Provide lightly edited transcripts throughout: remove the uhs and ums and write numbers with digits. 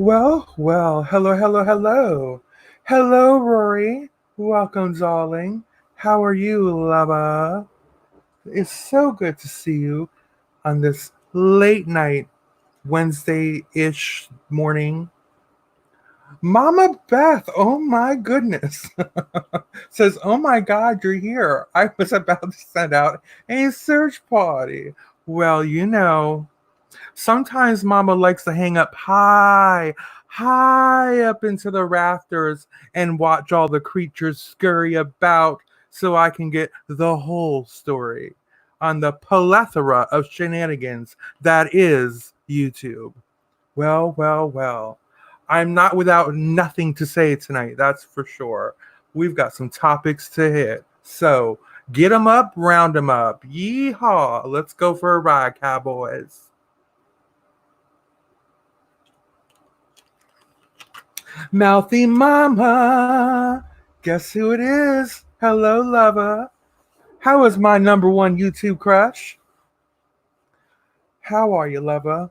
Hello, hello, hello. Hello, Rory. Welcome, darling. How are you, lover? It's so good to see you on this late night, Wednesday ish morning. Mama Beth, oh my goodness, says, oh my God, you're here. I was about to send out a search party. Well, sometimes Mama likes to hang up high up into the rafters and watch all the creatures scurry about so I can get the whole story on the plethora of shenanigans that is YouTube. Well. I'm not without nothing to say tonight, that's for sure. We've got some topics to hit. So get them up, round them up. Yeehaw. Let's go for a ride, cowboys. Mouthy Mama. Guess who it is? Hello, lover. How is my number one YouTube crush? How are you, lover?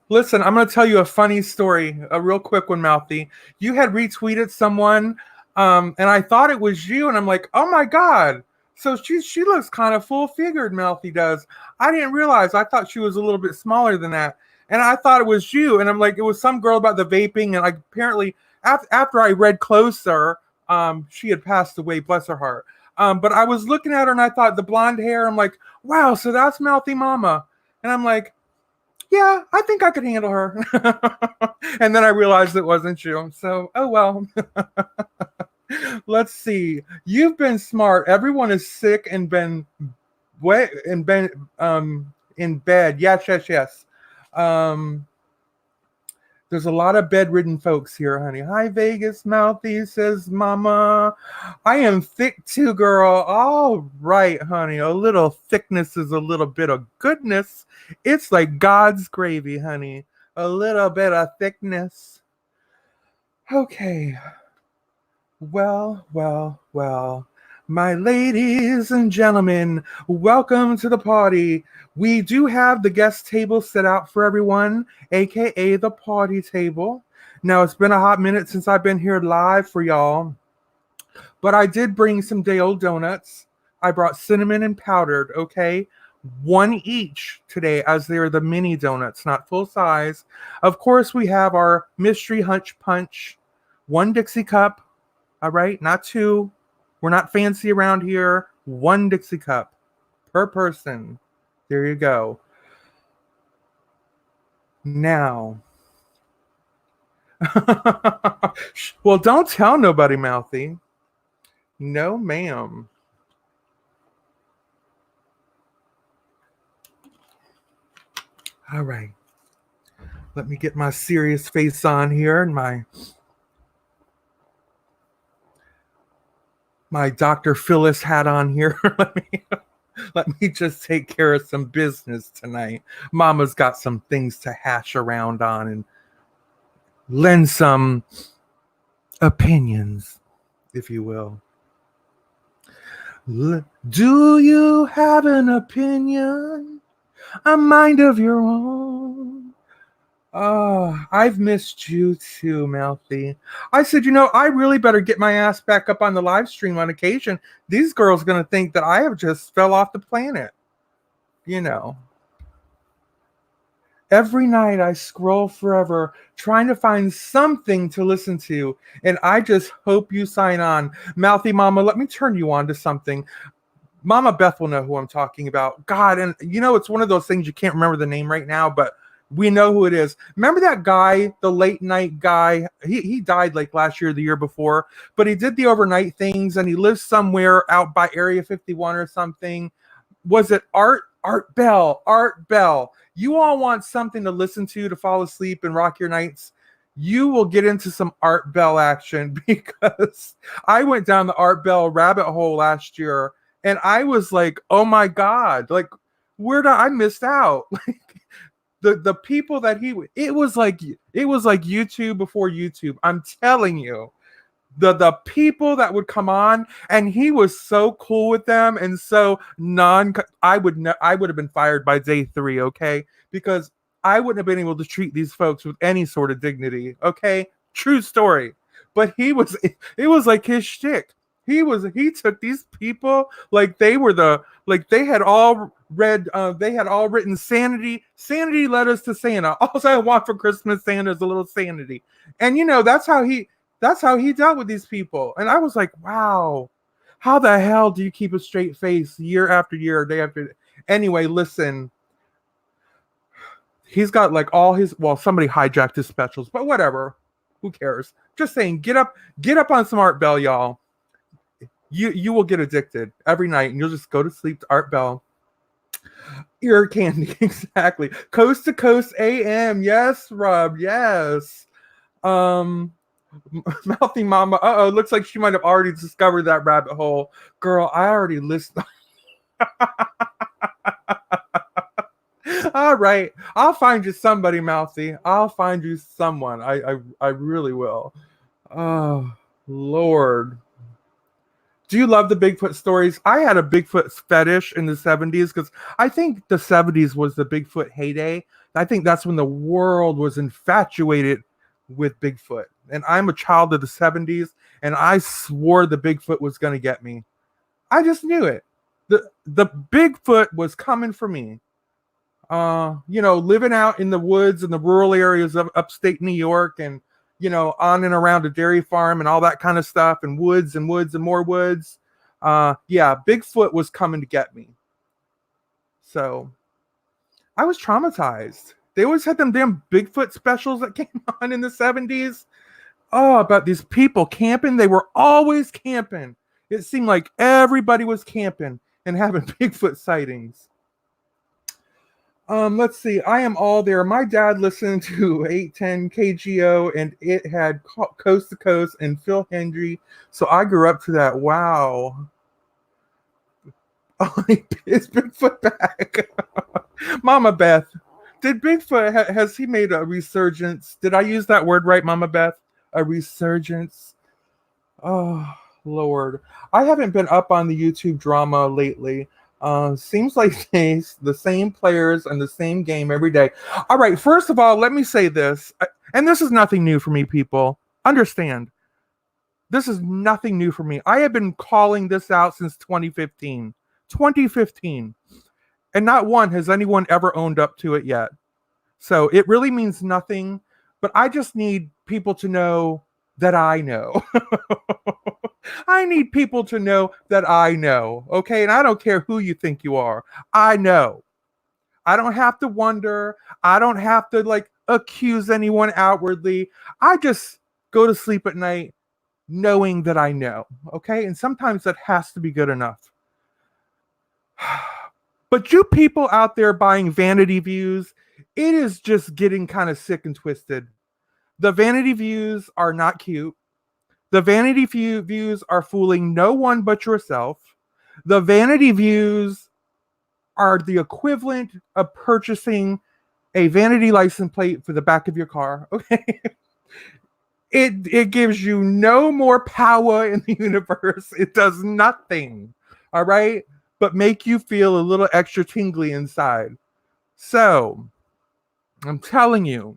Listen, I'm going to tell you a funny story, a real quick one, Mouthy. You had retweeted someone, and I thought it was you, and I'm like, oh my God. So she looks kind of full figured, Mouthy does. I didn't realize. I thought she was a little bit smaller than that. And I thought it was you. And I'm like, it was some girl about the vaping. And like apparently after I read closer, she had passed away, bless her heart. But I was looking at her and I thought the blonde hair, I'm like, wow, so that's Mouthy Mama. And I'm like, yeah, I think I could handle her. And then I realized it wasn't you. So, oh well. Let's see. You've been smart. Everyone is sick and been wet and been in bed. Yes. Um there's a lot of bedridden folks here, honey. Hi, Vegas Mouthy, says Mama. I am thick too, girl. All right, honey. A little thickness is a little bit of goodness. It's like God's gravy, honey. A little bit of thickness. Okay. Well. My ladies and gentlemen, welcome to the party. We do have the guest table set out for everyone, aka the party table. Now, it's been a hot minute since I've been here live for y'all, but I did bring some day old donuts. I brought cinnamon and powdered, okay? One each today, as they're the mini donuts, not full size. Of course, we have our mystery hunch punch, one Dixie cup, all right, not two. We're not fancy around here. One Dixie cup per person. There you go. Now, well, don't tell nobody, Mouthy. No, ma'am. All right. Let me get my serious face on here and my Dr. Phyllis hat on here. Let me just take care of some business tonight. Mama's got some things to hash around on and lend some opinions, if you will. Do you have an opinion? A mind of your own? Oh, I've missed you too, Mouthy. I said, I really better get my ass back up on the live stream on occasion. These girls going to think that I have just fell off the planet. You know. Every night I scroll forever trying to find something to listen to, and I just hope you sign on. Mouthy Mama, let me turn you on to something. Mama Beth will know who I'm talking about. God, and it's one of those things you can't remember the name right now, but we know who it is. Remember that guy, the late night guy? He died like last year or the year before, but he did the overnight things, and he lives somewhere out by Area 51 or something. Was it Art Bell? Art Bell. You all want something to listen to fall asleep and rock your nights? You will get into some Art Bell action because I went down the Art Bell rabbit hole last year and I was like, oh my God, like where did I missed out? Like the people that it was like YouTube before YouTube. I'm telling you. The people that would come on, and he was so cool with them and so I would have been fired by day 3, okay? Because I wouldn't have been able to treat these folks with any sort of dignity. Okay, true story. But it was like his shtick. He took these people like they were like they had all read, they had all written sanity letters to Santa. All I want for Christmas, Santa, is a little sanity. And that's how he dealt with these people. And I was like, wow, how the hell do you keep a straight face year after year, day after day? Anyway, listen, he's got like all his, well, somebody hijacked his specials, but whatever. Who cares? Just saying, get up on some Art Bell, y'all. You will get addicted every night, and you'll just go to sleep to Art Bell. Ear candy, exactly. Coast to Coast AM, yes, Rob, yes. Mouthy Mama, looks like she might have already discovered that rabbit hole. Girl, I already listened. All right, I'll find you somebody, Mouthy. I'll find you someone. I really will. Oh, Lord. Do you love the Bigfoot stories? I had a Bigfoot fetish in the 70s because I think the 70s was the Bigfoot heyday. I think that's when the world was infatuated with Bigfoot. And I'm a child of the 70s, and I swore the Bigfoot was going to get me. I just knew it. The Bigfoot was coming for me. Living out in the woods and the rural areas of upstate New York, and on and around a dairy farm and all that kind of stuff, and woods and woods and more woods. Bigfoot was coming to get me. So I was traumatized. They always had them damn Bigfoot specials that came on in the 70s. Oh, about these people camping. They were always camping. It seemed like everybody was camping and having Bigfoot sightings. Let's see. I am all there. My dad listened to 810 KGO, and it had Coast to Coast and Phil Hendry. So I grew up to that. Wow. Oh, is Bigfoot back? Mama Beth, did Bigfoot, has he made a resurgence? Did I use that word right, Mama Beth? A resurgence? Oh, Lord. I haven't been up on the YouTube drama lately. Seems like the same players and the same game every day. All right, first of all, let me say this, and this is nothing new for me, people. Understand, this is nothing new for me. I have been calling this out since 2015. 2015. And not one has anyone ever owned up to it yet. So it really means nothing, but I just need people to know that I know. I need people to know that I know, okay? And I don't care who you think you are. I know. I don't have to wonder. I don't have to accuse anyone outwardly. I just go to sleep at night knowing that I know, okay? And sometimes that has to be good enough. But you people out there buying vanity views, it is just getting kind of sick and twisted. The vanity views are not cute. The vanity views are fooling no one but yourself. The vanity views are the equivalent of purchasing a vanity license plate for the back of your car. Okay. It gives you no more power in the universe. It does nothing. All right. But make you feel a little extra tingly inside. So, I'm telling you,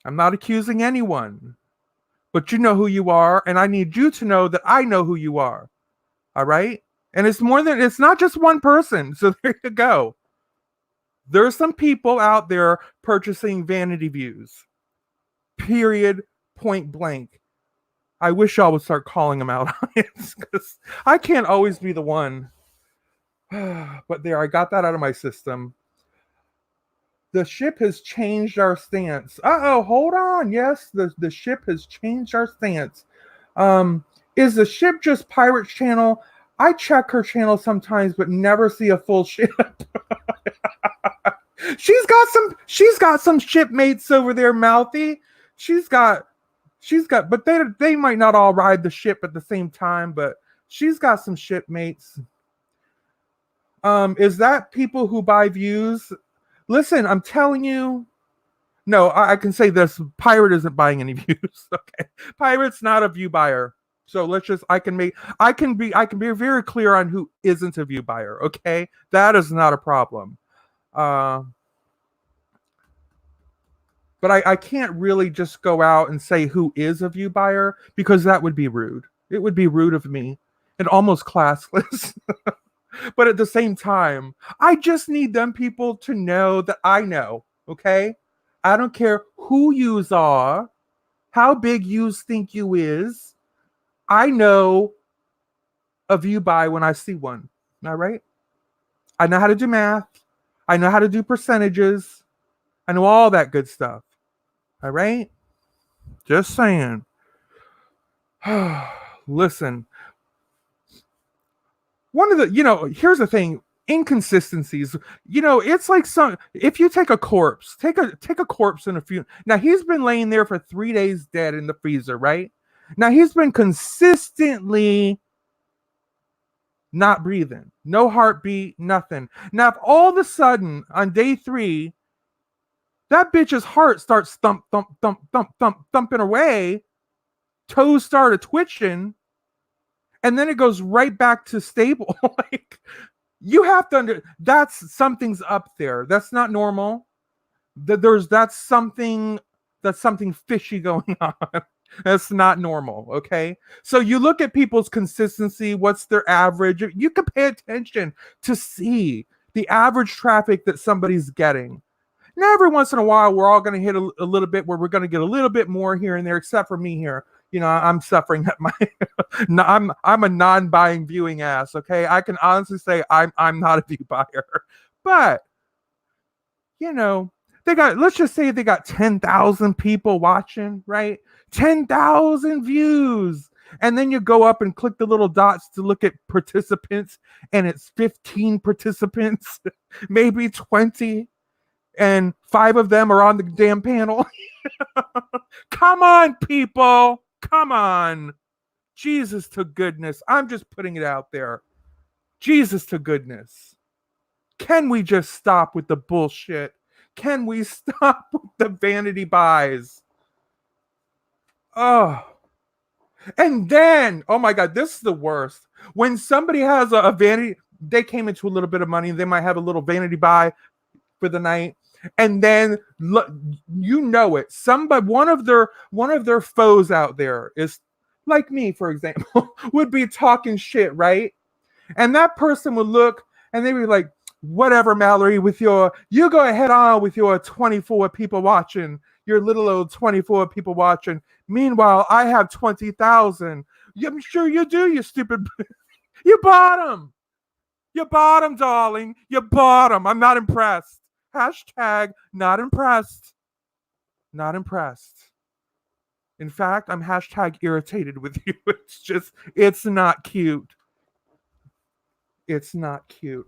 I'm not accusing anyone, but you know who you are, and I need you to know that I know who you are. All right? And it's not just one person. So there you go. There are some people out there purchasing vanity views. Period. Point blank. I wish y'all would start calling them out on it, because I can't always be the one. But there, I got that out of my system. The ship has changed our stance. Hold on. Yes, the ship has changed our stance. Is the ship just Pirates Channel? I check her channel sometimes, but never see a full ship. She's got some shipmates over there, Mouthy. But they might not all ride the ship at the same time, but she's got some shipmates. Is that people who buy views? Listen, I'm telling you. No, I can say this. Pirate isn't buying any views. Okay. Pirate's not a view buyer. So I can be very clear on who isn't a view buyer. Okay. That is not a problem. But I can't really just go out and say who is a view buyer because that would be rude. It would be rude of me and almost classless. But at the same time, I just need them people to know that I know, okay? I don't care who yous are, how big yous think you is. I know a view buy when I see one. All right? I know how to do math. I know how to do percentages. I know all that good stuff. All right? Just saying. Listen, one of the, here's the thing, inconsistencies. It's like some, if you take a corpse, take a corpse in a few. Now he's been laying there for 3 days dead in the freezer, right? Now he's been consistently not breathing, no heartbeat, nothing. Now if all of a sudden on day 3 that bitch's heart starts thump thump thump thump thump thumping away, toes started twitching, and then it goes right back to stable. Like, you have to that's something's up there. That's not normal. That's something fishy going on. That's not normal. Okay, so you look at people's consistency. What's their average? You can pay attention to see the average traffic that somebody's getting. Now, every once in a while, we're all going to hit a little bit where we're going to get a little bit more here and there, except for me here. I'm suffering at my. I'm a non-buying viewing ass. Okay, I can honestly say I'm not a view buyer, but they got. Let's just say they got 10,000 people watching, right? 10,000 views. And then you go up and click the little dots to look at participants, and it's 15 participants, maybe 20, and 5 of them are on the damn panel. Come on, people. Come on. Jesus to goodness. I'm just putting it out there. Jesus to goodness. Can we just stop with the bullshit? Can we stop with the vanity buys? Oh. And then, oh my God, this is the worst. When somebody has a vanity, they came into a little bit of money, they might have a little vanity buy for the night. And then it. Somebody, one of their foes out there is like me, for example, would be talking shit, right? And that person would look and they'd be like, whatever, Mallory, you go ahead on with your 24 people watching, your little old 24 people watching. Meanwhile, I have 20,000. I'm sure you do, you stupid. You bottom. You bottom, darling. You bottom. I'm not impressed. Hashtag not impressed. Not impressed. In fact, I'm hashtag irritated with you. It's not cute. It's not cute.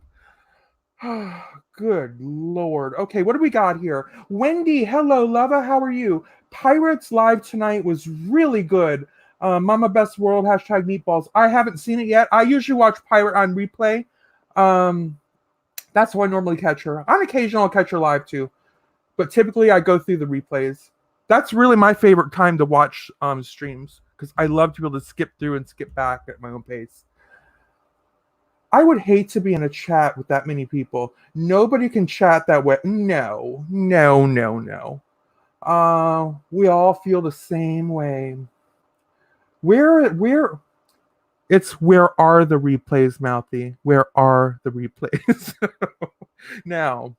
Good Lord. Okay, what do we got here? Wendy, hello, lover. How are you? Pirates Live tonight was really good. Mama Best World, hashtag meatballs. I haven't seen it yet. I usually watch Pirate on replay. That's how I normally catch her. On occasion, I'll catch her live too. But typically, I go through the replays. That's really my favorite time to watch streams because I love to be able to skip through and skip back at my own pace. I would hate to be in a chat with that many people. Nobody can chat that way. No. We all feel the same way. Where are the replays, Mouthy? Where are the replays? Now,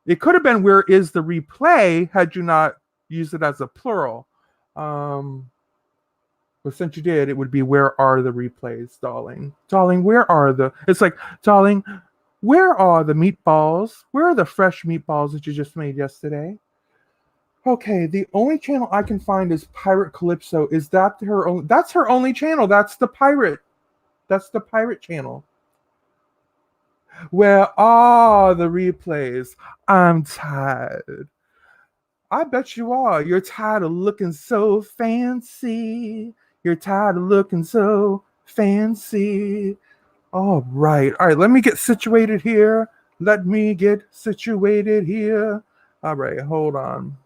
it could have been where is the replay had you not used it as a plural. But since you did, it would be where are the replays, darling? Darling, where are it's like, darling, where are the meatballs? Where are the fresh meatballs that you just made yesterday? Okay, the only channel I can find is Pirate Calypso. Is that her own? That's her only channel. That's the pirate. That's the pirate channel. Where are the replays? I'm tired. I bet you are. You're tired of looking so fancy. You're tired of looking so fancy. All right. Let me get situated here. All right, hold on.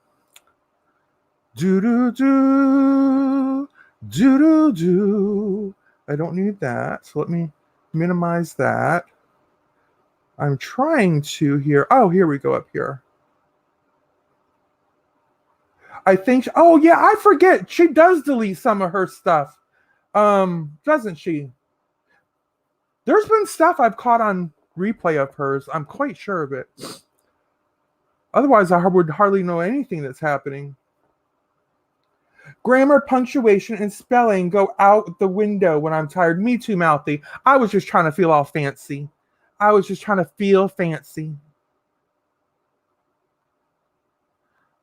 Do. I don't need that. So let me minimize that. I'm trying to here. Oh, here we go up here. I think. Oh yeah, I forget. She does delete some of her stuff. Doesn't she? There's been stuff I've caught on replay of hers. I'm quite sure of it. Otherwise, I would hardly know anything that's happening. Grammar, punctuation, and spelling go out the window when I'm tired. Me too, Mouthy. I was just trying to feel all fancy. I was just trying to feel fancy.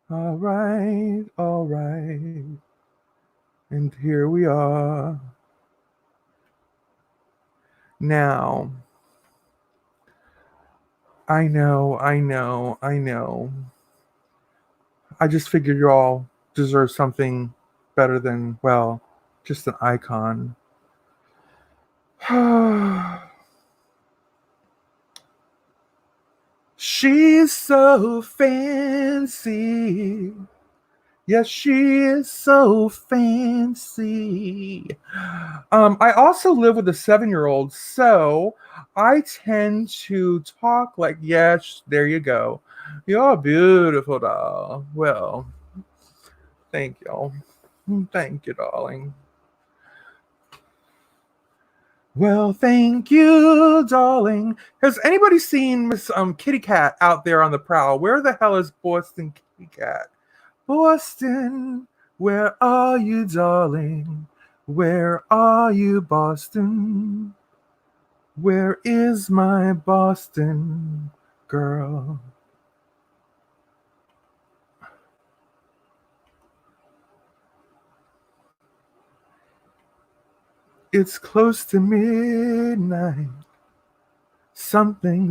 All right, all right. And here we are. Now, I know, I know, I know. I just figured you all deserve something better than, well, just an icon. She's so fancy. Yes, she is so fancy. I also live with a 7-year-old, so I tend to talk like, yes, there you go. You're a beautiful doll. Well, thank y'all. Thank you, darling. Well, thank you, darling. Has anybody seen Miss Kitty Cat out there on the prowl? Where the hell is Boston Kitty Cat? Boston, where are you, darling? Where are you, Boston? Where is my Boston girl? It's close to midnight. Something,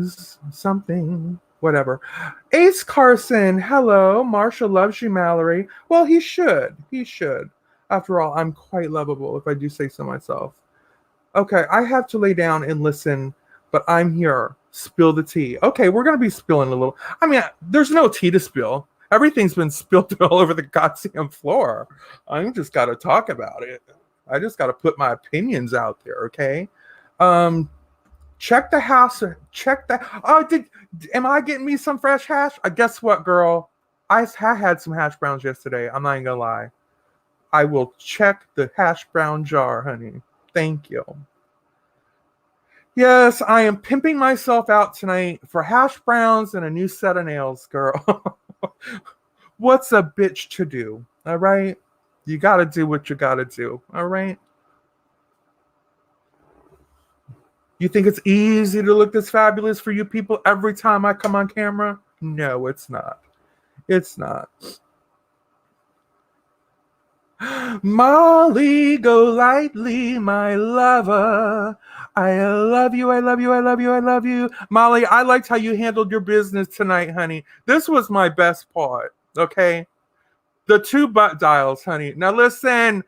whatever. Ace Carson, hello. Marshall loves you, Mallory. Well, he should. He should. After all, I'm quite lovable, if I do say so myself. Okay, I have to lay down and listen, but I'm here. Spill the tea. Okay, we're going to be spilling a little. I mean, there's no tea to spill. Everything's been spilled all over the goddamn floor. I just got to talk about it. I just got to put my opinions out there, okay? Check the house. Check that. Oh, am I getting me some fresh hash? Guess what, girl? I had some hash browns yesterday. I'm not even gonna lie. I will check the hash brown jar, honey. Thank you. Yes, I am pimping myself out tonight for hash browns and a new set of nails, girl. What's a bitch to do? All right? You gotta do what you gotta do. All right? You think it's easy to look this fabulous for you people every time I come on camera? No, it's not. It's not. Molly, go lightly, my lover. I love you, I love you, I love you, I love you. Molly, I liked how you handled your business tonight, honey. This was my best part, okay? The 2 butt dials, honey. Now listen.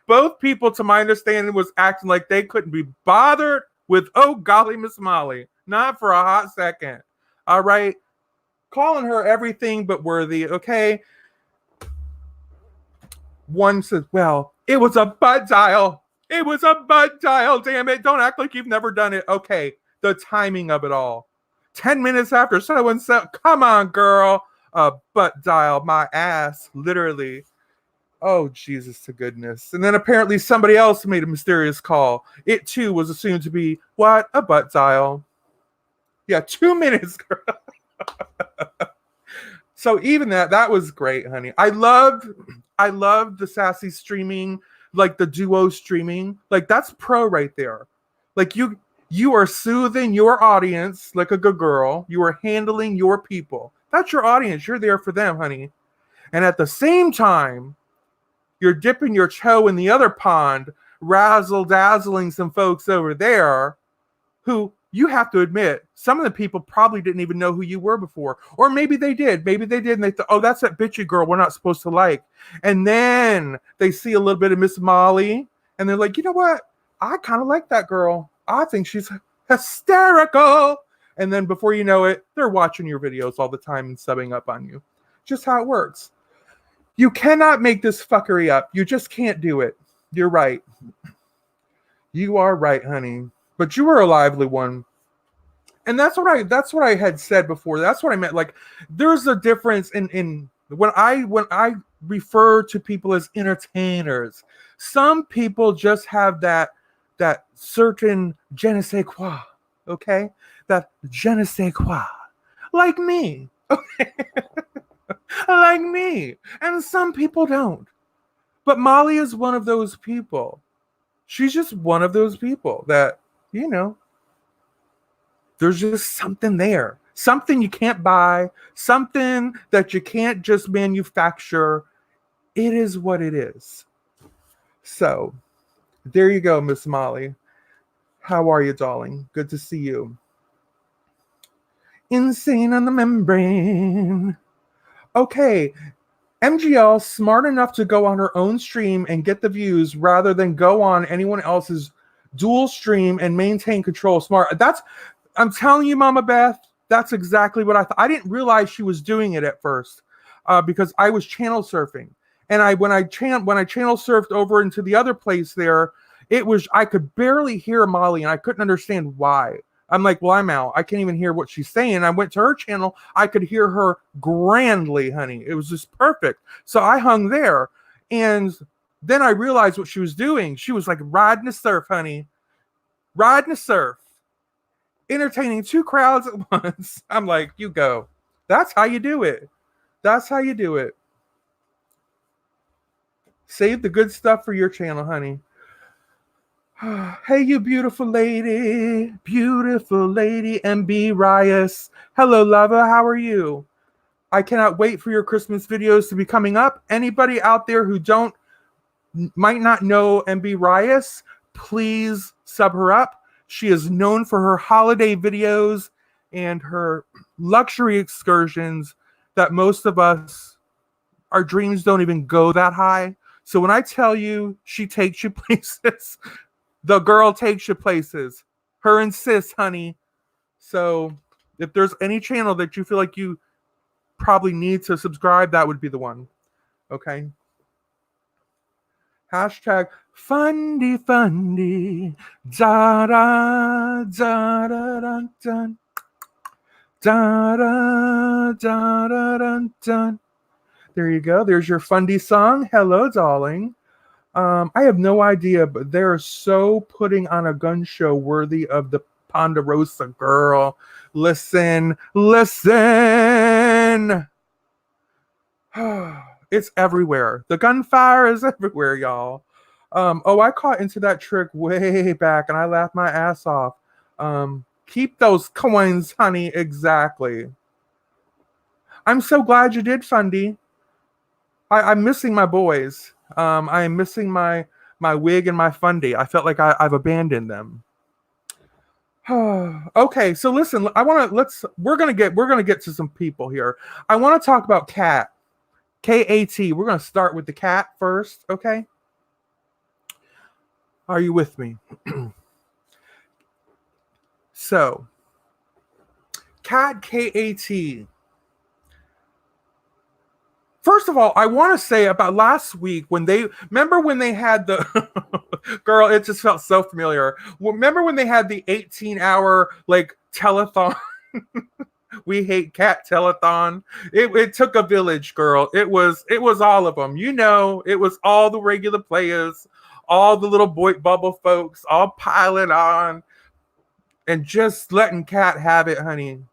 Both people, to my understanding, was acting like they couldn't be bothered with, oh golly, Miss Molly. Not for a hot second. All right? Calling her everything but worthy, okay? One says, well, it was a butt dial. It was a butt dial, damn it. Don't act like you've never done it. Okay, the timing of it all. 10 minutes after someone said, come on, girl. Butt dial, my ass, literally. Oh, Jesus to goodness. And then apparently somebody else made a mysterious call. It too was assumed to be, what? A butt dial. Yeah, 2 minutes, girl. So even that was great, honey. I loved the sassy streaming, like the duo streaming. Like that's pro right there. Like you are soothing your audience like a good girl. You are handling your people. That's your audience. You're there for them, honey. And at the same time, you're dipping your toe in the other pond, razzle-dazzling some folks over there who you have to admit, some of the people probably didn't even know who you were before. Or maybe they did. Maybe they did, and they thought, oh, that's that bitchy girl we're not supposed to like. And then they see a little bit of Miss Molly, and they're like, you know what? I kind of like that girl. I think she's hysterical. And then before you know it, they're watching your videos all the time and subbing up on you. Just how it works. You cannot make this fuckery up. You just can't do it. You're right. You are right, honey. But you were a lively one. And that's what I had said before. That's what I meant. Like, there's a difference in when I refer to people as entertainers. Some people just have that certain je ne sais quoi, okay? That je ne sais quoi, like me, like me. And some people don't. But Molly is one of those people. She's just one of those people that, you know, there's just something there. Something you can't buy, something that you can't just manufacture. It is what it is. So, there you go, Miss Molly. How are you, darling? Good to see you. Insane on the membrane. Okay, MGL smart enough to go on her own stream and get the views rather than go on anyone else's dual stream and maintain control. Smart. I'm telling you, Mama Beth, that's exactly what I thought. I didn't realize she was doing it at first because I was channel surfing, and when I channel surfed over into the other place there, it was I could barely hear Molly, and I couldn't understand why. I'm like, well, I'm out. I can't even hear what she's saying. I went to her channel. I could hear her grandly, honey. It was just perfect. So I hung there, and then I realized what she was doing. She was like riding a surf, honey, riding a surf, entertaining two crowds at once. I'm like, you go. That's how you do it. That's how you do it. Save the good stuff for your channel, honey. Hey, you beautiful lady, MB Rias. Hello, lover. How are you? I cannot wait for your Christmas videos to be coming up. Anybody out there who might not know MB Rias, please sub her up. She is known for her holiday videos and her luxury excursions that most of us, our dreams don't even go that high. So when I tell you she takes you places, the girl takes you places. Her and sis, honey. So if there's any channel that you feel like you probably need to subscribe, that would be the one. Okay? Hashtag fundy fundy. Da da da da da da da da da da da. There you go. There's your fundy song. Hello, darling. I have no idea, but they're so putting on a gun show worthy of the Ponderosa girl. Listen. It's everywhere. The gunfire is everywhere, y'all. I caught into that trick way back, and I laughed my ass off. Keep those coins, honey. Exactly. I'm so glad you did, Fundy. I'm missing my boys. I am missing my wig and my Fundy. I felt like I've abandoned them. Okay, so listen. We're gonna get to some people here. I want to talk about Kat. Kat. We're gonna start with the cat first. Okay. Are you with me? So, Kat. First of all, I want to say about last week when they had the girl, it just felt so familiar. Remember when they had the 18-hour like telethon? We hate cat telethon. It took a village, girl. It was all of them. You know, it was all the regular players, all the little boy bubble folks, all piling on and just letting Cat have it, honey.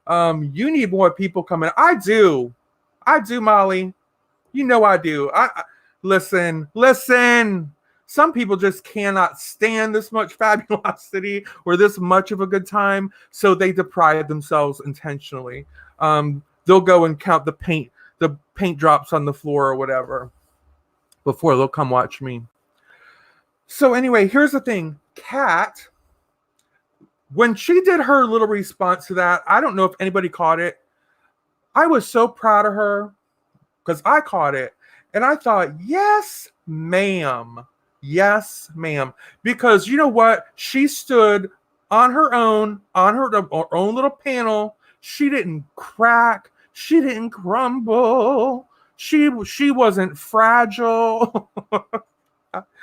You need more people coming. I do, Molly. You know I do. I listen. Some people just cannot stand this much fabulosity or this much of a good time, so they deprive themselves intentionally. They'll go and count the paint drops on the floor or whatever before they'll come watch me. So anyway, here's the thing. Kat, when she did her little response to that, I don't know if anybody caught it. I was so proud of her because I caught it. And I thought, yes, ma'am. Yes, ma'am. Because you know what? She stood on her own little panel. She didn't crack. She didn't crumble. She wasn't fragile.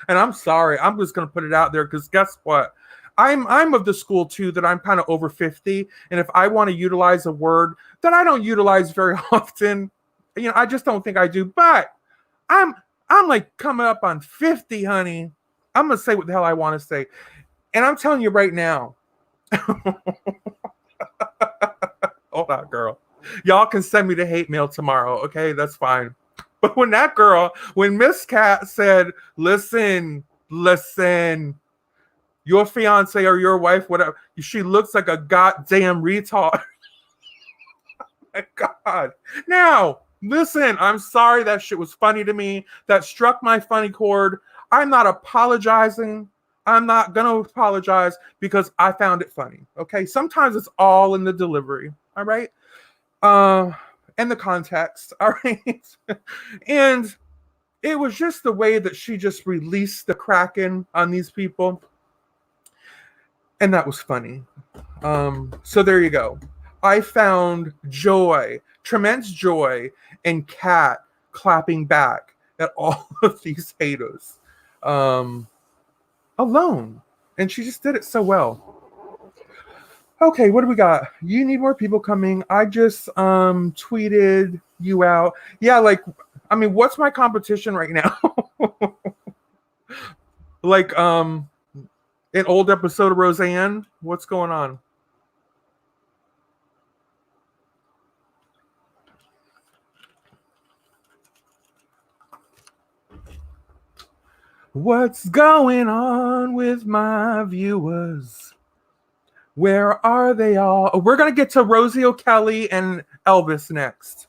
And I'm sorry. I'm just going to put it out there because guess what? I'm of the school too that I'm kind of over 50, and if I want to utilize a word that I don't utilize very often, I just don't think I do. But I'm I'm like coming up on 50, honey. I'm gonna say what the hell I want to say, and I'm telling you right now. Hold on, girl. Y'all can send me the hate mail tomorrow, okay? That's fine. But when Miss Cat said, listen, your fiance or your wife, whatever, she looks like a goddamn retard. My God. Now, listen, I'm sorry that shit was funny to me. That struck my funny chord. I'm not apologizing. I'm not going to apologize because I found it funny. Okay. Sometimes it's all in the delivery. All right. And the context. All right. And it was just the way that she just released the Kraken on these people. And that was funny. So there you go. I found joy, tremendous joy, in Kat clapping back at all of these haters alone. And she just did it so well. Okay, what do we got? You need more people coming. I just tweeted you out. Yeah, what's my competition right now? Like an old episode of Roseanne? What's going on? What's going on with my viewers? Where are they all? Oh, we're going to get to Rosie O'Kelly and Elvis next.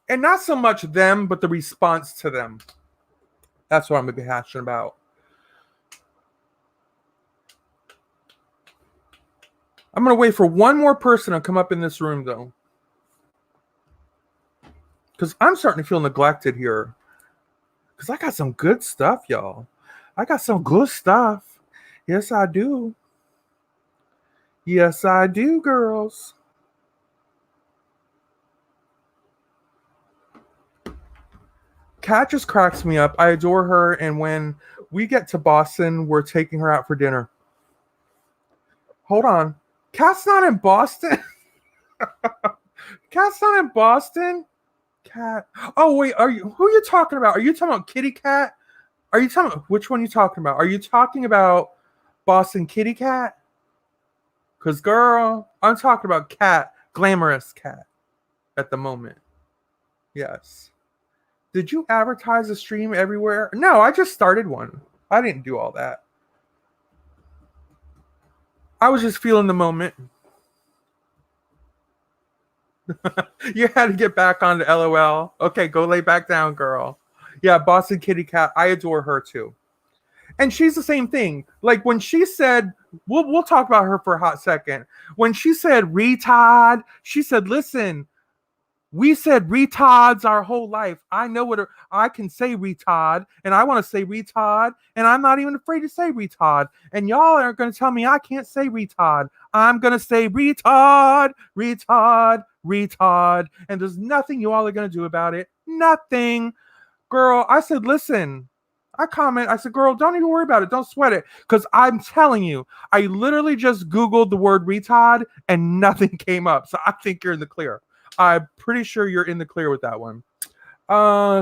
And not so much them, but the response to them. That's what I'm going to be passionate about. I'm going to wait for one more person to come up in this room, though. Because I'm starting to feel neglected here. Because I got some good stuff, y'all. I got some good stuff. Yes, I do. Yes, I do, girls. Kat just cracks me up. I adore her. And when we get to Boston, we're taking her out for dinner. Hold on. Kat's not in Boston? Kat's not in Boston? Cat. Oh, wait. Who are you talking about? Are you talking about Kitty Cat? Are you talking about, which one are you talking about? Are you talking about Boston Kitty Cat? Because, girl, I'm talking about Cat, glamorous Cat at the moment. Yes. Did you advertise a stream everywhere? No, I just started one. I didn't do all that. I was just feeling the moment. You had to get back on the LOL. Okay, go lay back down, girl. Yeah, Boston Kitty Cat. I adore her too. And she's the same thing. Like when she said, we'll talk about her for a hot second. When she said retard, she said, listen, we said retards our whole life. I know what I can say retard, and I want to say retard, and I'm not even afraid to say retard. And y'all aren't going to tell me I can't say retard. I'm going to say retard, retard, retard, and there's nothing you all are going to do about it. Nothing. Girl, I said, listen, I said, girl, don't even worry about it. Don't sweat it. Because I'm telling you, I literally just Googled the word retard and nothing came up. So I think you're in the clear. I'm pretty sure you're in the clear with that one.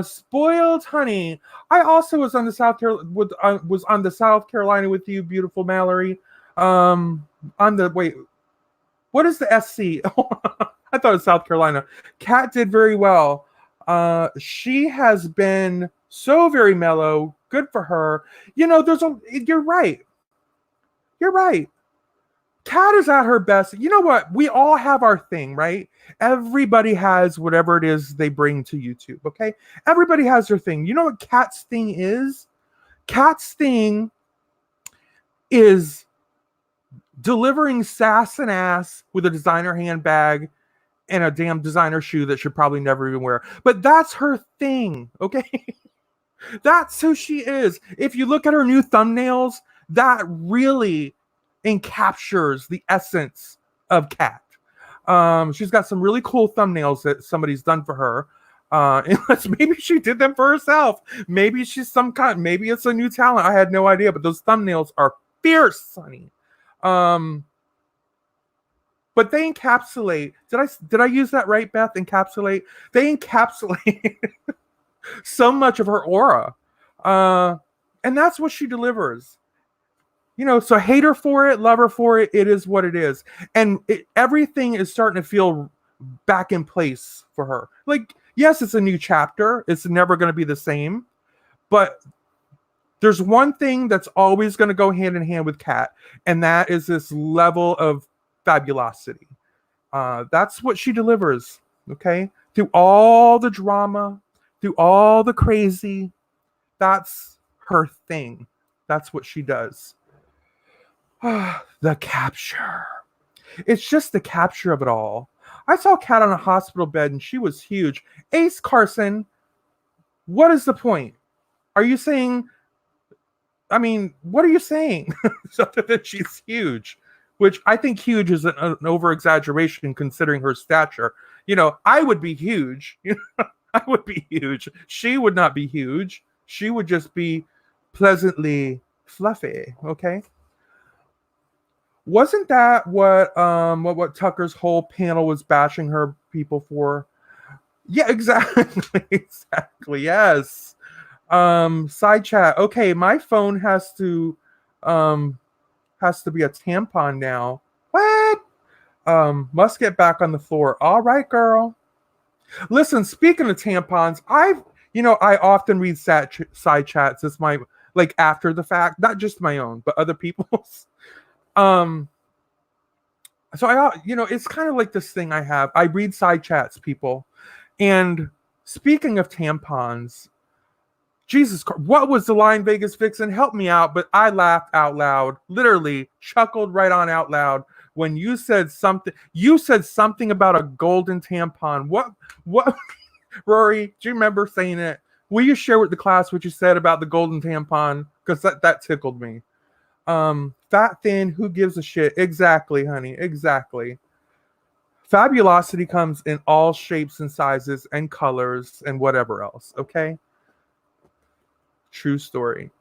Spoiled honey. I also was on the South Carolina with you, beautiful Mallory. On the wait, what is the SC? I thought it was South Carolina. Kat did very well. She has been so very mellow. Good for her. You're right. You're right. Kat is at her best. You know what? We all have our thing, right? Everybody has whatever it is they bring to YouTube, okay? Everybody has their thing. You know what Kat's thing is? Kat's thing is delivering sass and ass with a designer handbag and a damn designer shoe that she'll probably never even wear. But that's her thing, okay? That's who she is. If you look at her new thumbnails, that really encaptures the essence of Kat. She's got some really cool thumbnails that somebody's done for her. Unless maybe she did them for herself. Maybe she's some kind. Maybe it's a new talent. I had no idea. But those thumbnails are fierce, honey. Um, but they encapsulate. Did I use that right, Beth? Encapsulate. They encapsulate so much of her aura, uh, and that's what she delivers. So hate her for it, love her for it. It is what it is, and everything is starting to feel back in place for her. Like, yes, it's a new chapter. It's never going to be the same, but there's one thing that's always going to go hand in hand with Kat, and that is this level of fabulosity. That's what she delivers. Okay, through all the drama, through all the crazy, that's her thing. That's what she does. The capture. It's just the capture of it all. I saw Kat on a hospital bed and she was huge. Ace Carson, what is the point? Are you saying, what are you saying? Other than she's huge, which I think huge is an over exaggeration considering her stature. I would be huge. I would be huge. She would not be huge. She would just be pleasantly fluffy. Okay. Wasn't that what Tucker's whole panel was bashing her people for? Yeah, exactly. Exactly. Yes. Side chat. Okay, my phone has to be a tampon now. What? Must get back on the floor. All right, girl. Listen, speaking of tampons, I often read side chats. It's my, like, after the fact, not just my own, but other people's. So it's kind of like this thing I have. I read side chats, people. And speaking of tampons, Jesus Christ, what was the line, Vegas Vixen? Help me out, but I laughed out loud, literally chuckled right on out loud when you said something. You said something about a golden tampon. What, Rory, do you remember saying it? Will you share with the class what you said about the golden tampon? Because that tickled me. Fat, thin, who gives a shit? Exactly, honey, exactly. Fabulosity comes in all shapes and sizes and colors and whatever else, okay? True story.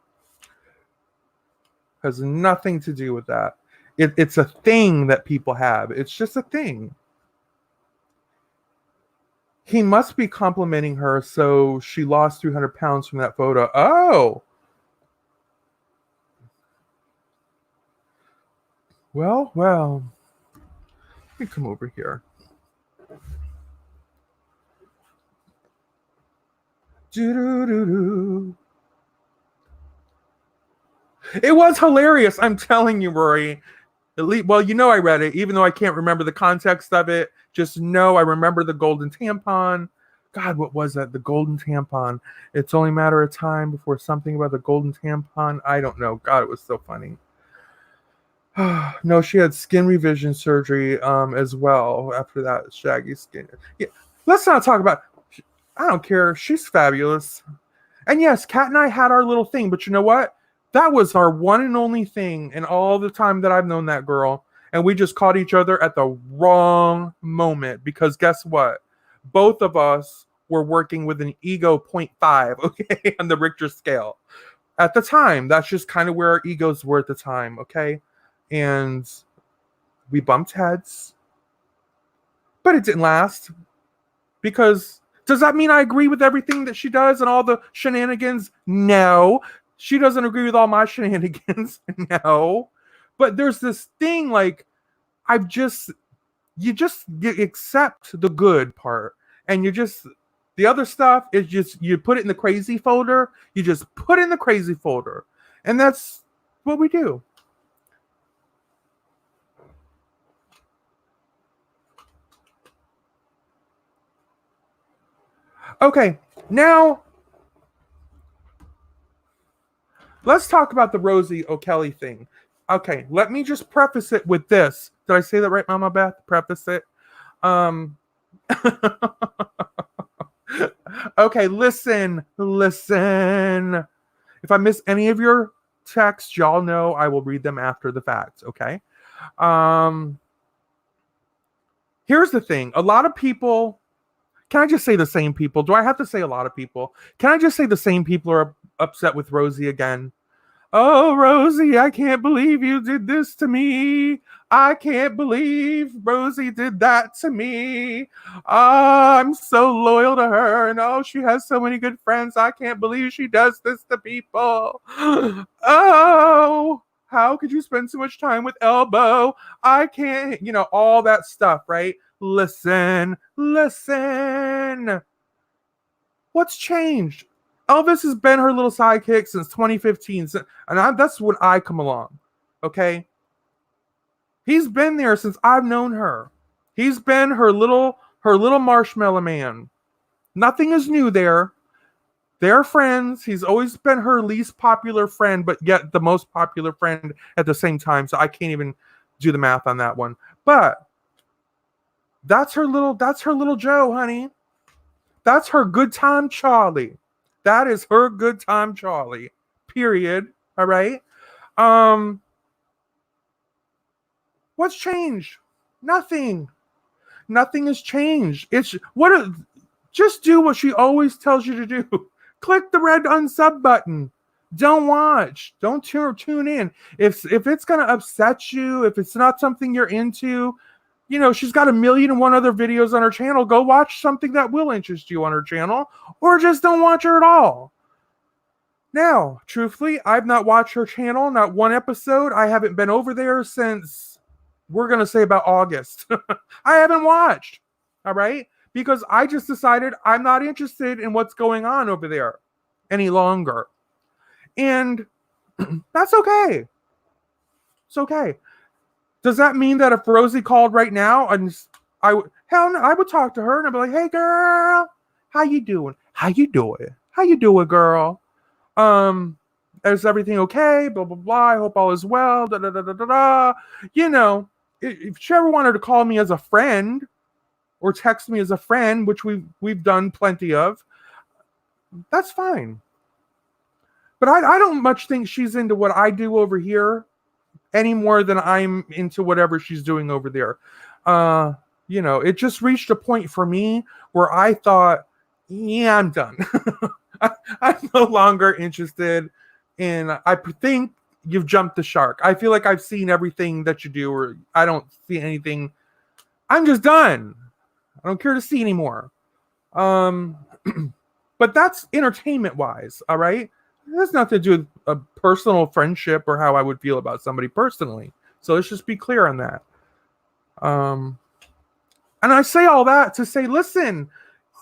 Has nothing to do with that. It's a thing that people have. It's just a thing. He must be complimenting her, so she lost 300 pounds from that photo. Oh! Well. Let me come over here. Doo-doo-doo-doo. It was hilarious. I'm telling you, Rory. Well, I read it, even though I can't remember the context of it. Just know I remember the golden tampon. God, what was that? The golden tampon. It's only a matter of time before something about the golden tampon. I don't know. God, it was so funny. No, she had skin revision surgery as well after that shaggy skin. Yeah, let's not talk about. I don't care. She's fabulous. And yes, Kat and I had our little thing, but you know what? That was our one and only thing in all the time that I've known that girl. And we just caught each other at the wrong moment because guess what? Both of us were working with an ego 0.5, okay, on the Richter scale. At the time, that's just kind of where our egos were at the time, okay? And we bumped heads. But it didn't last because does that mean I agree with everything that she does and all the shenanigans? No. She doesn't agree with all my shenanigans. No. But there's this thing like you accept the good part and the other stuff is just you put it in the crazy folder. You just put it in the crazy folder. And that's what we do. Okay, now let's talk about the Rosie O'Kelly thing. Okay, let me just preface it with this. Did I say that right, Mama Beth? Preface it. Okay, listen. If I miss any of your texts, y'all know I will read them after the fact, okay? Here's the thing. A lot of people, Can I just say the same people? Do I have to say a lot of people? Can I just say the same people are upset with Rosie again? Oh, Rosie, I can't believe you did this to me. I can't believe Rosie did that to me. I'm so loyal to her, and oh, she has so many good friends. I can't believe she does this to people. Oh, how could you spend so much time with Elbow? I can't, all that stuff, right? Listen, listen. What's changed? Elvis has been her little sidekick since 2015, and that's when I come along. Okay, he's been there since I've known her. He's been her little marshmallow man. Nothing is new there. They're friends. He's always been her least popular friend, but yet the most popular friend at the same time. So I can't even do the math on that one. But that's her little Joe, honey. That's her good time Charlie. That is her good time Charlie. Period. All right. Um, what's changed? Nothing. Nothing has changed. Just do what she always tells you to do. Click the red unsub button. Don't watch. Don't tune in. If it's gonna upset you, if it's not something you're into, she's got 1,000,001 other videos on her channel. Go watch something that will interest you on her channel, or just don't watch her at all. Now, truthfully, I've not watched her channel, not one episode. I haven't been over there since, we're going to say, about August. I haven't watched, all right? Because I just decided I'm not interested in what's going on over there any longer. And that's okay. It's okay. Does that mean that if Rosie called right now, hell no, I would talk to her and I'd be like, hey girl, how you doing? How you doing, girl? Is everything okay? Blah, blah, blah. I hope all is well. Da, da, da, da, da, da. If she ever wanted to call me as a friend or text me as a friend, which we've done plenty of, that's fine. But I don't much think she's into what I do over here any more than I'm into whatever she's doing over there. It just reached a point for me where I thought, yeah, I'm done. I'm no longer interested in, I think you've jumped the shark. I feel like I've seen everything that you do, or I don't see anything. I'm just done. I don't care to see anymore. But that's entertainment wise, all right? It has nothing to do with a personal friendship or how I would feel about somebody personally. So let's just be clear on that. And I say all that to say, listen,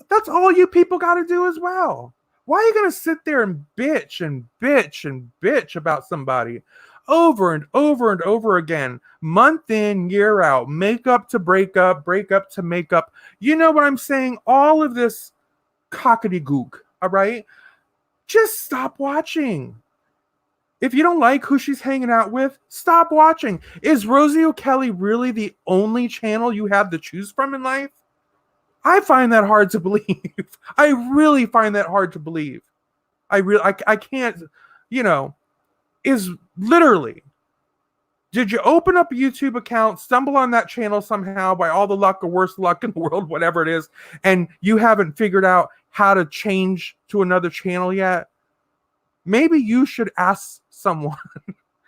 that's all you people got to do as well. Why are you going to sit there and bitch and bitch and bitch about somebody over and over and over again, month in, year out, makeup to breakup, breakup to makeup? You know what I'm saying? All of this cockety gook, all right? Just stop watching. If you don't like who she's hanging out with, stop watching. Is Rosie O'Kelly really the only channel you have to choose from in life? I find that hard to believe. I really find that hard to believe. I can't, is literally, did you open up a YouTube account, stumble on that channel somehow by all the luck or worst luck in the world, whatever it is, and you haven't figured out how to change to another channel yet? Maybe you should ask someone,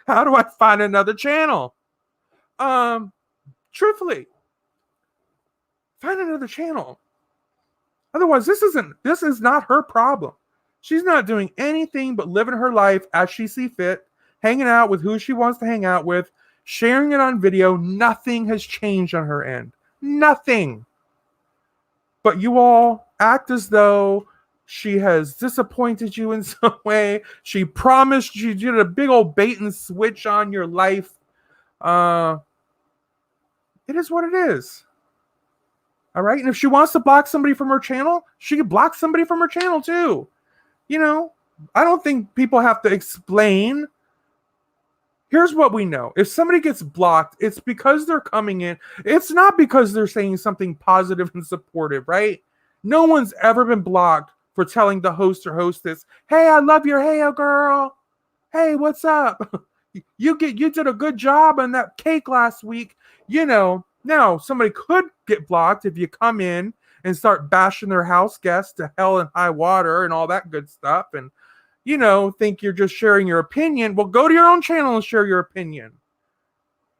how do I find another channel? Truthfully, find another channel. Otherwise, this is not her problem. She's not doing anything but living her life as she sees fit, hanging out with who she wants to hang out with, sharing it on video. Nothing has changed on her end. Nothing. But you all act as though she has disappointed you in some way. She promised you did a big old bait and switch on your life. It is what it is. All right. And if she wants to block somebody from her channel, she can block somebody from her channel too. I don't think people have to explain. Here's what we know. If somebody gets blocked, it's because they're coming in. It's not because they're saying something positive and supportive, right? No one's ever been blocked for telling the host or hostess, hey, I love your hair, girl. Hey, what's up? You did a good job on that cake last week. Now somebody could get blocked if you come in and start bashing their house guests to hell and high water and all that good stuff, and think you're just sharing your opinion, well, go to your own channel and share your opinion.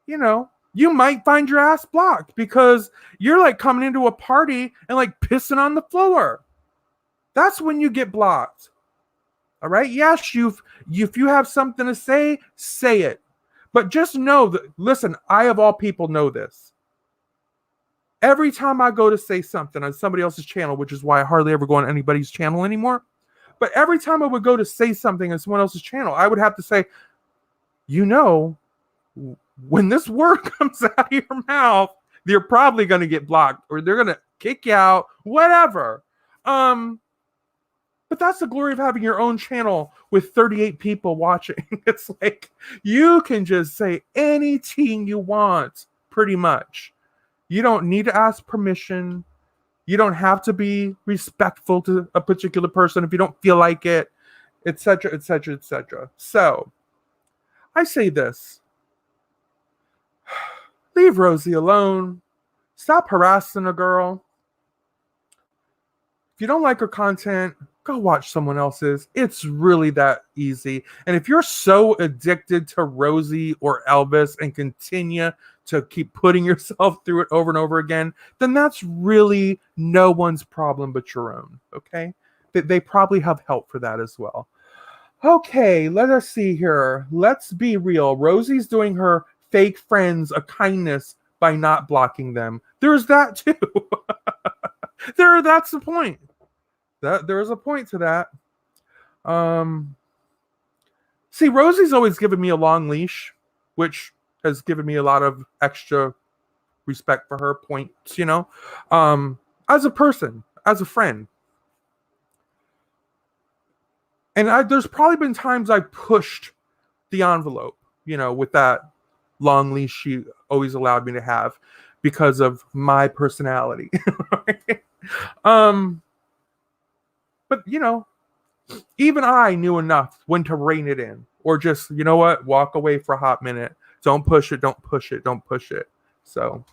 You might find your ass blocked because you're like coming into a party and like pissing on the floor. That's when you get blocked. All right? Yes, if you have something to say it. But just know that, listen, I of all people know this. Every time I go to say something on somebody else's channel, which is why I hardly ever go on anybody's channel anymore, but every time I would go to say something on someone else's channel, I would have to say, when this word comes out of your mouth, you're probably going to get blocked or they're going to kick you out, whatever. But that's the glory of having your own channel with 38 people watching. It's like you can just say anything you want, pretty much. You don't need to ask permission. You don't have to be respectful to a particular person if you don't feel like it, etc., etc., etc. So, I say this. Leave Rosie alone. Stop harassing a girl. If you don't like her content, go watch someone else's. It's really that easy. And if you're so addicted to Rosie or Elvis and continue to keep putting yourself through it over and over again, then that's really no one's problem but your own, okay? They probably have help for that as well. Okay, let us see here. Let's be real. Rosie's doing her fake friends a kindness by not blocking them. There's that too. That's the point. There's a point to that. See, Rosie's always given me a long leash, which has given me a lot of extra respect for her points, as a person, as a friend. And there's probably been times I pushed the envelope, with that long leash she always allowed me to have because of my personality. But, even I knew enough when to rein it in or just, walk away for a hot minute. Don't push it. Don't push it. Don't push it. So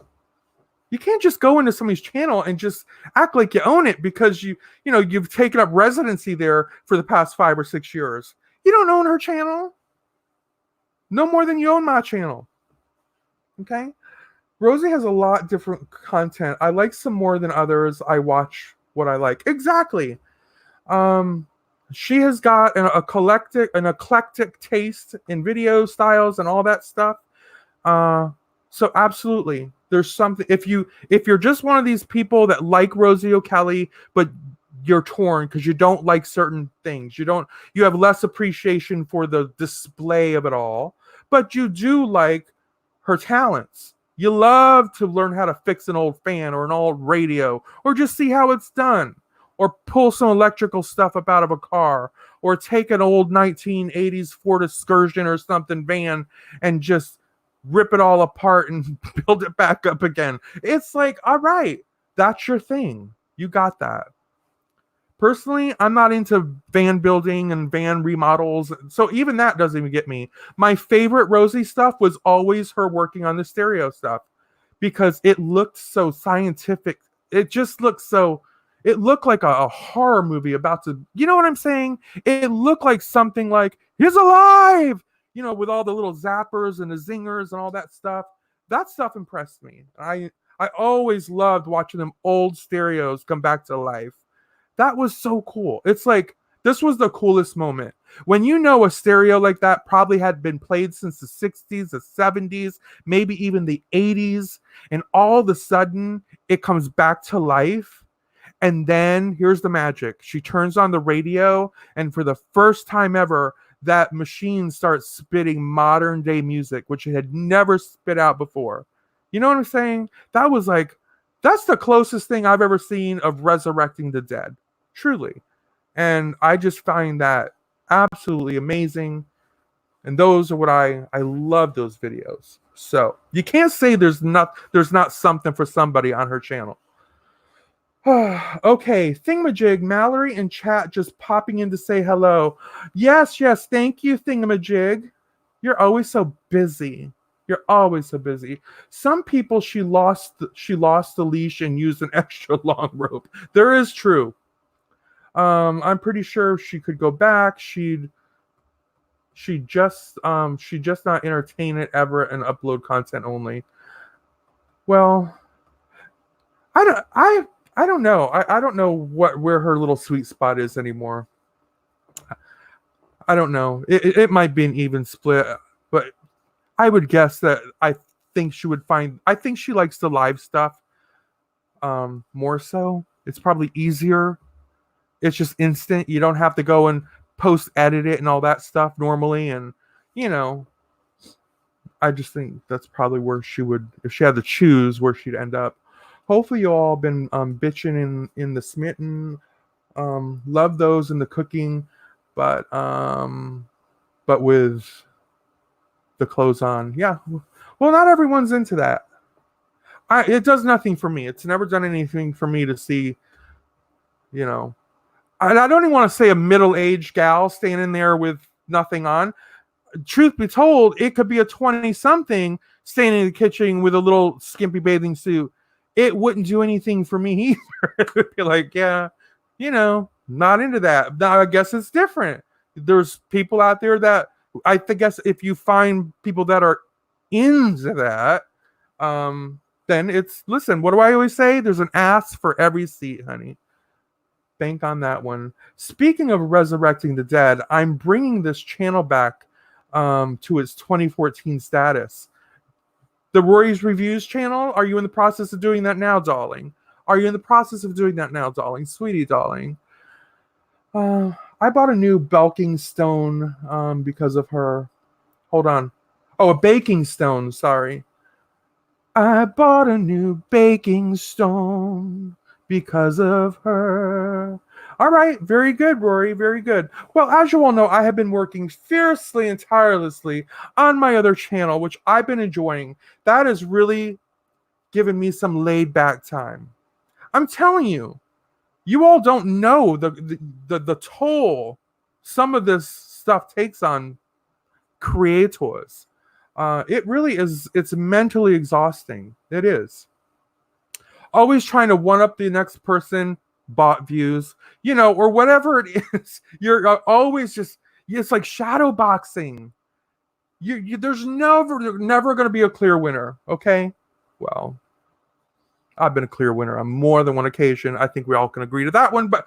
you can't just go into somebody's channel and just act like you own it because you've taken up residency there for the past 5 or 6 years. You don't own her channel. No more than you own my channel. Okay? Rosie has a lot different content. I like some more than others. I watch what I like. Exactly. She has got an eclectic taste in video styles and all that stuff. So absolutely, there's something. If you're just one of these people that like Rosie O'Kelly, but you're torn because you don't like certain things, you have less appreciation for the display of it all, but you do like her talents. You love to learn how to fix an old fan or an old radio, or just see how it's done. Or pull some electrical stuff up out of a car, or take an old 1980s Ford Excursion or something van and just rip it all apart and build it back up again. It's like, all right, that's your thing. You got that. Personally, I'm not into van building and van remodels, so even that doesn't even get me. My favorite Rosie stuff was always her working on the stereo stuff because it looked so scientific. It just looked so... It looked like a horror movie about to... You know what I'm saying? It looked like something like, he's alive! With all the little zappers and the zingers and all that stuff. That stuff impressed me. I always loved watching them old stereos come back to life. That was so cool. It's like, this was the coolest moment. When a stereo like that probably had been played since the 60s, the 70s, maybe even the 80s, and all of a sudden, it comes back to life. And then here's the magic. She turns on the radio, and for the first time ever, that machine starts spitting modern day music, which it had never spit out before. You know what I'm saying? That's the closest thing I've ever seen of resurrecting the dead. Truly. And I just find that absolutely amazing. And those are what I love those videos. So you can't say there's not something for somebody on her channel. Okay, Thingamajig, Mallory in chat just popping in to say hello. Yes, thank you, Thingamajig. You're always so busy. You're always so busy. Some people she lost the leash and used an extra long rope. There is true. I'm pretty sure if she could go back, she'd just not entertain it ever and upload content only. Well, I don't I don't know. I don't know where her little sweet spot is anymore. I don't know. It might be an even split, but I would guess that I think she likes the live stuff more so. It's probably easier. It's just instant. You don't have to go and post edit it and all that stuff normally. And you know, I just think that's probably where she would, if she had to choose, where she'd end up. Hopefully, you all been bitching in the smitten. Love those in the cooking, but with the clothes on, yeah. Well, not everyone's into that. It does nothing for me. It's never done anything for me to see, you know. And I don't even want to say a middle-aged gal standing there with nothing on. Truth be told, it could be a 20-something standing in the kitchen with a little skimpy bathing suit. It wouldn't do anything for me either. It would be like, yeah, not into that. Now, I guess it's different. There's people out there that guess if you find people that are into that, then listen, what do I always say? There's an ass for every seat, honey. Bank on that one. Speaking of resurrecting the dead, I'm bringing this channel back to its 2014 status. The Rory's Reviews channel, are you in the process of doing that now, darling? Are you in the process of doing that now, darling? Sweetie, darling. I bought a new bulking stone because of her. Hold on. Oh, a baking stone, sorry. I bought a new baking stone because of her. All right, very good, Rory, very good. Well, as you all know, I have been working fiercely and tirelessly on my other channel, which I've been enjoying. That has really given me some laid-back time. I'm telling you, you all don't know the toll some of this stuff takes on creators. It really is. It's mentally exhausting. It is. Always trying to one up the next person, bot views, or whatever it is. You're always just, it's like shadow boxing. There's never going to be a clear winner. Okay. Well, I've been a clear winner on more than one occasion. I think we all can agree to that one. But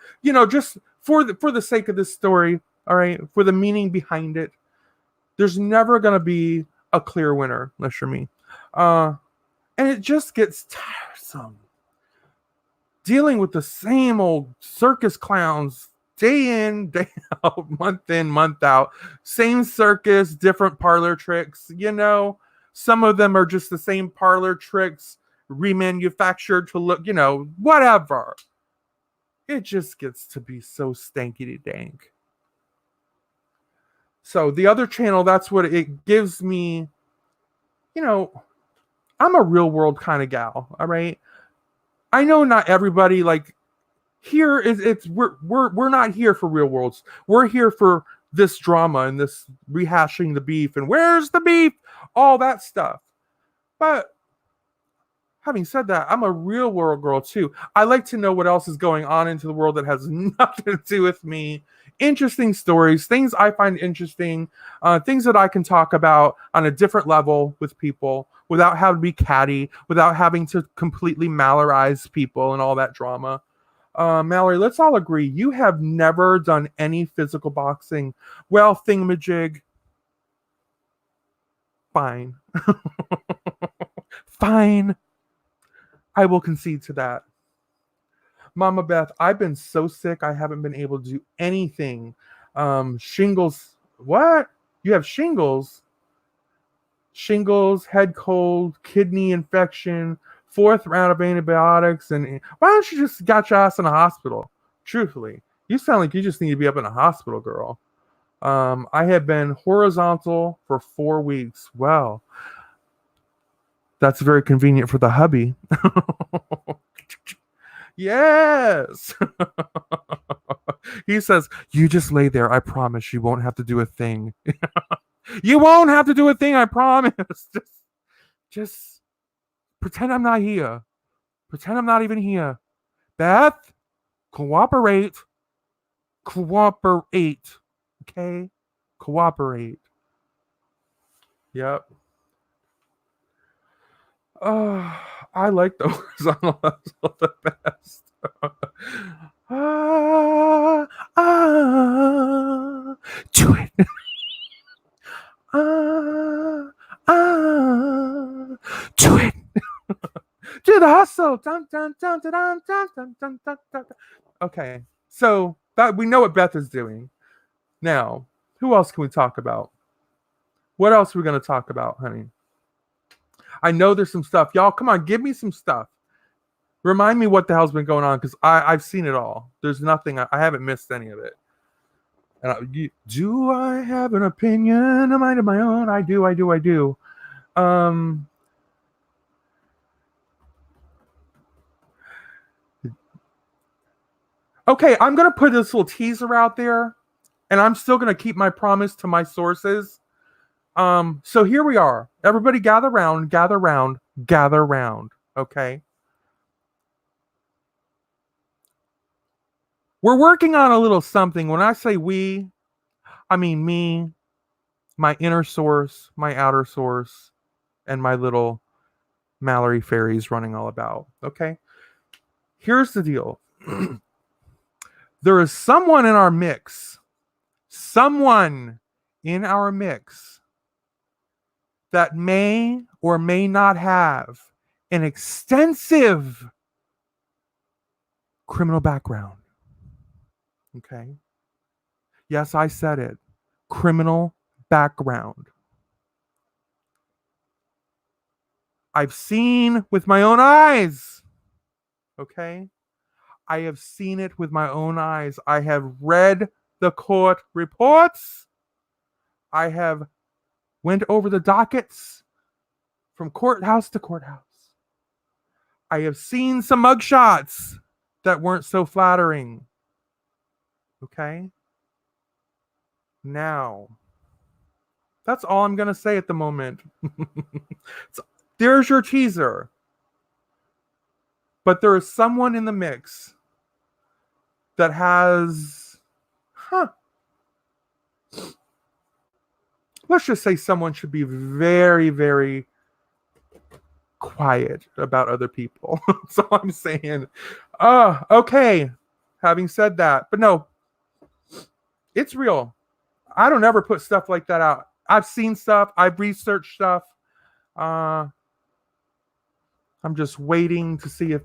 just for the sake of this story, all right, for the meaning behind it, there's never going to be a clear winner, unless you're me. And it just gets tiresome. Dealing with the same old circus clowns day in, day out, month in, month out. Same circus, different parlor tricks. Some of them are just the same parlor tricks remanufactured to look, whatever. It just gets to be so stanky dank. So the other channel, that's what it gives me. I'm a real world kind of gal, all right? I know not everybody here is we're not here for real worlds. We're here for this drama and this rehashing the beef and where's the beef? All that stuff. But having said that, I'm a real world girl too. I like to know what else is going on into the world that has nothing to do with me. Interesting stories, things I find interesting, things that I can talk about on a different level with people without having to be catty, without having to completely malorize people and all that drama. Mallory, let's all agree, you have never done any physical boxing. Well, thingamajig. Fine. Fine. I will concede to that. Mama Beth, I've been so sick, I haven't been able to do anything. Shingles. What? You have shingles? Shingles, head cold, kidney infection, 4th round of antibiotics. And why don't you just got your ass in a hospital? Truthfully, you sound like you just need to be up in a hospital, girl. I have been horizontal for 4 weeks. Well, that's very convenient for the hubby. Yes. He says, you just lay there. I promise you won't have to do a thing. You won't have to do a thing. I promise. Just pretend I'm not here. Pretend I'm not even here. Beth, cooperate. Cooperate. Okay? Cooperate. Yep. Oh, I like the horizontal hustle the best. ah, do it. Do it. Do the hustle. Dun, dun, dun, dun, dun, dun, dun, dun, dun, dun. Okay, so that we know what Beth is doing. Now, who else can we talk about? What else are we going to talk about, honey? I know there's some stuff. Y'all, come on, give me some stuff. Remind me what the hell's been going on, because I've seen it all. There's nothing, I haven't missed any of it. Do I have an opinion, a mind of my own? I do. Okay, I'm going to put this little teaser out there, and I'm still going to keep my promise to my sources. So here we are. Everybody gather round, okay? We're working on a little something. When I say we, I mean me, my inner source, my outer source, and my little Mallory fairies running all about, okay? Here's the deal. There is someone in our mix that may or may not have an extensive criminal background. Okay? Yes, I said it. Criminal background. I've seen with my own eyes. Okay? I have seen it with my own eyes. I have read the court reports. I have went over the dockets from courthouse to courthouse. I have seen some mugshots that weren't so flattering. Okay? Now, that's all I'm going to say at the moment. So, there's your teaser. But there is someone in the mix that has, let's just say someone should be very, very quiet about other people. So I'm saying, okay. Having said that, but no, it's real. I don't ever put stuff like that out. I've seen stuff. I've researched stuff. I'm just waiting to see if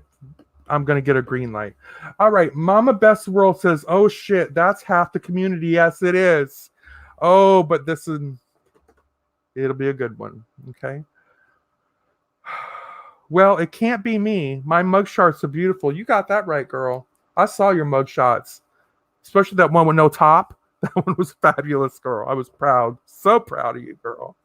I'm going to get a green light. All right. Mama Best World says, oh shit, that's half the community. Yes, it is. Oh, but it'll be a good one. Okay. Well, it can't be me. My mugshots are beautiful. You got that right, girl. I saw your mugshots, especially that one with no top. That one was fabulous, girl. I was proud. So proud of you, girl.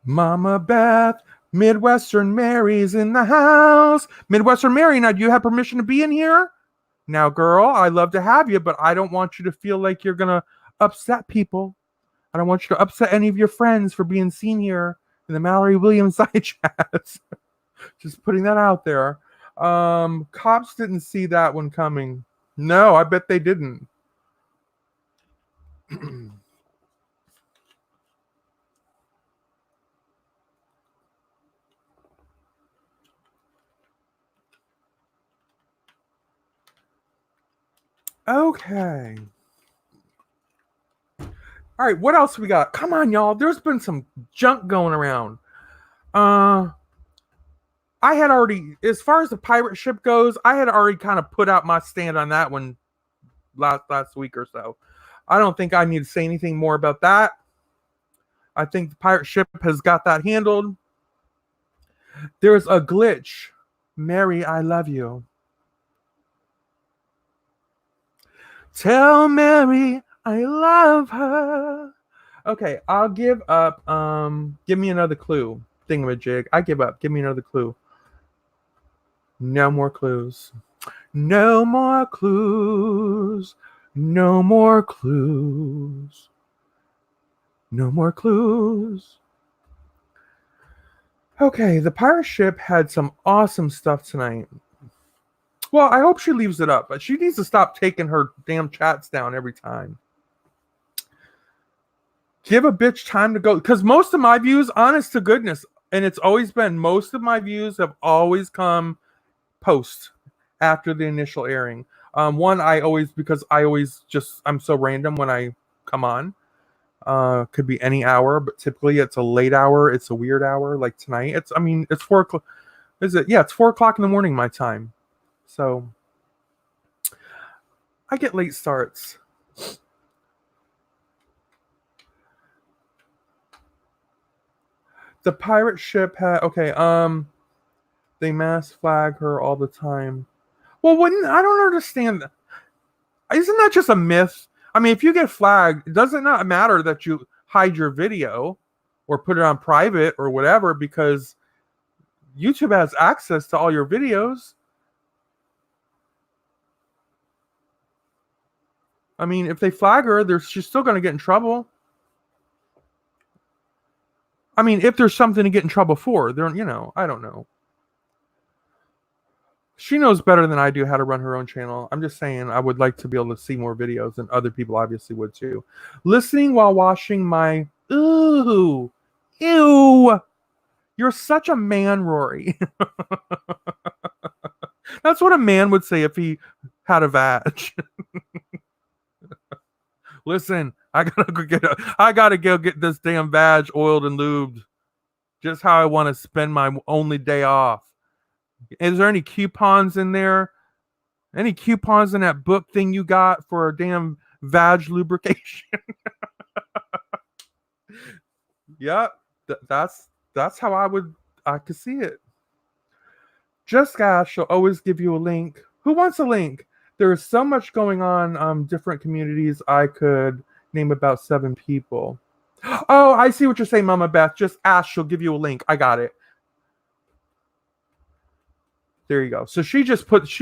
Mama Beth, Midwestern Mary's in the house. Midwestern Mary, now do you have permission to be in here? Now, girl, I'd love to have you, but I don't want you to feel like you're going to upset people. I don't want you to upset any of your friends for being seen here in the Mallory Williams side chat. Just putting that out there. Cops didn't see that one coming. No, I bet they didn't. Okay. All right, what else we got? Come on, y'all. There's been some junk going around. I had already, as far as the pirate ship goes, I had already kind of put out my stand on that one last week or so. I don't think I need to say anything more about that. I think the pirate ship has got that handled. There's a glitch. Mary, I love you. Tell Mary I love her. Okay, I'll give up. Give me another clue. Thingamajig. I give up. Give me another clue. No more clues. No more clues. No more clues. No more clues. Okay, the pirate ship had some awesome stuff tonight. Well, I hope she leaves it up, but she needs to stop taking her damn chats down every time. Give a bitch time to go. Because most of my views, honest to goodness, and it's always been, most of my views have always come post after the initial airing. One, because I always just, I'm so random when I come on. Could be any hour, but typically it's a late hour. It's a weird hour, like tonight. It's 4 o'clock. Is it? Yeah, it's 4 o'clock in the morning my time. So I get late starts. The pirate ship had okay. They mass flag her all the time. Well, wouldn't I don't understand. Isn't that just a myth? I mean, if you get flagged, does it not matter that you hide your video or put it on private or whatever because YouTube has access to all your videos? I mean, if they flag her, she's still going to get in trouble. I mean, if there's something to get in trouble for, I don't know. She knows better than I do how to run her own channel. I'm just saying I would like to be able to see more videos, and other people obviously would too. Listening while washing my ew. You're such a man, Rory. That's what a man would say if he had a vag. Listen, I gotta go get this damn vag oiled and lubed. Just how I want to spend my only day off. Is there any coupons in there? Any coupons in that book thing you got for a damn vag lubrication? Yeah, that's how I could see it. Just ask, she'll always give you a link. Who wants a link? There is so much going on, different communities. I could name about 7 people. Oh, I see what you're saying, Mama Beth. Just ask, she'll give you a link. I got it. There you go. So she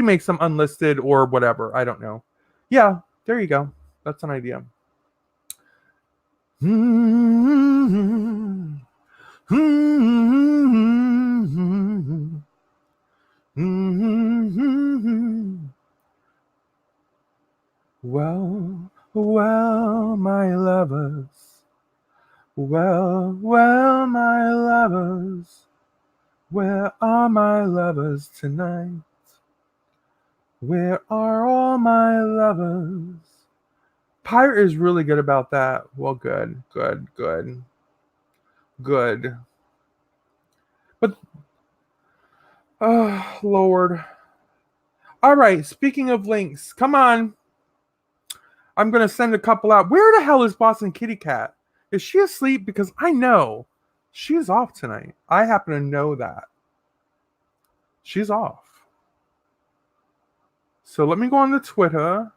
makes them unlisted or whatever. I don't know. Yeah, there you go. That's an idea. Well, well, my lovers. Well, well, my lovers. Where are my lovers tonight? Where are all my lovers? Pirate is really good about that. Well, good. But, oh, Lord. All right, speaking of links, come on. I'm going to send a couple out. Where the hell is Boston Kitty Cat? Is she asleep? Because I know she's off tonight. I happen to know that. She's off. So let me go on the Twitter.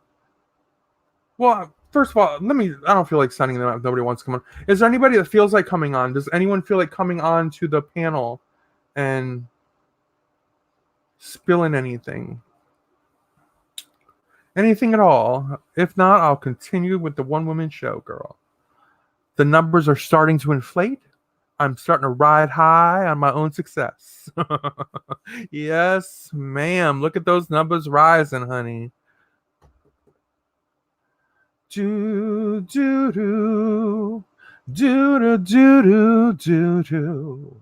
Well, first of all, I don't feel like sending them out if nobody wants to come on. Is there anybody that feels like coming on? Does anyone feel like coming on to the panel and spilling anything? Anything at all? If not, I'll continue with the one-woman show, girl. The numbers are starting to inflate. I'm starting to ride high on my own success. Yes, ma'am. Look at those numbers rising, honey. Do do do do do do do do do do.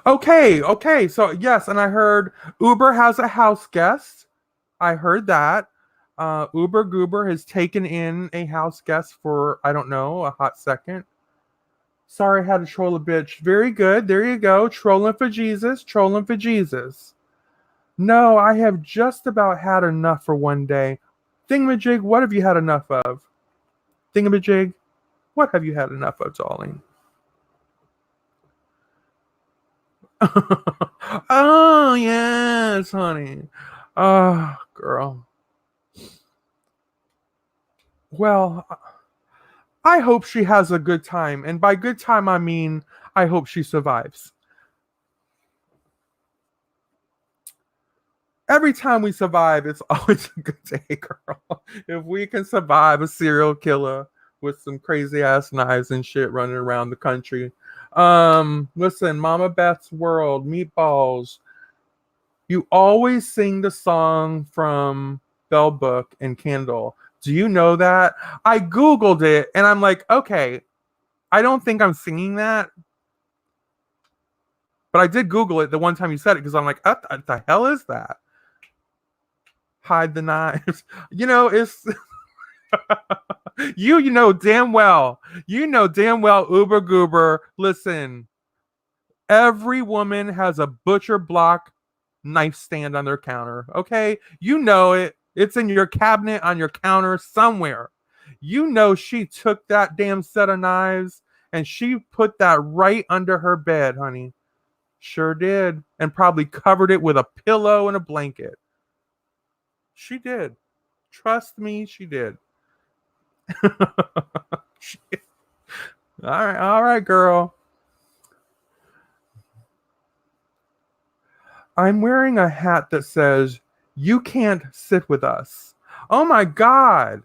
Okay. So yes, and I heard Uber has a house guest. I heard that. Uber Goober has taken in a house guest for, I don't know, a hot second. Sorry, I had to troll a bitch. Very good. There you go. Trolling for Jesus. No, I have just about had enough for one day. Thingamajig, what have you had enough of? Thingamajig, what have you had enough of, darling? Oh, yes, honey. Oh, girl. Well, I hope she has a good time. And by good time, I mean, I hope she survives. Every time we survive, it's always a good day, girl. If we can survive a serial killer with some crazy ass knives and shit running around the country. Listen, Mama Beth's World, Meatballs. You always sing the song from Bell Book and Candle. Do you know that? I Googled it and I'm like, okay, I don't think I'm singing that, but I did Google it the one time you said it because I'm like, what the hell is that? Hide the knives. You know, it's you know damn well. You know damn well, Uber Goober. Listen, every woman has a butcher block knife stand on their counter. Okay, you know it. It's in your cabinet on your counter somewhere. You know she took that damn set of knives and she put that right under her bed, honey. Sure did, and probably covered it with a pillow and a blanket. She did. Trust me, she did. All right, girl. I'm wearing a hat that says, "You can't sit with us." Oh my God.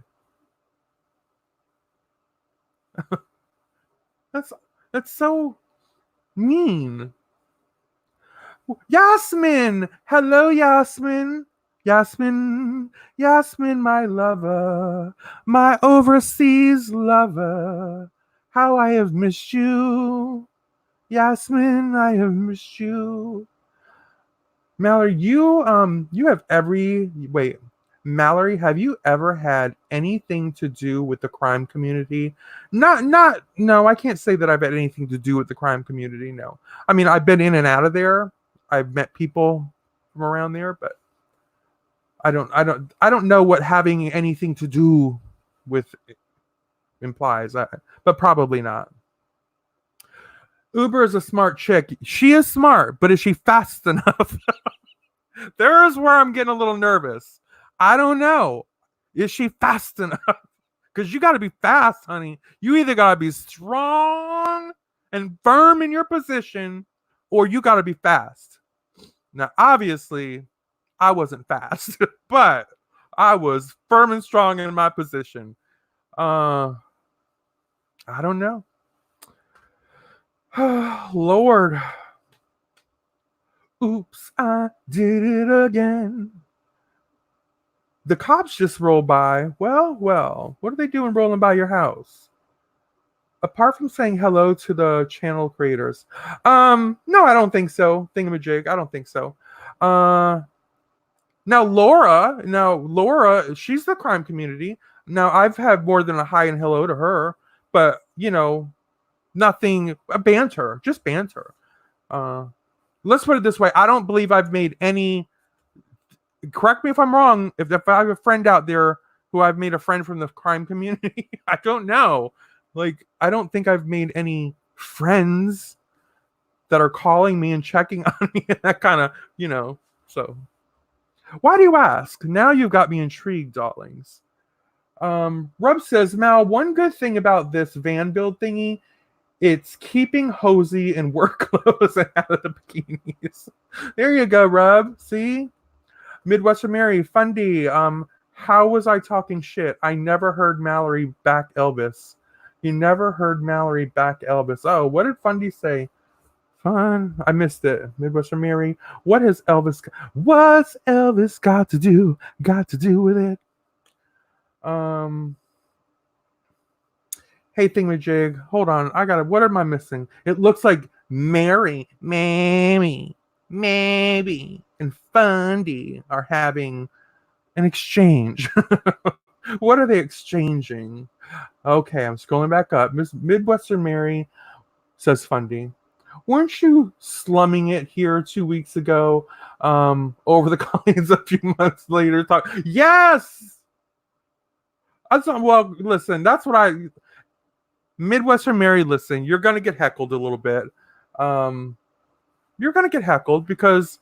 That's that's so mean. Yasmin! Hello, Yasmin. Yasmin, Yasmin, my lover, my overseas lover. How I have missed you. Yasmin, I have missed you. Mallory, you have every wait. Mallory, have you ever had anything to do with the crime community? Not no, I can't say that I've had anything to do with the crime community, no. I mean, I've been in and out of there. I've met people from around there, but I don't know what having anything to do with implies. But probably not. Uber is a smart chick. She is smart, but is she fast enough? There's where I'm getting a little nervous. I don't know. Is she fast enough? Because you got to be fast, honey. You either got to be strong and firm in your position, or you got to be fast. Now, obviously, I wasn't fast, but I was firm and strong in my position. I don't know. Lord. Oops, I did it again. The cops just rolled by. Well, what are they doing rolling by your house? Apart from saying hello to the channel creators. No, I don't think so. Thingamajig, I don't think so. Now Laura, she's the crime community. Now I've had more than a hi and hello to her, but nothing banter, just banter. Uh let's put it this way. I don't believe I've made any, correct me if I'm wrong, if I have a friend out there who I've made a friend from the crime community. I don't know. Like, I don't think I've made any friends that are calling me and checking on me and that kind of, so why do you ask? Now you've got me intrigued, darlings. Rub says, Mal, one good thing about this van build thingy, it's keeping Hosey in work clothes and out of the bikinis. There you go, Rub. See? Midwestern Mary, Fundy, how was I talking shit? I never heard Mallory back Elvis. You never heard Mallory back Elvis. Oh, what did Fundy say? Fun. I missed it. Midwestern Mary, what's Elvis got to do with it? Hey Thingamajig, hold on. What am I missing? It looks like Mary, Mammy, maybe, and Fundy are having an exchange. What are they exchanging? Okay, I'm scrolling back up. Miss Midwestern Mary says Fundy. Weren't you slumming it here 2 weeks ago? Over the Collins a few months later. Yes! Well, listen, that's what Midwestern Mary, listen, you're gonna get heckled a little bit. You're gonna get heckled because,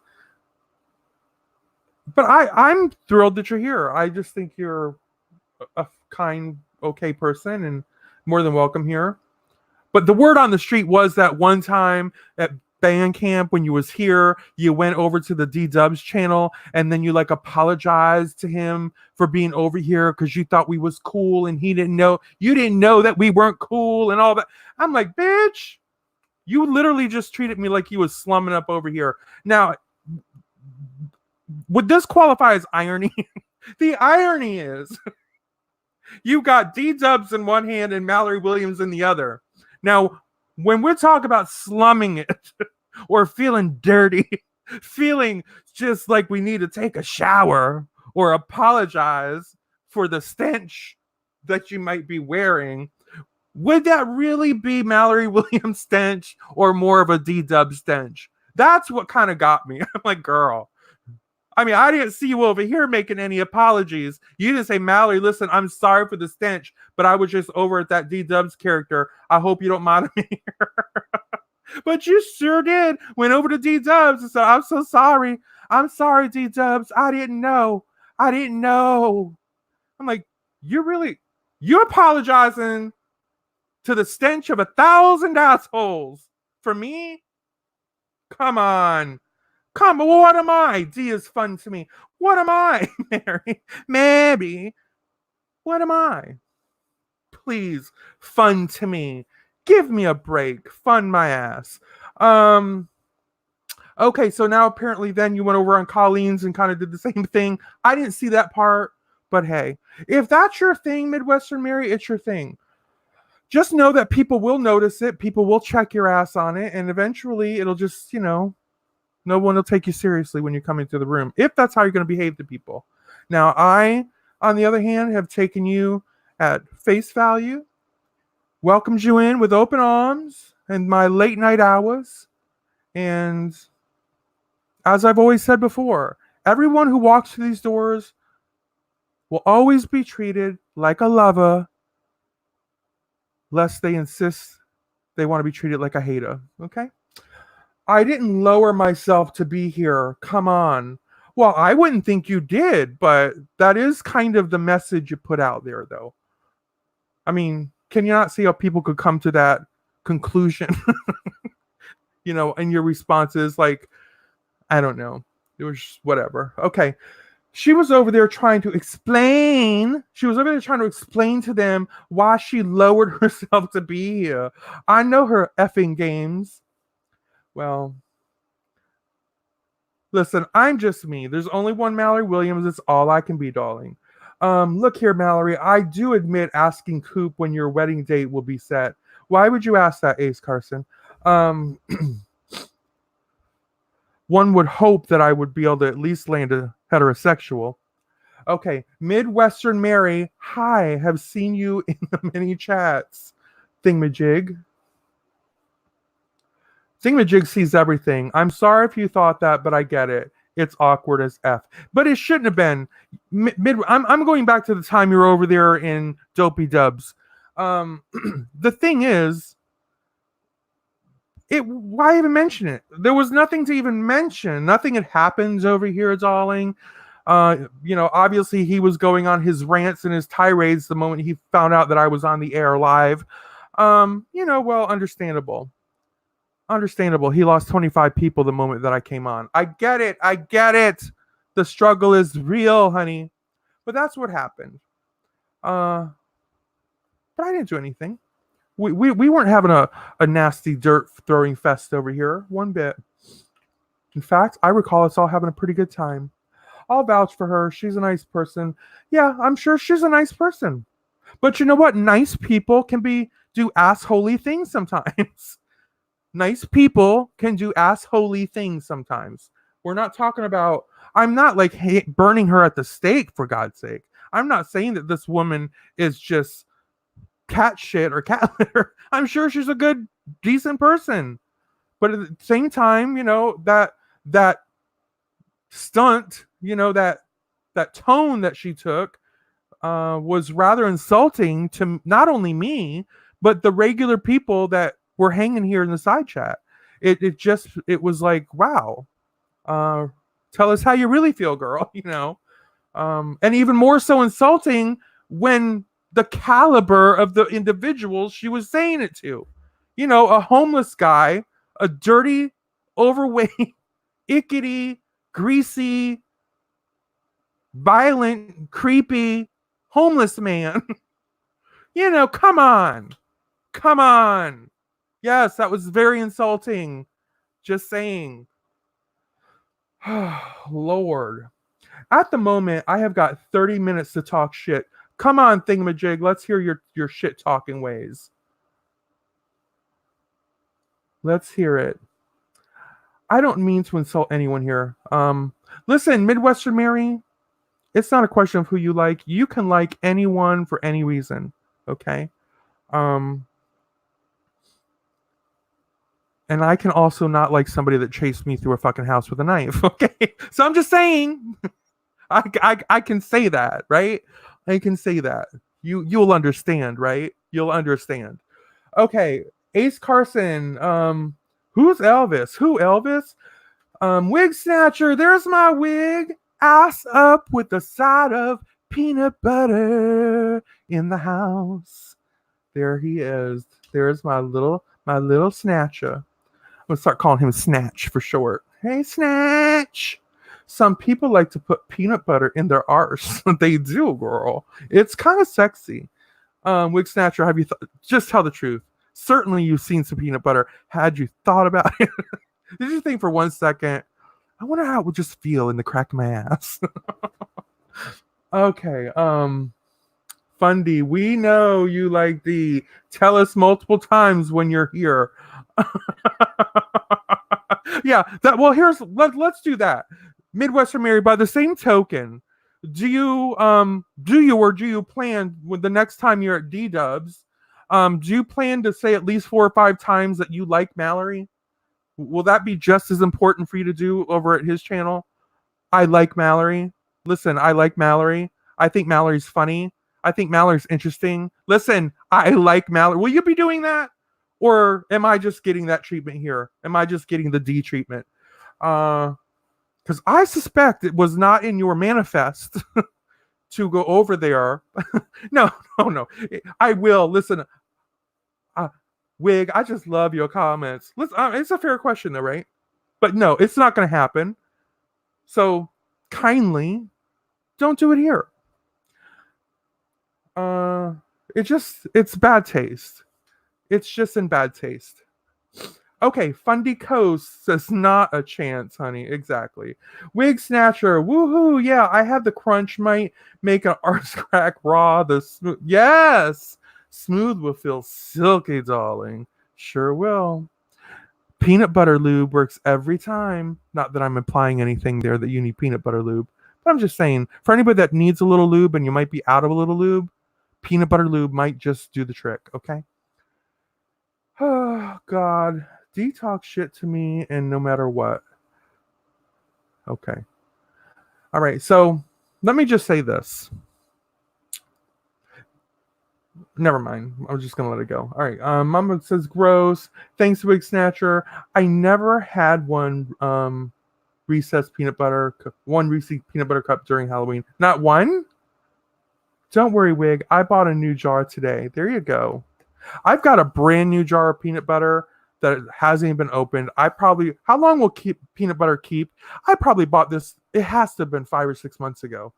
but I'm thrilled that you're here. I just think you're a kind, okay person, and More than welcome here. But the word on the street was that one time at band camp when you was here, you went over to the D Dubs channel and then you like apologized to him for being over here because you thought we was cool and he didn't know. You didn't know that we weren't cool and all that. I'm like, bitch, you literally just treated me like you was slumming up over here. Now, would this qualify as irony? The irony is you got D Dubs in one hand and Mallory Williams in the other. Now, when we talk about slumming it or feeling dirty, feeling just like we need to take a shower or apologize for the stench that you might be wearing, would that really be Mallory Williams stench or more of a D-Dub stench? That's what kind of got me. I'm like, girl, I mean, I didn't see you over here making any apologies. You didn't say, Mallory, listen, I'm sorry for the stench, but I was just over at that D-Dubs character. I hope you don't mind me here. But you sure did. Went over to D-Dubs and said, I'm so sorry. I'm sorry, D-Dubs. I didn't know. I didn't know. I'm like, you're apologizing to the stench of 1,000 assholes for me? Come on. Come on, what am I? D is fun to me. What am I, Mary? Maybe. What am I? Please, fun to me. Give me a break. Fun my ass. Okay, so now apparently then you went over on Colleen's and kind of did the same thing. I didn't see that part, but hey, if that's your thing, Midwestern Mary, it's your thing. Just know that people will notice it. People will check your ass on it, and eventually it'll just, no one will take you seriously when you come into the room, if that's how you're going to behave to people. Now, I, on the other hand, have taken you at face value, welcomed you in with open arms in my late night hours. And as I've always said before, everyone who walks through these doors will always be treated like a lover, lest they insist they want to be treated like a hater. Okay? I didn't lower myself to be here. Come on. Well, I wouldn't think you did, but that is kind of the message you put out there, though. I mean, can you not see how people could come to that conclusion? And your responses, like, I don't know. It was just whatever. Okay. She was over there trying to explain. She was over there trying to explain to them why she lowered herself to be here. I know her effing games. Well, listen, I'm just me. There's only one Mallory Williams. It's all I can be, darling. Look here, Mallory. I do admit asking Coop when your wedding date will be set. Why would you ask that, Ace Carson? One would hope that I would be able to at least land a heterosexual. Okay, Midwestern Mary. Hi, have seen you in the many chats. Thingamajig. Thingamajig sees everything. I'm sorry if you thought that, but I get it. It's awkward as F. But it shouldn't have been. I'm going back to the time you were over there in Dopey Dubs. The thing is, why even mention it? There was nothing to even mention. Nothing had happened over here, darling. Obviously he was going on his rants and his tirades the moment he found out that I was on the air live. Well, understandable. Understandable. He lost 25 people the moment that I came on. I get it. The struggle is real, honey. But that's what happened. But I didn't do anything. We weren't having a nasty dirt throwing fest over here, one bit. In fact, I recall us all having a pretty good time. I'll vouch for her. She's a nice person. Yeah, I'm sure she's a nice person. But you know what? Nice people can do assholey things sometimes. Nice people can do assholey things sometimes. We're not talking about, I'm not like burning her at the stake, for God's sake. I'm not saying that this woman is just cat shit or cat litter. I'm sure she's a good, decent person. But at the same time, that stunt, that tone that she took was rather insulting to not only me, but the regular people that were hanging here in the side chat. It was like, wow, tell us how you really feel, girl. And even more so insulting when the caliber of the individuals she was saying it to. You know, a homeless guy, a dirty, overweight, ickety, greasy, violent, creepy, homeless man. You know, come on. Come on. Yes, that was very insulting. Just saying. Lord. At the moment, I have got 30 minutes to talk shit. Come on, thingamajig. Let's hear your shit talking ways. Let's hear it. I don't mean to insult anyone here. Listen, Midwestern Mary, it's not a question of who you like. You can like anyone for any reason. Okay? Um, and I can also not like somebody that chased me through a fucking house with a knife. Okay? So I'm just saying. I can say that, right? I can say that. You'll understand, right? You'll understand. Okay, Ace Carson. Who's Elvis? Who Elvis? Wig snatcher. There's my wig. Ass up with the side of peanut butter in the house. There he is. There's my little snatcher. I'm gonna start calling him Snatch for short. Hey, Snatch. Some people like to put peanut butter in their arse. They do, girl. It's kind of sexy. Wig Snatcher, have you just tell the truth? Certainly you've seen some peanut butter. Had you thought about it? Did you think for 1 second, I wonder how it would just feel in the crack of my ass? Okay, Fundy, we know you like the tell us multiple times when you're here. Yeah, let's do that. Midwestern Mary, by the same token, do you plan when the next time you're at D Dubs, do you plan to say at least 4 or 5 times that you like Mallory? Will that be just as important for you to do over at his channel? I like Mallory. Listen, I like Mallory. I think Mallory's funny. I think Mallory's interesting. Listen, I like Mallory. Will you be doing that? Or am I just getting that treatment here? Am I just getting the D treatment? Because I suspect it was not in your manifest to go over there. No. I will. Listen, Wig, I just love your comments. Listen, it's a fair question, though, right? But no, it's not going to happen. So kindly don't do it here. It's bad taste. It's just in bad taste. Okay, Fundy Coast says not a chance, honey. Exactly. Wig Snatcher, woohoo! Yeah, I have the crunch. Might make an arse crack raw. The smooth, yes, smooth will feel silky, darling. Sure will. Peanut butter lube works every time. Not that I'm implying anything there that you need peanut butter lube, but I'm just saying for anybody that needs a little lube and you might be out of a little lube, peanut butter lube might just do the trick. Okay. Oh God. Detox shit to me and no matter what. Okay. All right. So let me just say this. Never mind. I'm just gonna let it go. All right. Mama says gross. Thanks, Wig Snatcher. I never had one Reese's peanut butter cup during Halloween. Not one? Don't worry, Wig. I bought a new jar today. There you go. I've got a brand new jar of peanut butter that hasn't even been opened. How long will peanut butter keep? I probably bought this, it has to have been 5 or 6 months ago.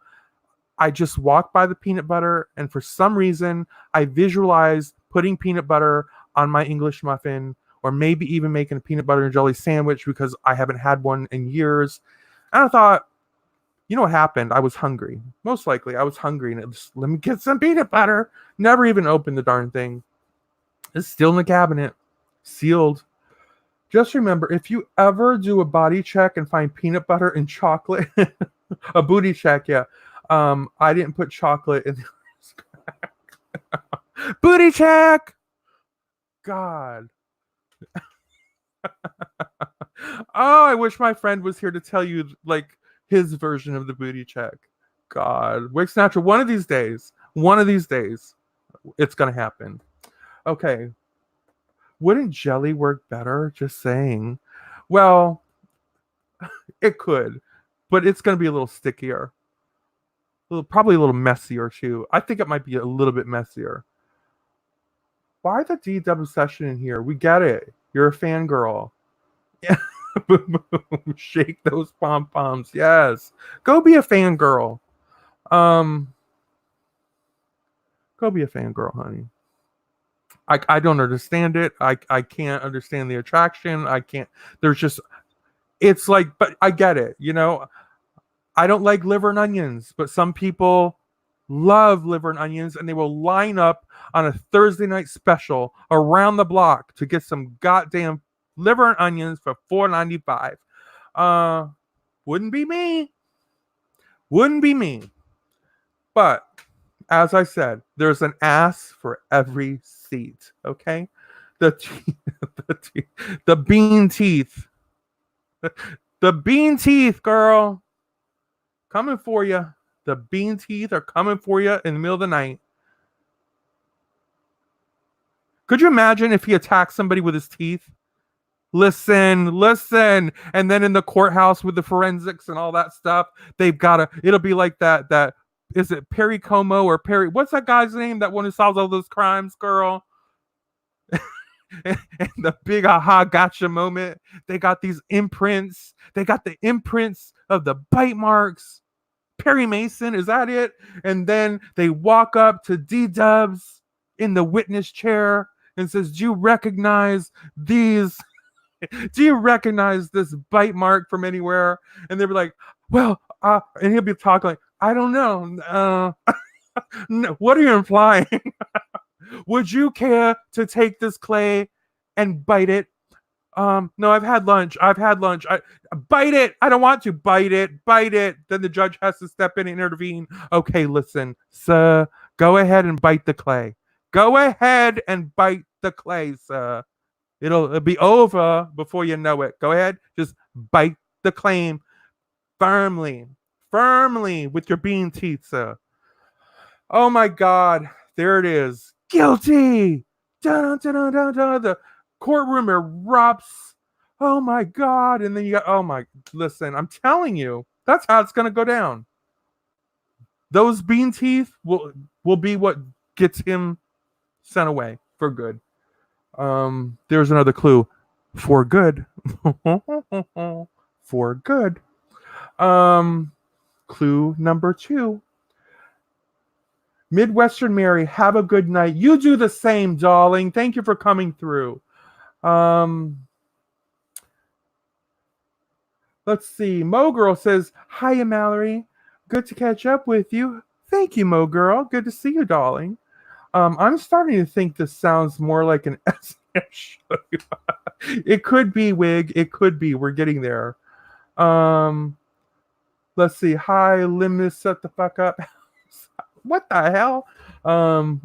I just walked by the peanut butter, and for some reason, I visualized putting peanut butter on my English muffin, or maybe even making a peanut butter and jelly sandwich because I haven't had one in years. And I thought, you know what happened? I was hungry. Most likely, I was hungry, and let me get some peanut butter. Never even opened the darn thing. It's still in the cabinet, sealed. Just remember, if you ever do a body check and find peanut butter and chocolate, a booty check, yeah. I didn't put chocolate in the booty check. God. Oh, I wish my friend was here to tell you like his version of the booty check. God, Wig Snatcher. One of these days, it's gonna happen. Okay. Wouldn't jelly work better? Just saying. Well, it could, but it's going to be a little stickier. Probably a little messier too. I think it might be a little bit messier. Why the D-Dub obsession in here? We get it. You're a fangirl. Yeah. Shake those pom poms. Yes. Go be a fangirl. Um, go be a fangirl, honey. I don't understand it. I can't understand the attraction. I can't. There's just it's like, but I get it. I don't like liver and onions, but some people love liver and onions, and they will line up on a Thursday night special around the block to get some goddamn liver and onions for $4.95. Wouldn't be me. Wouldn't be me. But as I said, there's an ass for every seat. Okay, the the bean teeth, the bean teeth, girl, coming for you. The bean teeth are coming for you in the middle of the night. Could you imagine if he attacked somebody with his teeth? Listen. And then in the courthouse with the forensics and all that stuff, it'll be like that, is it Perry Como or Perry? What's that guy's name? That one who solves all those crimes, girl? and the big aha gotcha moment. They got these imprints. They got the imprints of the bite marks. Perry Mason, is that it? And then they walk up to D-Dubs in the witness chair and says, do you recognize these? Do you recognize this bite mark from anywhere? And they'll be like, well, and he'll be talking like, I don't know. No, what are you implying? Would you care to take this clay and bite it? No, I've had lunch. I bite it. I don't want to bite it. Then the judge has to step in and intervene. Okay, listen, sir, go ahead and bite the clay. Go ahead and bite the clay, sir. It'll be over before you know it. Go ahead, just bite the claim firmly with your bean teeth, sir. Oh my God, there it is. Guilty. Dun, dun, dun, dun, dun. The courtroom erupts. Oh my God. And then listen, I'm telling you, that's how it's going to go down. Those bean teeth will be what gets him sent away for good. There's another clue. For good. For good. Clue number 2. Midwestern Mary, have a good night. You do the same, darling. Thank you for coming through. Let's see. Mo Girl says, hiya, Mallory. Good to catch up with you. Thank you, Mo Girl. Good to see you, darling. I'm starting to think this sounds more like an SNL show. It could be, Wig. It could be. We're getting there. Let's see. Hi, Limus, shut the fuck up. What the hell?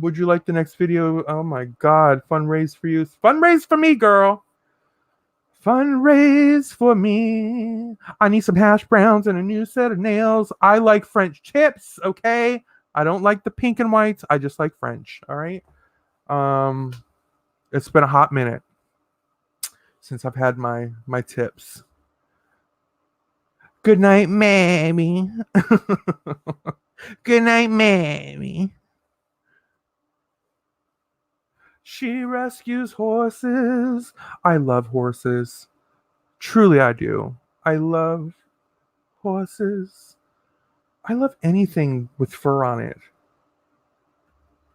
Would you like the next video? Oh my God. Fundraise for you. Fundraise for me, girl. Fundraise for me. I need some hash browns and a new set of nails. I like French tips, okay? I don't like the pink and whites. I just like French, all right? It's been a hot minute since I've had my tips. Good night, Mammy. Good night, Mammy. She rescues horses. I love horses. Truly, I do. I love horses. I love anything with fur on it.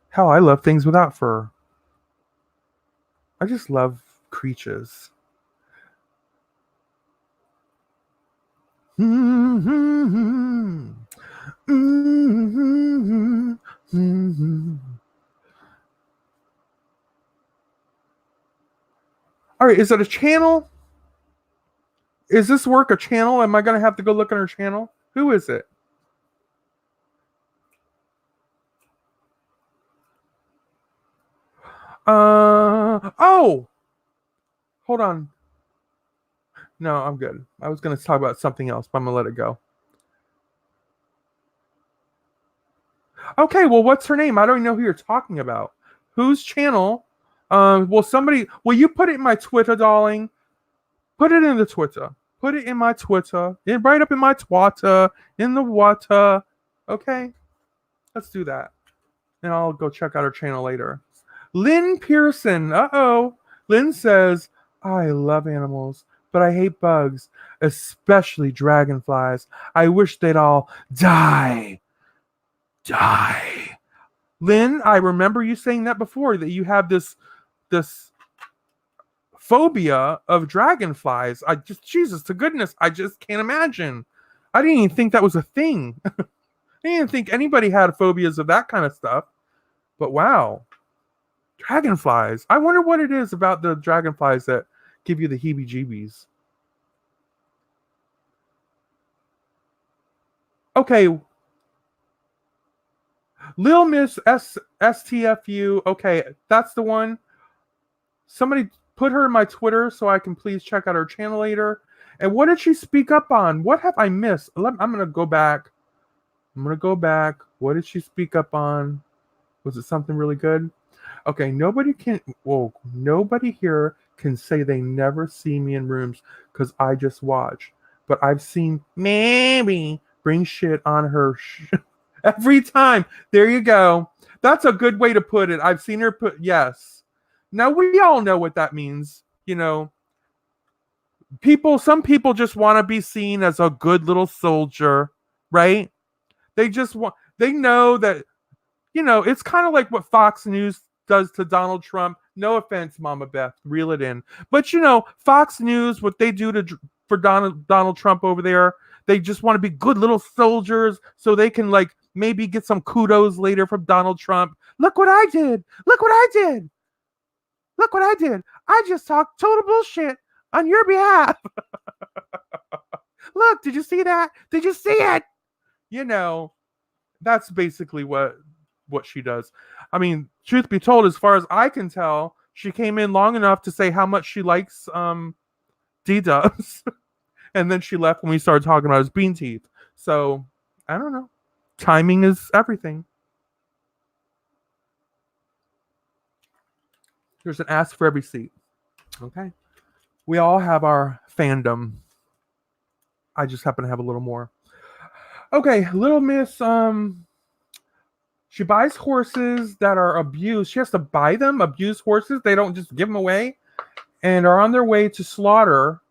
Hell, I love things without fur. I just love creatures. Mm-hmm. Mm-hmm. Mm-hmm. All right, is it a channel? Is this work a channel? Am I going to have to go look at her channel? Who is it? Oh! Hold on. No, I'm good. I was going to talk about something else, but I'm going to let it go. Okay, well, what's her name? I don't even know who you're talking about. Whose channel? Will you put it in my Twitter, darling? Put it in the Twitter. Put it in my Twitter. Right up in my Twitter. In the water. Okay, let's do that. And I'll go check out her channel later. Lynn Pearson. Uh-oh. Lynn says, I love animals, but I hate bugs, especially dragonflies. I wish they'd all die. Die. Lynn, I remember you saying that before, that you have this phobia of dragonflies. I just, Jesus to goodness, I just can't imagine. I didn't even think that was a thing. I didn't think anybody had phobias of that kind of stuff. But wow, dragonflies. I wonder what it is about the dragonflies that give you the heebie jeebies. Okay, Lil Miss STFU. Okay, that's the one. Somebody put her in my Twitter so I can please check out her channel later. And what did she speak up on? What have I missed? I'm going to go back. What did she speak up on? Was it something really good? Okay, nobody here can say they never see me in rooms because I just watch. But I've seen Mary bring shit on her every time. There you go. That's a good way to put it. I've seen her put, yes. Now we all know what that means. Some people just want to be seen as a good little soldier, right? They know that, it's kind of like what Fox News does to Donald Trump. No offense, Mama Beth, reel it in. But Fox News, what they do for Donald Trump over there, they just want to be good little soldiers so they can like maybe get some kudos later from Donald Trump. Look what I did. Look what I did. Look what I did. I just talked total bullshit on your behalf. Look, did you see that? Did you see it? That's basically what she does. I mean, truth be told, as far as I can tell, she came in long enough to say how much she likes D-Dubs. And then she left when we started talking about his bean teeth. So, I don't know. Timing is everything. There's an ask for every seat. Okay. We all have our fandom. I just happen to have a little more. Okay, Little Miss, she buys horses that are abused. She has to buy them, abused horses. They don't just give them away and are on their way to slaughter.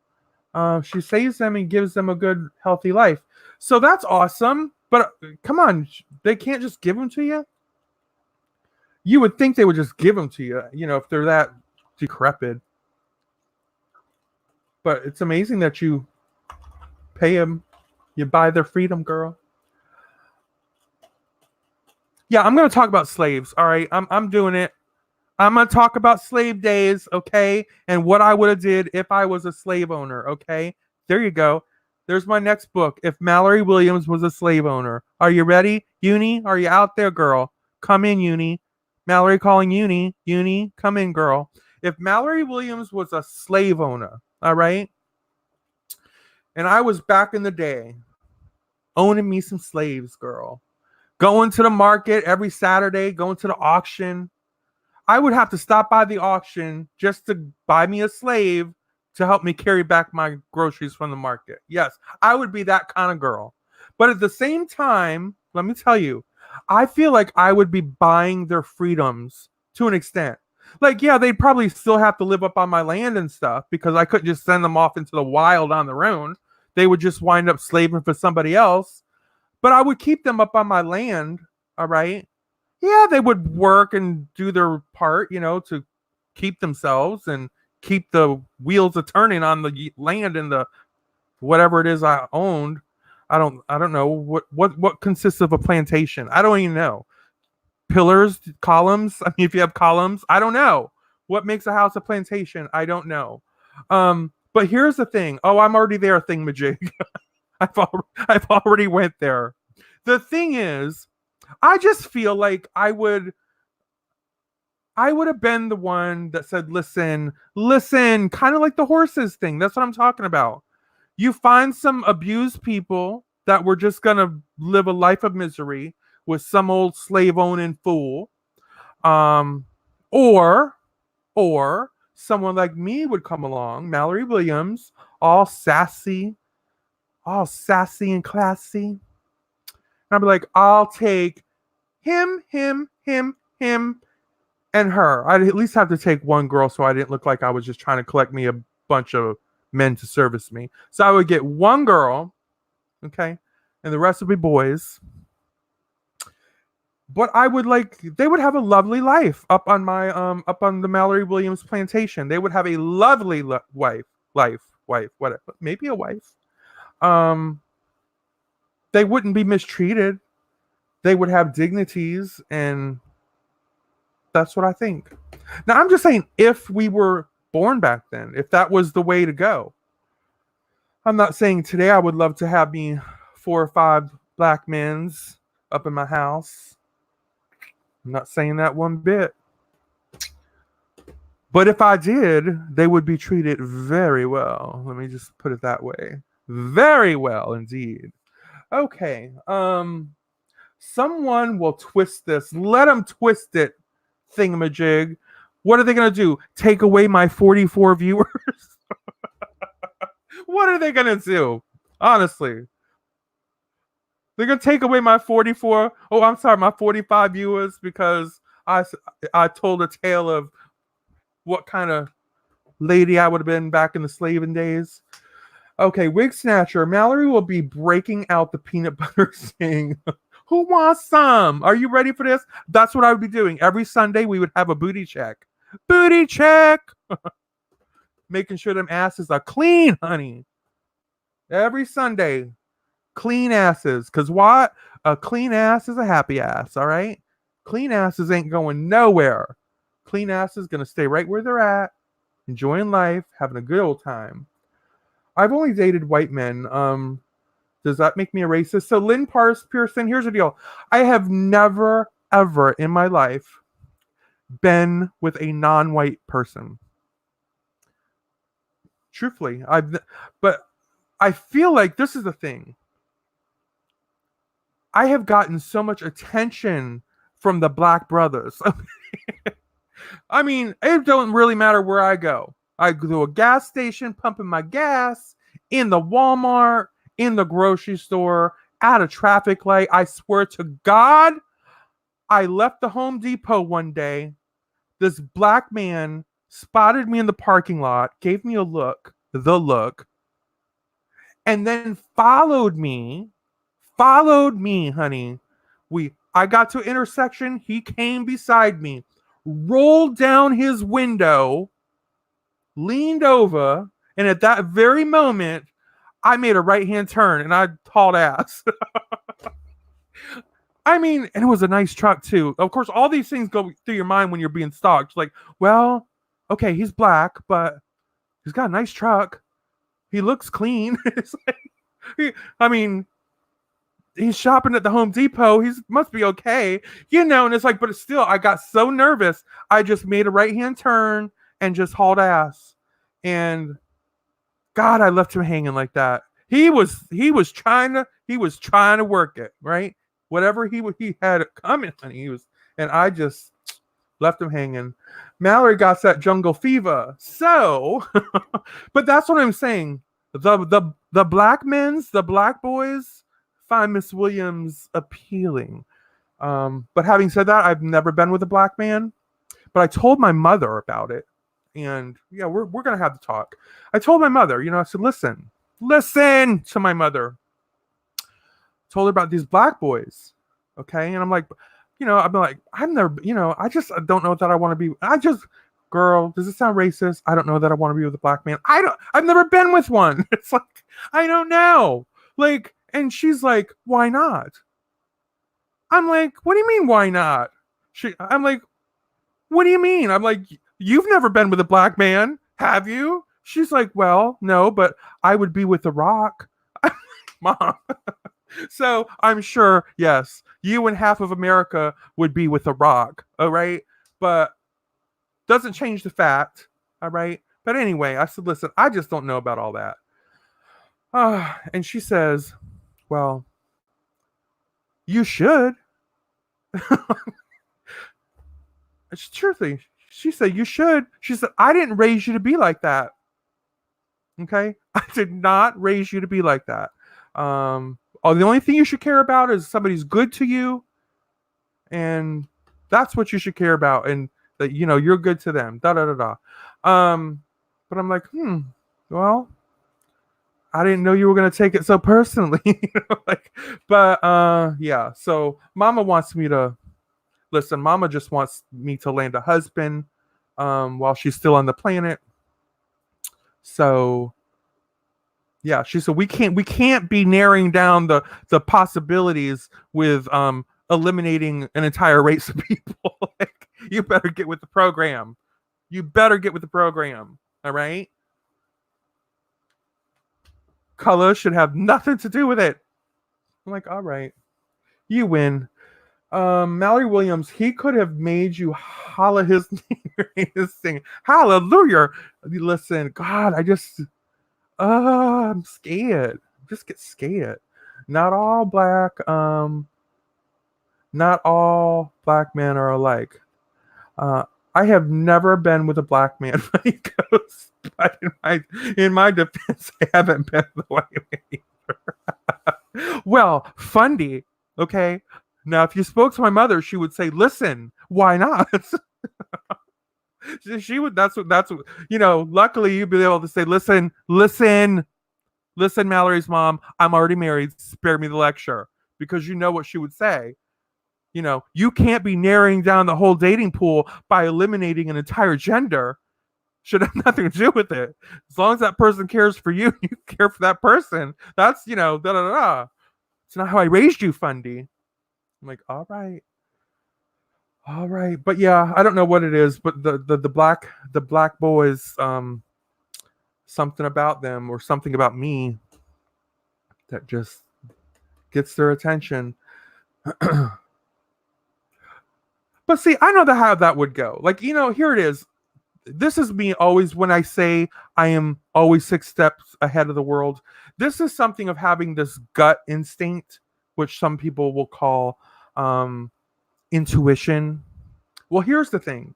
She saves them and gives them a good, healthy life. So that's awesome. But come on, they can't just give them to you. You would think they would just give them to you, if they're that decrepit. But it's amazing that you pay them. You buy their freedom, girl. Yeah, I'm going to talk about slaves. All right, I'm doing it. I'm going to talk about slave days, okay? And what I would have did if I was a slave owner, okay? There you go. There's my next book. If Mallory Williams was a slave owner. Are you ready? Uni, are you out there, girl? Come in, Uni. Mallory calling Uni. Uni, come in, girl. If Mallory Williams was a slave owner, all right? And I was back in the day owning me some slaves, girl. Going to the market every Saturday, going to the auction. I would have to stop by the auction just to buy me a slave to help me carry back my groceries from the market. Yes, I would be that kind of girl. But at the same time, let me tell you, I feel like I would be buying their freedoms to an extent. Like, yeah, they'd probably still have to live up on my land and stuff because I couldn't just send them off into the wild on their own. They would just wind up slaving for somebody else. But I would keep them up on my land, all right? Yeah, they would work and do their part, to keep themselves and keep the wheels a turning on the land and the whatever it is I owned. I don't know what consists of a plantation. I don't even know. Pillars, columns. I mean, if you have columns, I don't know. What makes a house a plantation? I don't know. But here's the thing. Oh, I'm already there, thingamajig. I've already went there. The thing is, I just feel like I would have been the one that said, listen, kind of like the horses thing. That's what I'm talking about. You find some abused people that were just going to live a life of misery with some old slave owning fool. Or someone like me would come along, Mallory Williams, all sassy and classy. I'd be like, I'll take him, and her. I'd at least have to take one girl so I didn't look like I was just trying to collect me a bunch of men to service me. So I would get one girl, okay, and the rest would be boys. But I would like they would have a lovely life up on the Mallory Williams plantation. They would have a lovely wife, whatever, maybe a wife. Um, they wouldn't be mistreated. They would have dignities, and that's what I think. Now I'm just saying, if we were born back then, if that was the way to go. I'm not saying today I would love to have me 4 or 5 black men's up in my house. I'm not saying that one bit. But if I did, they would be treated very well. Let me just put it that way. Very well indeed. Okay. Someone will twist this. Let them twist it, thingamajig. What are they going to do? Take away my 44 viewers? What are they going to do? Honestly. They're going to take away my 44. Oh, I'm sorry, my 45 viewers because I told a tale of what kind of lady I would have been back in the slaving days. Okay, Wig Snatcher. Mallory will be breaking out the peanut butter saying, who wants some? Are you ready for this? That's what I would be doing. Every Sunday, we would have a booty check. Booty check! Making sure them asses are clean, honey. Every Sunday, clean asses. Because what? A clean ass is a happy ass, all right? Clean asses ain't going nowhere. Clean asses going to stay right where they're at, enjoying life, having a good old time. I've only dated white men. Does that make me a racist? So Lynn Pearson, here's the deal. I have never, ever in my life been with a non-white person. Truthfully, but I feel like this is the thing. I have gotten so much attention from the black brothers. I mean, it don't really matter where I go. I go to a gas station, pumping my gas, in the Walmart, in the grocery store, at a traffic light. I swear to God, I left the Home Depot one day. This black man spotted me in the parking lot, gave me the look, and then followed me, honey. I got to an intersection. He came beside me, rolled down his window, leaned over, and at that very moment, I made a right-hand turn and I hauled ass. I mean, and it was a nice truck too. Of course, all these things go through your mind when you're being stalked. Like, well, okay, he's black, but he's got a nice truck. He looks clean. It's like, I mean, he's shopping at the Home Depot. He must be okay, And it's like, but it's still, I got so nervous. I just made a right-hand turn and just hauled ass. And God, I left him hanging like that. He was trying to work it, right? Whatever he had it coming, and and I just left him hanging. Mallory got that jungle fever. So, but that's what I'm saying. The black boys find Miss Williams appealing. But having said that, I've never been with a black man. But I told my mother about it. And yeah, we're gonna have the talk. I told my mother, I said, listen to my mother. Told her about these black boys, okay? And I'm like, I've been like, I've never, I just don't know that I want to be. Girl, does it sound racist? I don't know that I want to be with a black man. I've never been with one. It's like, I don't know. Like, and she's like, why not? I'm like, what do you mean, why not? I'm like, what do you mean? I'm like, you've never been with a black man, have you? She's like, well, no, but I would be with The Rock. Mom. So I'm sure, yes, you and half of America would be with The Rock, all right? But doesn't change the fact, all right? But anyway, I said, listen, I just don't know about all that. And she says, well, you should. Truthfully, she said, you should. She said, I didn't raise you to be like that. Okay? I did not raise you to be like that. Oh, the only thing you should care about is somebody's good to you, and that's what you should care about, and that you're good to them. Da da da da. But I'm like, well, I didn't know you were gonna take it so personally. Like, but yeah. So Mama wants me to listen. Mama just wants me to land a husband, while she's still on the planet. So yeah, she said we can't be narrowing down the possibilities with eliminating an entire race of people. Like, you better get with the program. You better get with the program. All right. Color should have nothing to do with it. I'm like, all right, you win. Mallory Williams, he could have made you holla his name, his thing. Hallelujah. Listen, God, I'm scared. Just get scared. Not all black, not all black men are alike. Uh, I have never been with a black man, but he goes, but in my defense, I haven't been the white man either. Well, Fundy, okay. Now, if you spoke to my mother, she would say, "Listen, why not?" She would. That's what. Luckily, you'd be able to say, "Listen, listen, listen, Mallory's mom. I'm already married. Spare me the lecture," because you know what she would say. You can't be narrowing down the whole dating pool by eliminating an entire gender. Should have nothing to do with it. As long as that person cares for you, you care for that person. That's da da da. It's not how I raised you, Fundy. I'm like, all right, but yeah, I don't know what it is, but the black boys, something about them or something about me that just gets their attention. But see, I know how that would go. Like, here it is. This is me always when I say I am always 6 steps ahead of the world. This is something of having this gut instinct, which some people will call intuition. Well, here's the thing.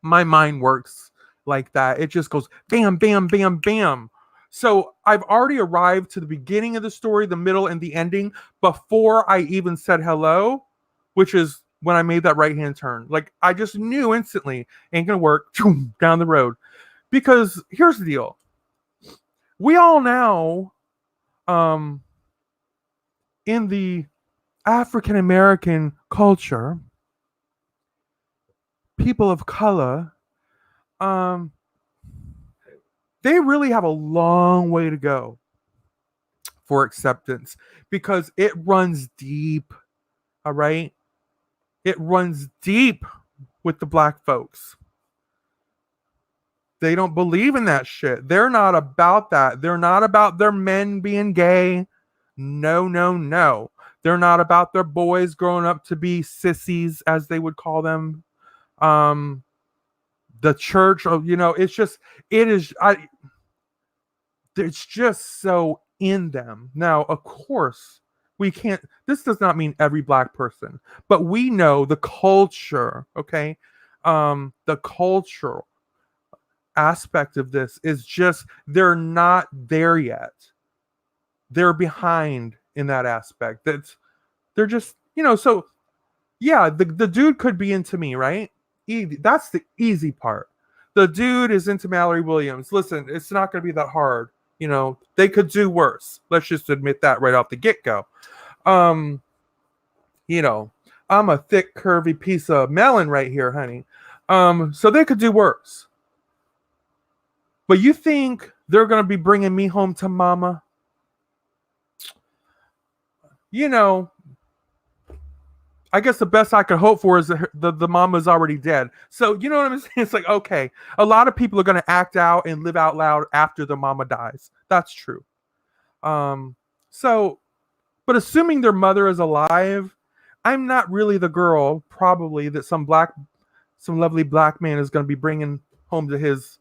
My mind works like that. It just goes bam, bam, bam, bam. So I've already arrived to the beginning of the story, the middle, and the ending before I even said hello, which is when I made that right hand turn. Like, I just knew instantly, ain't gonna work, down the road. Because here's the deal. We all now, in the African American culture, people of color, um, they really have a long way to go for acceptance because it runs deep. All right. It runs deep with the black folks. They don't believe in that shit. They're not about that. They're not about their men being gay. No, no, no. They're not about their boys growing up to be sissies, as they would call them. The church, it's just so in them. Now, of course, we can't, this does not mean every black person, but we know the culture, okay? The cultural aspect of this is just, they're not there yet. They're behind in that aspect. They're just, so yeah, the dude could be into me, right? That's the easy part. The dude is into Mallory Williams. Listen, it's not going to be that hard. They could do worse. Let's just admit that right off the get-go. I'm a thick, curvy piece of melon right here, honey. So they could do worse. But you think they're going to be bringing me home to mama? I guess the best I could hope for is the mama's already dead. So, you know what I'm saying? It's like, okay, a lot of people are going to act out and live out loud after the mama dies. That's true. So, but assuming their mother is alive, I'm not really the girl, probably, that some lovely black man is going to be bringing home to his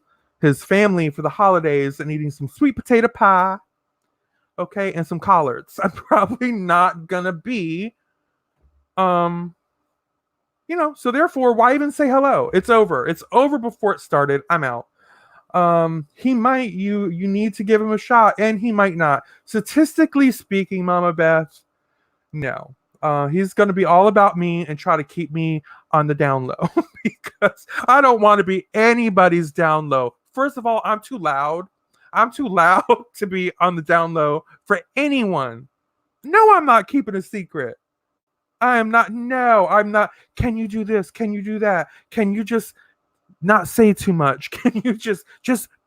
family for the holidays and eating some sweet potato pie, okay, and some collards. I'm probably not going to be, so therefore, why even say hello? It's over. It's over before it started. I'm out. He might, you need to give him a shot, and he might not. Statistically speaking, Mama Beth, no. He's going to be all about me and try to keep me on the down low because I don't want to be anybody's down low. First of all, I'm too loud. I'm too loud to be on the down low for anyone. No, I'm not keeping a secret. I am not. No, I'm not. Can you do this? Can you do that? Can you just not say too much? Can you just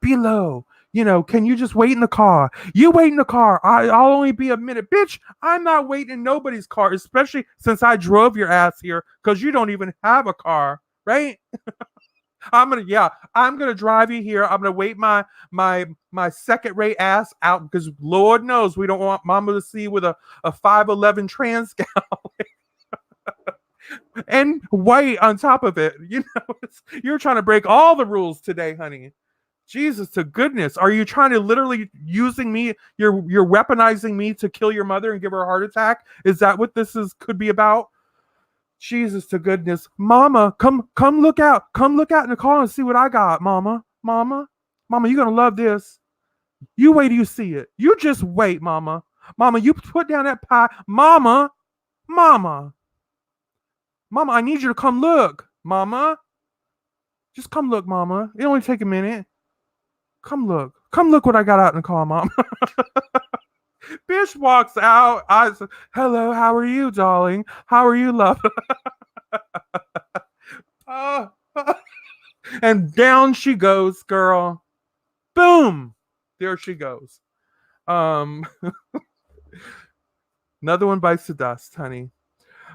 be low? Can you just wait in the car? You wait in the car. I'll only be a minute. Bitch, I'm not waiting in nobody's car, especially since I drove your ass here because you don't even have a car, right? I'm gonna drive you here. I'm gonna wait my second rate ass out because Lord knows we don't want mama to see with a 5'11" trans gal and white on top of it. You're trying to break all the rules today, honey. Jesus to goodness. Are you trying to literally using me? You're weaponizing me to kill your mother and give her a heart attack? Is that what this could be about? Jesus to goodness. Mama, come look out. Come look out in the car and see what I got, mama. Mama, you're gonna love this. You wait till you see it. You just wait, mama. Mama, you put down that pie. Mama, I need you to come look. Mama. Just come look, mama. It only take a minute. Come look. Come look what I got out in the car, mom. Bitch walks out. I said, hello, how are you, darling? How are you, love? uh, and down she goes, girl. Boom. There she goes. Another one bites the dust, honey.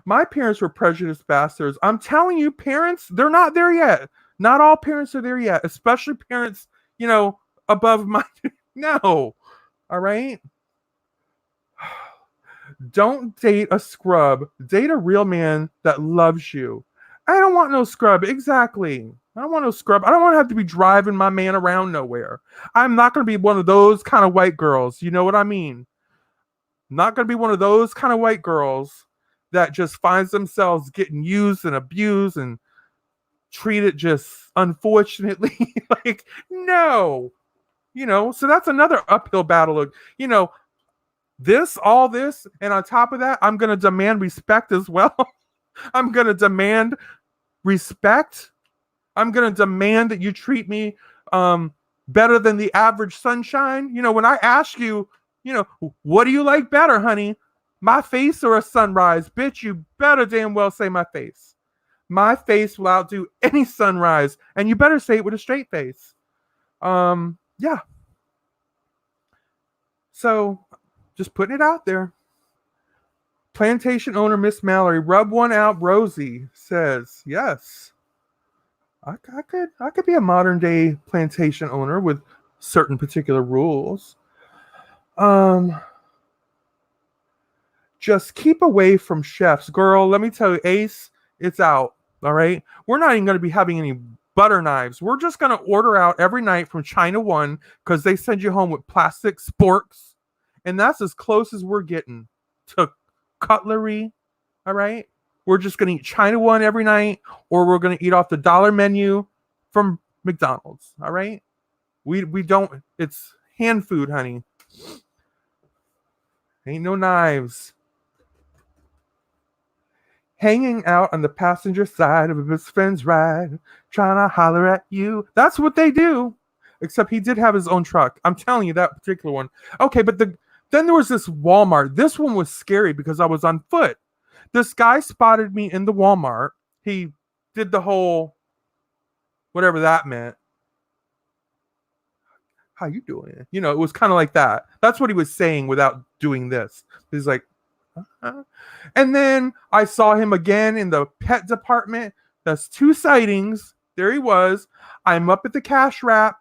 My parents were prejudiced bastards. I'm telling you, parents, they're not there yet. Not all parents are there yet, especially parents, above my. No. All right. Don't date a scrub. Date a real man that loves you. I don't want no scrub. Exactly. I don't want no scrub. I don't want to have to be driving my man around nowhere. I'm not going to be one of those kind of white girls. You know what I mean? Not going to be one of those kind of white girls that just finds themselves getting used and abused and treated just unfortunately. Like, no. So that's another uphill battle. All this, and on top of that, I'm going to demand respect as well. I'm going to demand respect. I'm going to demand that you treat me better than the average sunshine. When I ask you, what do you like better, honey? My face or a sunrise? Bitch, you better damn well say my face. My face will outdo any sunrise, and you better say it with a straight face. Yeah. So, just putting it out there. Plantation owner Miss Mallory, rub one out, Rosie says, yes. I could be a modern day plantation owner with certain particular rules. Just keep away from chefs, girl. Let me tell you, Ace, it's out. All right, we're not even going to be having any butter knives. We're just going to order out every night from China One because they send you home with plastic sporks, and that's as close as we're getting to cutlery. All right, we're just going to eat China One every night, or we're going to eat off the dollar menu from McDonald's. All right, we don't. It's hand food, honey. Ain't no knives. Hanging out on the passenger side of a best friend's ride, trying to holler at you. That's what they do. Except he did have his own truck. I'm telling you, that particular one. Okay, but then there was this Walmart. This one was scary because I was on foot. This guy spotted me in the Walmart. He did the whole, whatever that meant. How you doing? It was kind of like that. That's what he was saying without doing this. He's like, and then I saw him again in the pet department. That's 2 sightings. There he was. I'm up at the cash wrap.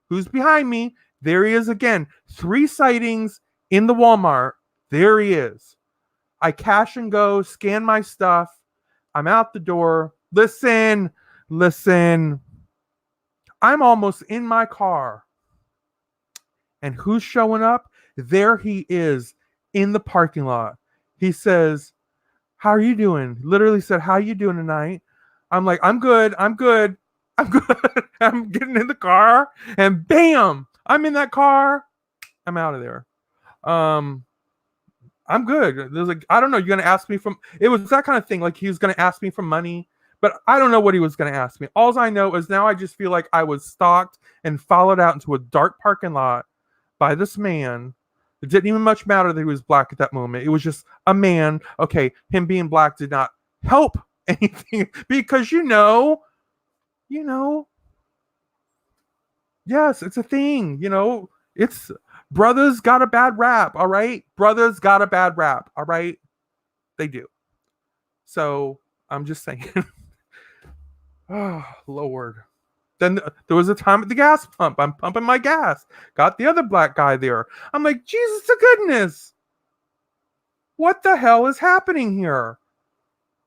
Who's behind me? There he is again. 3 sightings in the Walmart. There he is. I cash and go, scan my stuff. I'm out the door. Listen. I'm almost in my car. And who's showing up? There he is in the parking lot. He says, how are you doing? Literally said, how are you doing tonight? I'm like, I'm good. I'm good. I'm getting in the car, and bam, I'm in that car. I'm out of there. Um, I'm good. There's like, I don't know. You're gonna ask me from. It was that kind of thing. Like he was gonna ask me for money, but I don't know what he was gonna ask me. All I know is now I just feel like I was stalked and followed out into a dark parking lot by this man. It didn't even much matter that he was black at that moment. It was just a man. Okay, him being black did not help anything because you know, yes, it's a thing. It's brothers got a bad rap. All right, brothers got a bad rap. All right, they do. So I'm just saying. Oh Lord. Then there was a time at the gas pump. I'm pumping my gas. Got the other black guy there. I'm like, Jesus to goodness. What the hell is happening here?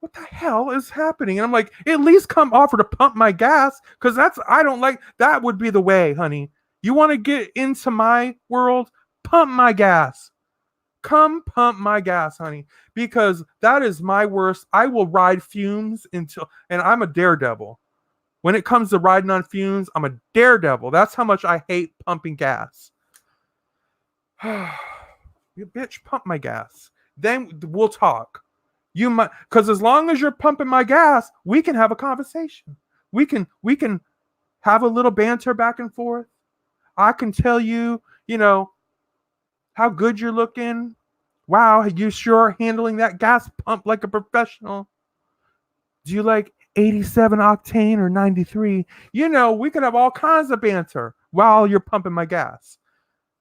What the hell is happening? And I'm like, at least come offer to pump my gas. Because I don't like, that would be the way, honey. You want to get into my world? Pump my gas. Come pump my gas, honey. Because that is my worst. I will ride fumes and I'm a daredevil. When it comes to riding on fumes, I'm a daredevil. That's how much I hate pumping gas. You bitch, pump my gas. Then we'll talk. You might, because as long as you're pumping my gas, we can have a conversation. We can have a little banter back and forth. I can tell you, how good you're looking. Wow, you sure are handling that gas pump like a professional. Do you like 87 octane or 93? We could have all kinds of banter while you're pumping my gas.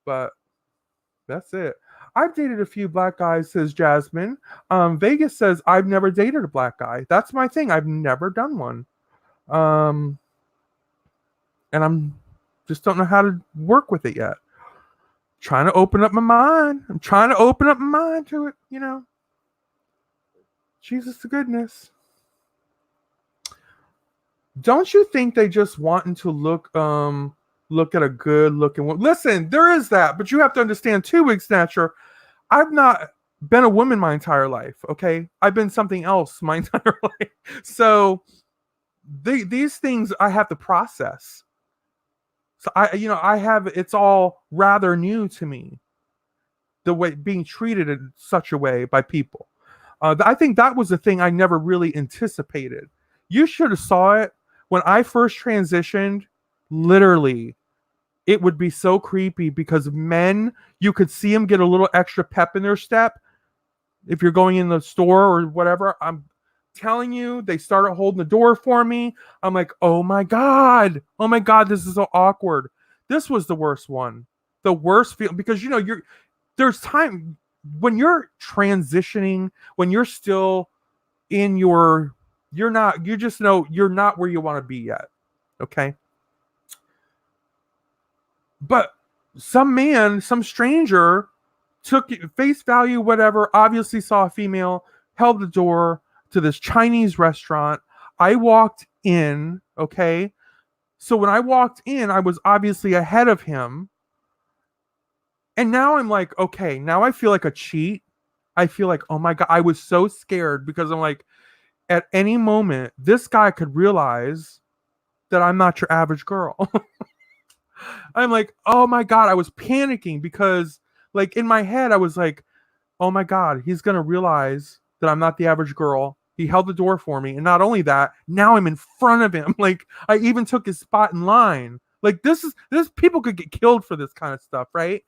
But that's it. I've dated a few black guys, says Jasmine. Vegas says, I've never dated a black guy. That's my thing. I've never done one. And I'm just don't know how to work with it yet. Trying to open up my mind. I'm trying to open up my mind to it, Jesus to goodness. Don't you think they just wanting to look at a good looking one? Listen, there is that, but you have to understand too, Wig Snatcher, I've not been a woman my entire life, okay? I've been something else my entire life. So these things I have to process. So it's all rather new to me. The way being treated in such a way by people. I think that was the thing I never really anticipated. You should have saw it when I first transitioned. Literally, it would be so creepy because men, you could see them get a little extra pep in their step. If you're going in the store or whatever, I'm telling you, they started holding the door for me. I'm like, oh my God, this is so awkward. This was the worst one. The worst feel because there's time when you're transitioning, when you're still in you just know you're not where you want to be yet. Okay. But some stranger took face value, whatever, obviously saw a female, held the door to this Chinese restaurant. I walked in, okay? So when I walked in, I was obviously ahead of him. And now I'm like, okay, now I feel like a cheat. I feel like, oh my God, I was so scared because I'm like, at any moment, this guy could realize that I'm not your average girl. I'm like, oh my God, I was panicking because like in my head, I was like, oh my God, he's going to realize that I'm not the average girl. He held the door for me. And not only that, now I'm in front of him. Like I even took his spot in line. Like this people could get killed for this kind of stuff, right?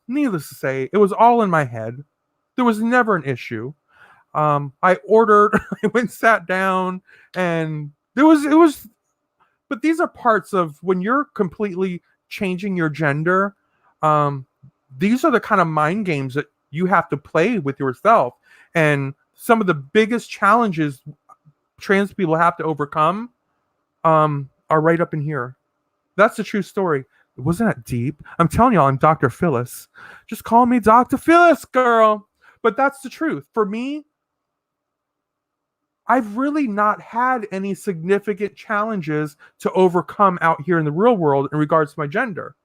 Needless to say, it was all in my head. There was never an issue. I ordered, I went, sat down, and it was, but these are parts of when you're completely changing your gender. These are the kind of mind games that you have to play with yourself. And some of the biggest challenges trans people have to overcome are right up in here. That's the true story. It wasn't that deep. I'm telling y'all, I'm Dr. Phyllis. Just call me Dr. Phyllis, girl. But that's the truth. For me, I've really not had any significant challenges to overcome out here in the real world in regards to my gender.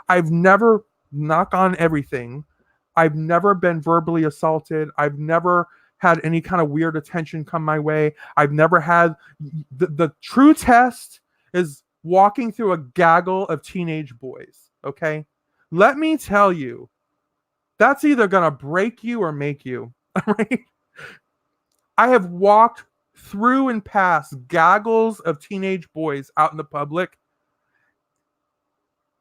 I've never, knock on everything, I've never been verbally assaulted. I've never had any kind of weird attention come my way. I've never had the true test is walking through a gaggle of teenage boys. Okay. Let me tell you, that's either going to break you or make you. All right. I have walked through and past gaggles of teenage boys out in the public,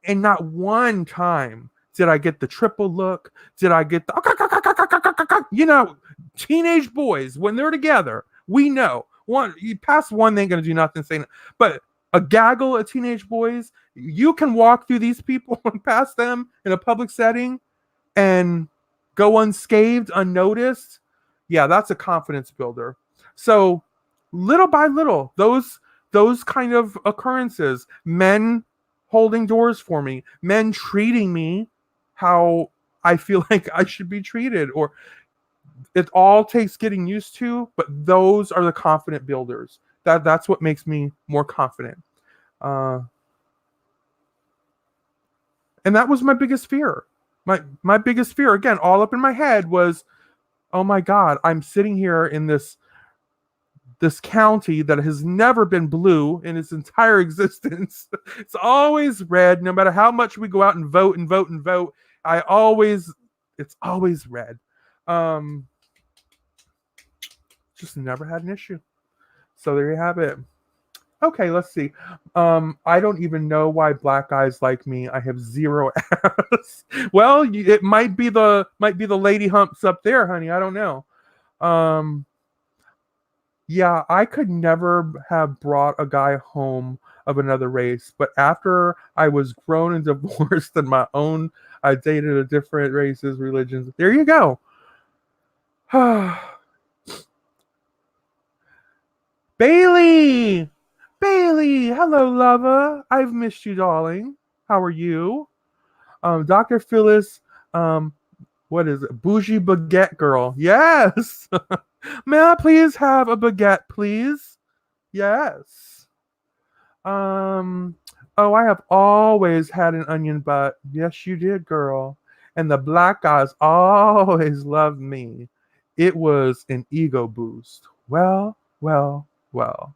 and not one time did I get the triple look. Did I get the, teenage boys, when they're together, we know. One, you pass one, they ain't going to do nothing, say, but a gaggle of teenage boys, you can walk through these people and pass them in a public setting and go unscathed, unnoticed. Yeah, that's a confidence builder. So little by little, those kind of occurrences, men holding doors for me, men treating me how I feel like I should be treated, or it all takes getting used to, but those are the confident builders. That's what makes me more confident. And that was my biggest fear. My biggest fear, again, all up in my head, was, oh my God, I'm sitting here in this county that has never been blue in its entire existence. It's always red. No matter how much we go out and vote and vote and vote, it's always red. Just never had an issue. So there you have it. Okay, let's see. I don't even know why black guys like me. I have zero ass. Well, it might be the lady humps up there, honey. I don't know. Yeah, I could never have brought a guy home of another race, but after I was grown and divorced and I dated a different races, religions. There you go. Bailey! Bailey! Hello, lover. I've missed you, darling. How are you? Dr. Phyllis, what is it? Bougie baguette girl. Yes! May I please have a baguette, please? Yes. Oh, I have always had an onion butt. Yes, you did, girl. And the black guys always loved me. It was an ego boost. Well, well, well.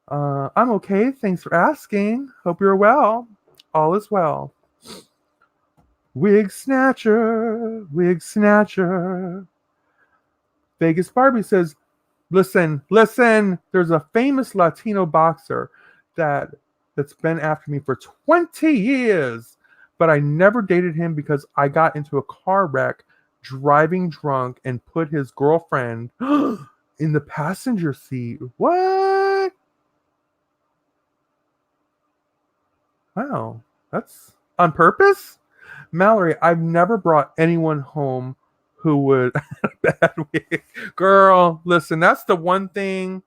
I'm okay. Thanks for asking. Hope you're well. All is well. Wig snatcher, wig snatcher. Vegas Barbie says, listen. There's a famous Latino boxer that's been after me for 20 years, but I never dated him because I got into a car wreck driving drunk and put his girlfriend in the passenger seat. What? Wow, that's on purpose? Mallory, I've never brought anyone home who would bad wig. Girl, listen, that's the one thing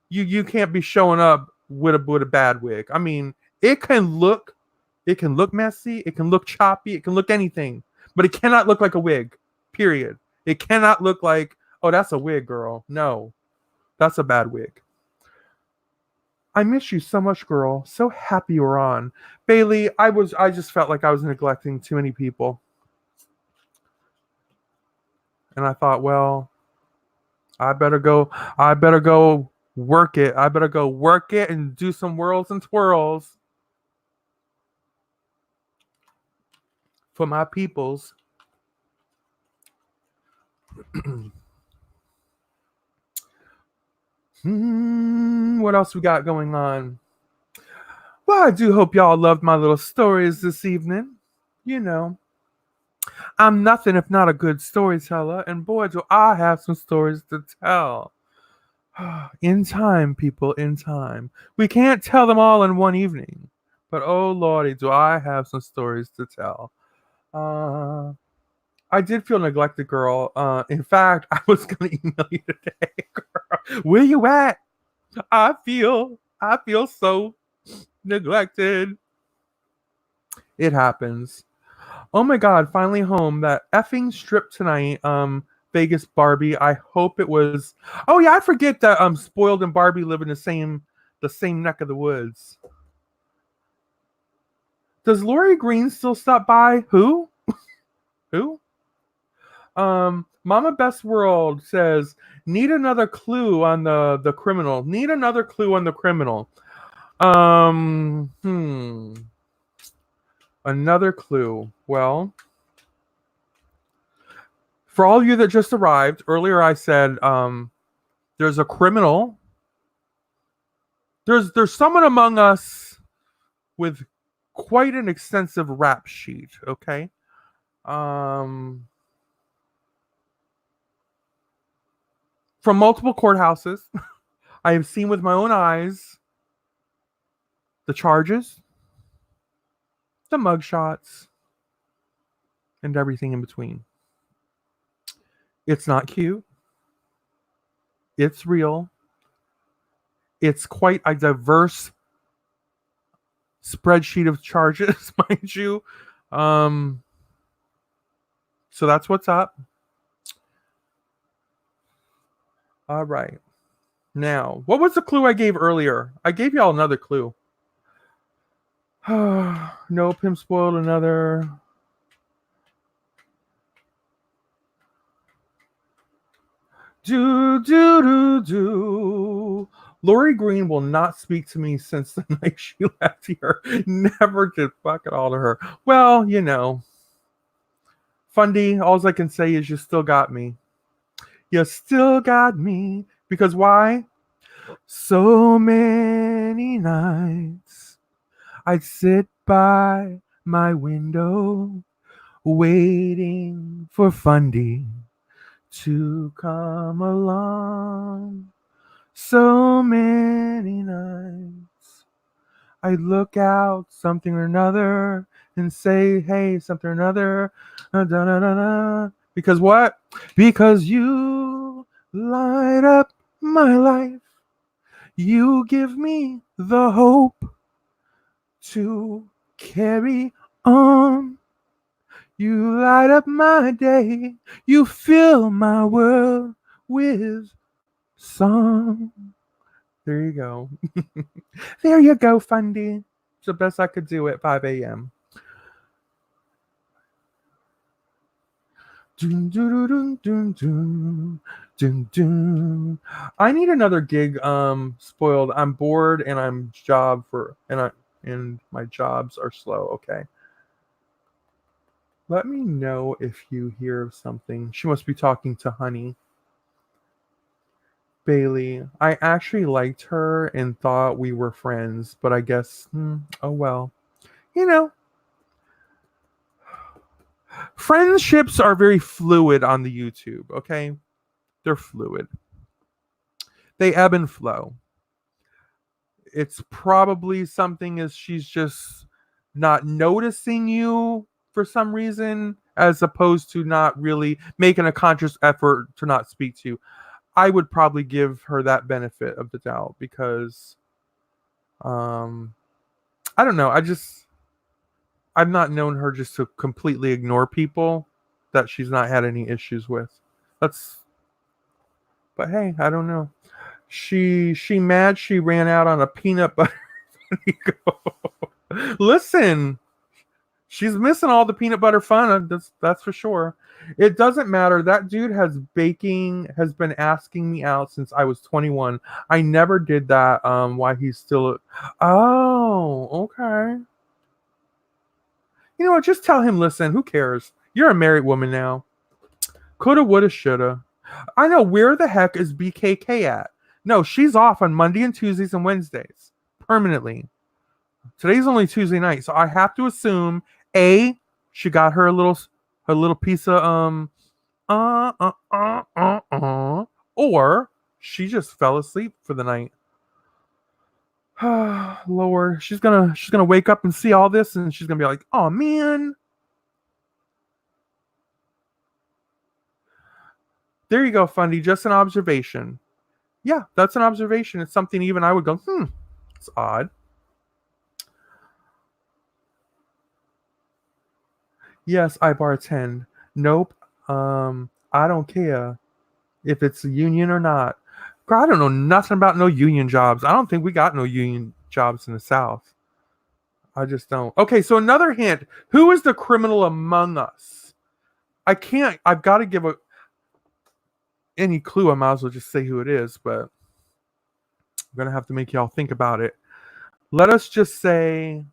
you can't be showing up with a bad wig. I mean, it can look messy, it can look choppy, it can look anything, but it cannot look like a wig. Period. It cannot look like, oh, that's a wig, girl. No. That's a bad wig. I miss you so much, girl. So happy you're on. Bailey, I just felt like I was neglecting too many people. And I thought, well, I better go work it. I better go work it and do some whirls and twirls for my peoples. What else we got going on? Well, I do hope y'all loved my little stories this evening. You know, I'm nothing if not a good storyteller, and boy, do I have some stories to tell. In time, people, in time. We can't tell them all in one evening, but oh lordy, do I have some stories to tell. I did feel neglected, girl. In fact, I was gonna email you today, girl. Where you at? I feel so neglected. It happens. Oh my god, finally home. That effing strip tonight. Vegas Barbie. I hope it was. Oh yeah, I forget that Spoiled and Barbie live in the same neck of the woods. Does Lori Green still stop by? Who? Who? Mama Best World says, need another clue on the criminal. Need another clue on the criminal. Um, hmm. Another clue. Well, for all of you that just arrived, earlier I said there's a criminal. There's someone among us with quite an extensive rap sheet, okay? Um from multiple courthouses. I have seen with my own eyes the charges, the mugshots, and everything in between. It's not cute. It's real. It's quite a diverse spreadsheet of charges, mind you. Um, so that's what's up. All right. Now, what was the clue I gave earlier? I gave y'all another clue. Nope, him spoiled another. Do. Lori Green will not speak to me since the night she left here. Never did fuck it all to her. Well, you know. Fundy, all I can say is you still got me. You still got me. Because why? So many nights I'd sit by my window waiting for Fundy to come along. So many nights I look out something or another and say, hey, something or another. Because what? Because you light up my life. You give me the hope to carry on. You light up my day. You fill my world with song. There you go. There you go, Fundy. It's the best I could do at 5 a.m. I need another gig. Spoiled. I'm bored and and my jobs are slow. Okay. Let me know if you hear something. She must be talking to Honey. Bailey. I actually liked her and thought we were friends, but I guess, oh well. You know, friendships are very fluid on the YouTube, okay? They're fluid. They ebb and flow. It's probably something as she's just not noticing you for some reason, as opposed to not really making a conscious effort to not speak to you. I would probably give her that benefit of the doubt because I don't know. I've not known her just to completely ignore people that she's not had any issues with. That's but hey, I don't know. She mad she ran out on a peanut butter. Listen, she's missing all the peanut butter fun. That's for sure. It doesn't matter. That dude has been asking me out since I was 21. I never did that. Why he's still Oh, okay. You know what? Just tell him, listen, who cares? You're a married woman now. Coulda, woulda, shoulda. I know, where the heck is BKK at? No, she's off on Monday and Tuesdays and Wednesdays. Permanently. Today's only Tuesday night, so I have to assume A, she got her little piece of or she just fell asleep for the night. Lord, she's gonna wake up and see all this, and she's gonna be like, "Oh man." There you go, Fundy. Just an observation. Yeah, that's an observation. It's something even I would go, it's odd. Yes, I bartend. Nope. I don't care if it's a union or not. Girl, I don't know nothing about no union jobs. I don't think we got no union jobs in the South. I just don't. Okay, so another hint. Who is the criminal among us? I've got to give a any clue, I might as well just say who it is, but I'm going to have to make y'all think about it. Let us just say,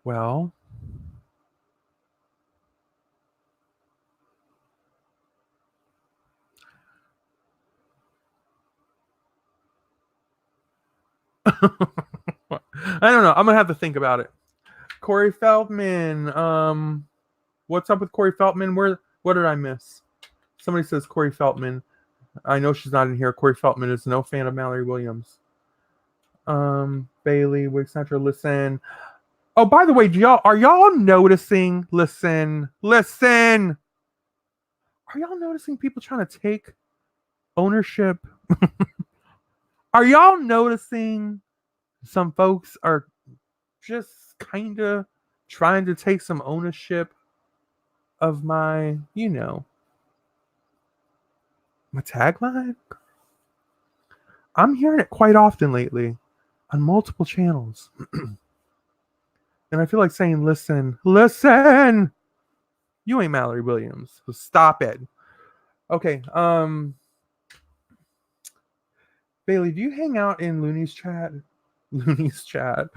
well, I don't know. I'm going to have to think about it. Corey Feldman. What's up with Corey Feldman? What did I miss? Somebody says Corey Feldman. I know she's not in here. Corey Feldman is no fan of Mallory Williams. Bailey, Wig Center, listen. Oh, by the way, are y'all noticing? Listen. Are y'all noticing people trying to take ownership? Are y'all noticing some folks are just kind of trying to take some ownership of my tagline? I'm hearing it quite often lately on multiple channels. And I feel like saying, listen, you ain't Mallory Williams. So stop it. Okay. Bailey, do you hang out in Looney's chat? Looney's chat.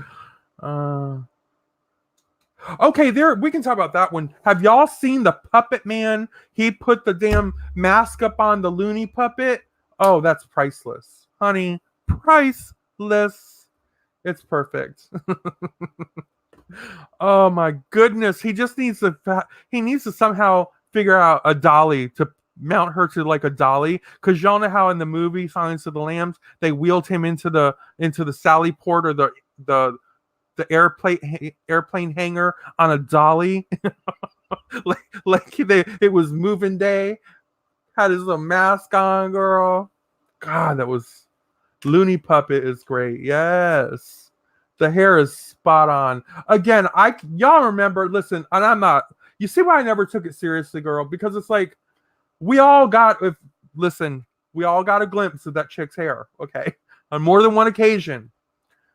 Okay, there we can talk about that one. Have y'all seen the Puppet Man? He put the damn mask up on the Looney puppet. Oh, that's priceless. Honey, priceless. It's perfect. Oh my goodness. He just needs to somehow figure out a dolly to mount her to like a dolly, because y'all know how in the movie Silence of the Lambs they wheeled him into the Sally port, or the airplane hangar on a dolly. It was moving day. Had his little mask on, girl. God, that was Looney Puppet is great. Yes. The hair is spot on. Again, y'all remember, listen, and I'm not, you see why I never took it seriously, girl? Because it's like, we all got a glimpse of that chick's hair, okay? On more than one occasion.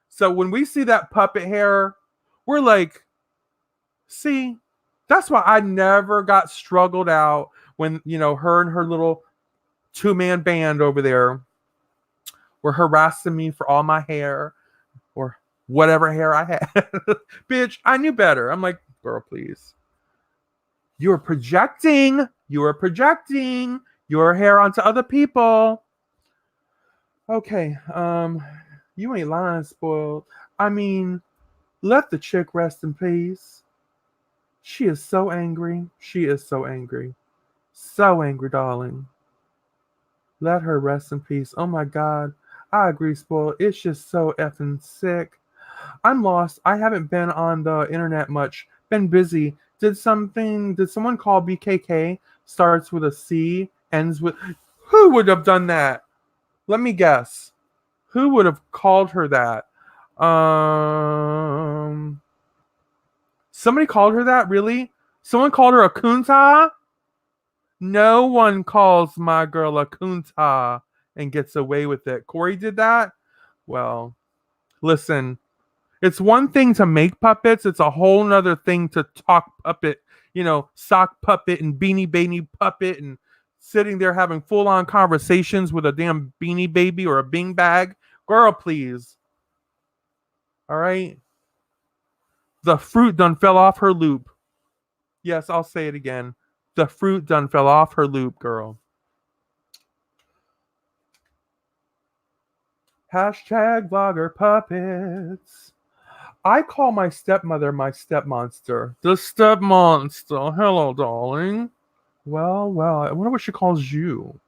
So when we see that puppet hair, we're like, see, that's why I never got struggled out when, her and her little two-man band over there were harassing me for all my hair or whatever hair I had. Bitch, I knew better. I'm like, girl, please. You are projecting your hair onto other people. Okay, you ain't lying, spoiled. I mean, let the chick rest in peace. She is so angry. So angry, darling. Let her rest in peace. Oh my God. I agree, spoiled. It's just so effing sick. I'm lost. I haven't been on the internet much. Been busy. Did someone call BKK? Starts with a C, ends with. Who would have done that? Let me guess. Who would have called her that? Somebody called her that? Really? Someone called her a kunta? No one calls my girl a kunta and gets away with it. Corey did that? Well, listen. It's one thing to make puppets. It's a whole nother thing to talk puppet, sock puppet and beanie baby puppet and sitting there having full on conversations with a damn beanie baby or a bing bag. Girl, please. All right. The fruit done fell off her loop. Yes, I'll say it again. The fruit done fell off her loop, girl. Hashtag vlogger puppets. I call my stepmother my step monster. The step monster. Hello, darling. Well, I wonder what she calls you.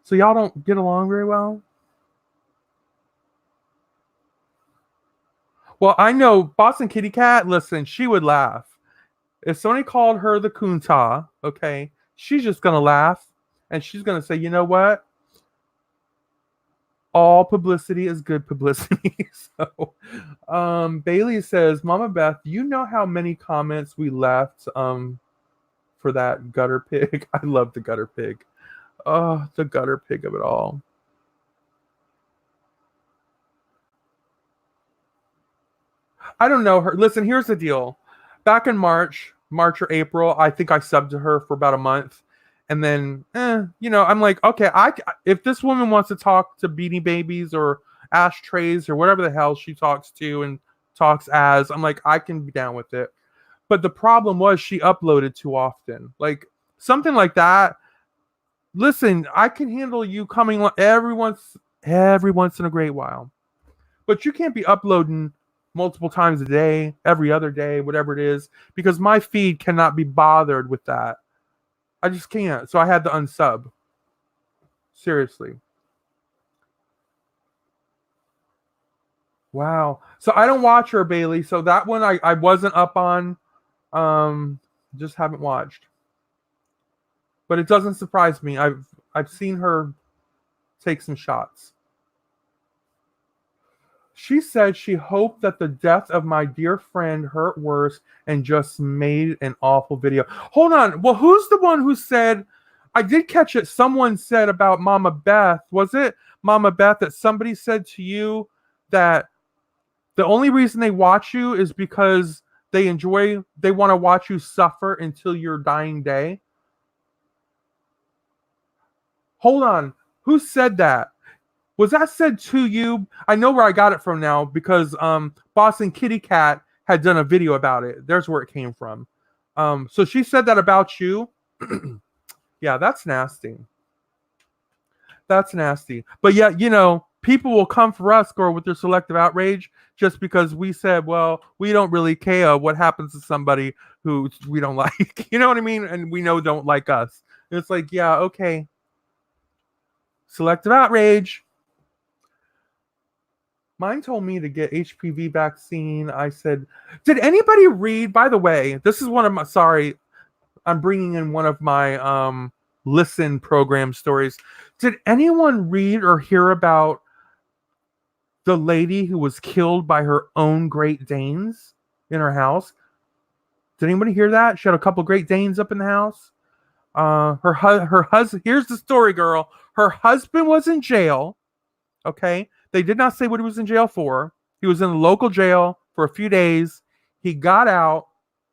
So y'all don't get along very well? Well, I know Boston Kitty Cat, listen, she would laugh. If somebody called her the Kunta, okay, she's just going to laugh and she's going to say, you know what? All publicity is good publicity. So, Bailey says, Mama Beth, you know how many comments we left for that gutter pig? I love the gutter pig. Oh, the gutter pig of it all. I don't know her. Listen, here's the deal. Back in March, March or April. I think I subbed to her for about a month. And then, I'm like, okay, if this woman wants to talk to Beanie Babies or ashtrays or whatever the hell she talks to and talks as, I'm like, I can be down with it. But the problem was she uploaded too often. Like something like that. Listen, I can handle you coming every once in a great while. But you can't be uploading multiple times a day, every other day, whatever it is, because my feed cannot be bothered with that. I just can't. So I had to unsub. Seriously. Wow. So I don't watch her, Bailey. So that one I wasn't up on. Just haven't watched. But it doesn't surprise me. I've seen her take some shots. She said she hoped that the death of my dear friend hurt worse and just made an awful video. Hold on. Well, who's the one who said, I did catch it. Someone said about Mama Beth. Was it Mama Beth that somebody said to you that the only reason they watch you is because they want to watch you suffer until your dying day? Hold on. Who said that? Was that said to you? I know where I got it from now because Boston Kitty Cat had done a video about it. There's where it came from. So she said that about you. Yeah, that's nasty. That's nasty. But yeah, people will come for us, or with their selective outrage, just because we said, well, we don't really care what happens to somebody who we don't like. You know what I mean? And we know don't like us. It's like, yeah, okay. Selective outrage. Mine told me to get HPV vaccine. I said, did anybody read, by the way, this is one of my, sorry, I'm bringing in one of my listen program stories. Did anyone read or hear about the lady who was killed by her own Great Danes in her house? Did anybody hear that? She had a couple Great Danes up in the house. Her husband, here's the story, girl. Her husband was in jail. Okay. They did not say what he was in jail for. He was in a local jail for a few days. He got out.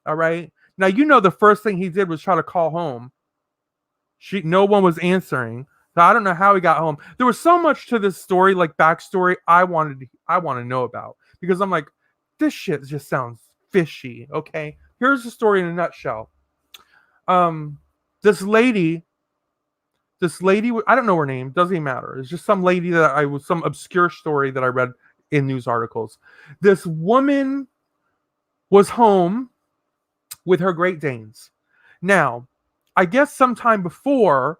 All right. Now, the first thing he did was try to call home. No one was answering. So I don't know how he got home. There was so much to this story, like backstory, I want to know about, because I'm like, this shit just sounds fishy. Okay. Here's the story in a nutshell. This lady, I don't know her name, doesn't even matter. It's just some lady some obscure story that I read in news articles. This woman was home with her Great Danes. Now, I guess sometime before,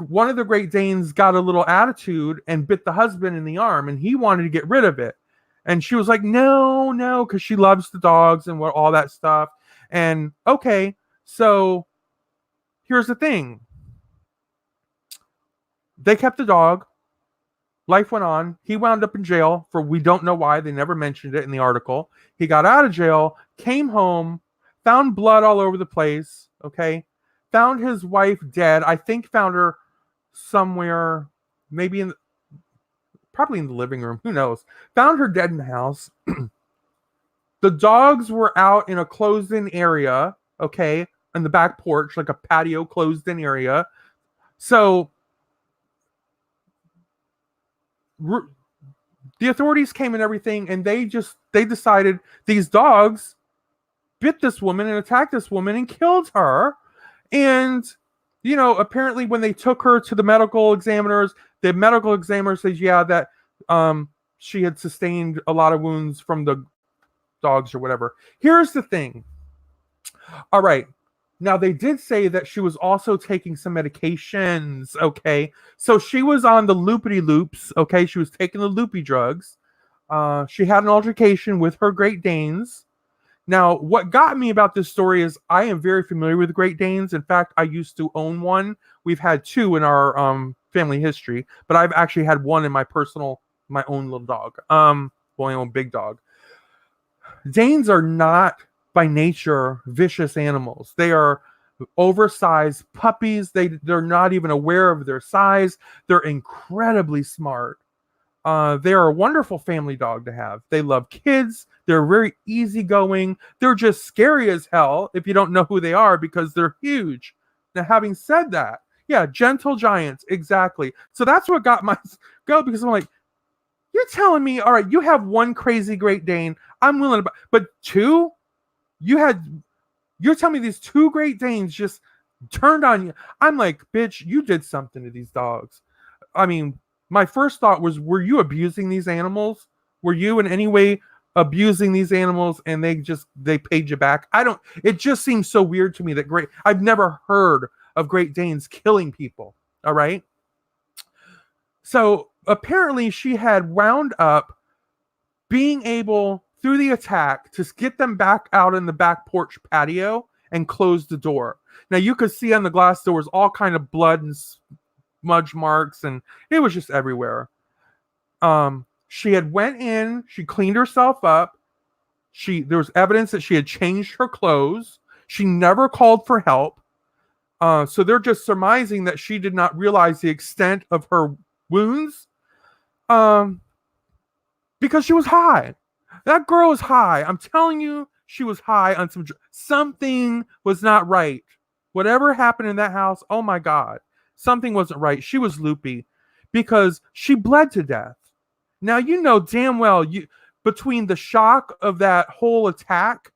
one of the Great Danes got a little attitude and bit the husband in the arm, and he wanted to get rid of it. And she was like, no, because she loves the dogs and all that stuff. And okay, so here's the thing. They kept the dog. Life went on. He wound up in jail for we don't know why. They never mentioned it in the article. He got out of jail, came home, found blood all over the place. Okay. Found his wife dead. I think found her somewhere, maybe probably in the living room. Who knows? Found her dead in the house. The dogs were out in a closed-in area. Okay. On the back porch, like a patio closed-in area. So the authorities came and everything, and they decided these dogs bit this woman and attacked this woman and killed her. And apparently when they took her to the medical examiners says, yeah, that she had sustained a lot of wounds from the dogs or whatever. Here's the thing. All right. Now, they did say that she was also taking some medications, okay? So she was on the loopity-loops, okay? She was taking the loopy drugs. She had an altercation with her Great Danes. Now, what got me about this story is I am very familiar with Great Danes. In fact, I used to own one. We've had two in our family history, but I've actually had one in my own little dog, my own big dog. Danes are not by nature vicious animals. They are oversized puppies. They're not even aware of their size. They're incredibly smart. They're a wonderful family dog to have. They love kids. They're very easygoing. They're just scary as hell if you don't know who they are because they're huge. Now, having said that, yeah, gentle giants, exactly. So that's what got my go because I'm like, you're telling me, all right, you have one crazy Great Dane. I'm willing to, but two, you had, you're telling me these two Great Danes just turned on you. I'm like, bitch, you did something to these dogs. I mean, my first thought was, were you abusing these animals? Were you in any way abusing these animals and they paid you back? I don't, it just seems so weird to me that I've never heard of Great Danes killing people. All right. So apparently she had wound up being able through the attack to get them back out in the back porch patio and close the door. Now you could see on the glass doors all kind of blood and smudge marks, and it was just everywhere. She had went in, she cleaned herself up. There was evidence that she had changed her clothes. She never called for help. So they're just surmising that she did not realize the extent of her wounds. Because she was high. That girl is high. I'm telling you, she was high on something was not right. Whatever happened in that house, oh my God, something wasn't right. She was loopy because she bled to death. Now you know damn well between the shock of that whole attack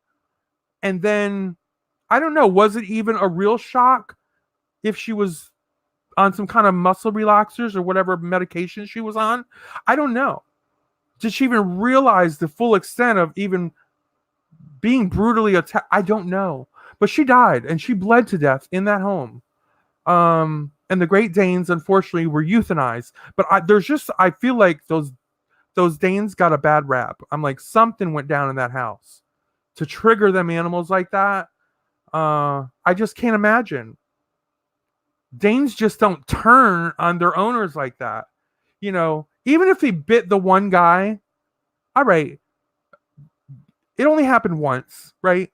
and then I don't know, was it even a real shock if she was on some kind of muscle relaxers or whatever medication she was on? I don't know. Did she even realize the full extent of even being brutally attacked? I don't know. But she died and she bled to death in that home. And the Great Danes, unfortunately, were euthanized. But I feel like those Danes got a bad rap. I'm like, something went down in that house to trigger them animals like that. I just can't imagine. Danes just don't turn on their owners like that. You know, even if he bit the one guy, all right, it only happened once, right?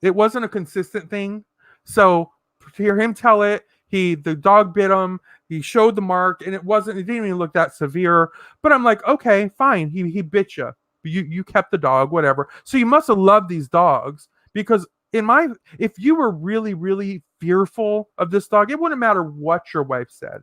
It wasn't a consistent thing. So to hear him tell it, the dog bit him, he showed the mark, and it didn't even look that severe. But I'm like, okay, fine, he bit you. You kept the dog, whatever. So you must have loved these dogs because if you were really, really fearful of this dog, it wouldn't matter what your wife said.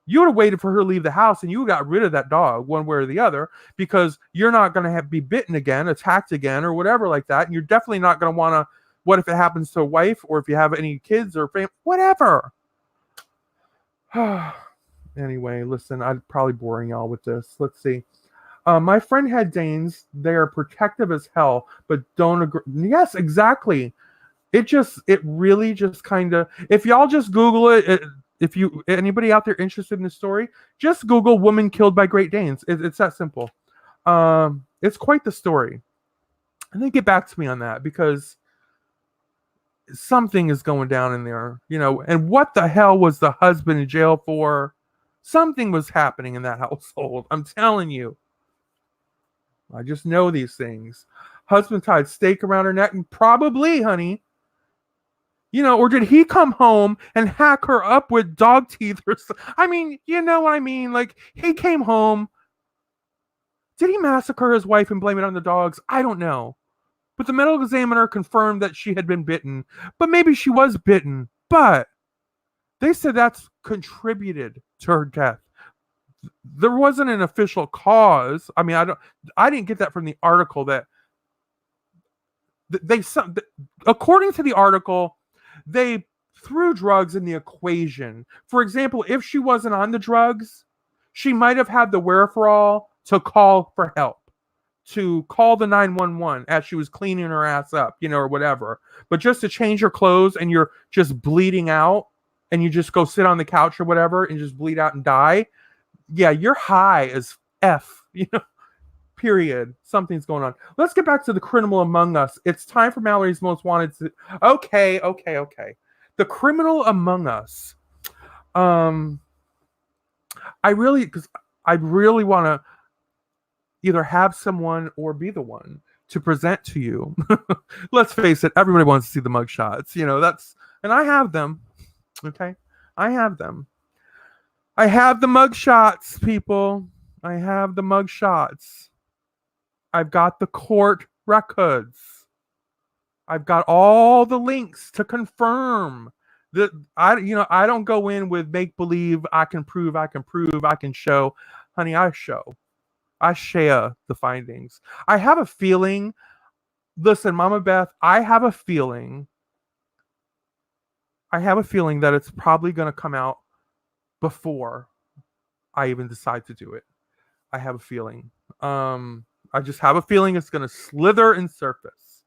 You would have waited for her to leave the house and you got rid of that dog one way or the other because you're not going to be bitten again, attacked again, or whatever like that. And you're definitely not going to want to, what if it happens to a wife or if you have any kids or family, whatever. Anyway, listen, I'm probably boring y'all with this. Let's see. My friend had Danes. They are protective as hell, but don't agree. Yes, exactly. It really just kind of, if y'all just Google it, if anybody out there interested in the story, just Google "woman killed by Great Danes." It's that simple. It's quite the story. And they get back to me on that because something is going down in there, you know. And what the hell was the husband in jail for? Something was happening in that household. I'm telling you. I just know these things. Husband tied stake around her neck, and probably, honey. You know, or did he come home and hack her up with dog teeth or something? I mean, you know what I mean? Like, he came home. Did he massacre his wife and blame it on the dogs? I don't know. But the medical examiner confirmed that she had been bitten. But maybe she was bitten. But they said that's contributed to her death. There wasn't an official cause. I mean, I didn't get that from the article that according to the article, they threw drugs in the equation. For example, if she wasn't on the drugs, she might have had the wherewithal to call for help, to call the 911 as she was cleaning her ass up, you know, or whatever. But just to change your clothes and you're just bleeding out and you just go sit on the couch or whatever and just bleed out and die. Yeah, you're high as F, you know. Period. Something's going on. Let's get back to the criminal among us. It's time for Mallory's Most Wanted. Okay. The criminal among us. I really want to either have someone or be the one to present to you. Let's face it, everybody wants to see the mugshots. You know, and I have them. Okay? I have them. I have the mugshots, people. I have the mugshots. I've got the court records. I've got all the links to confirm that I don't go in with make believe. I can prove, I can show. Honey, I show. I share the findings. I have a feeling. Listen, Mama Beth, I have a feeling that it's probably going to come out before I even decide to do it. I have a feeling. I just have a feeling it's going to slither and surface.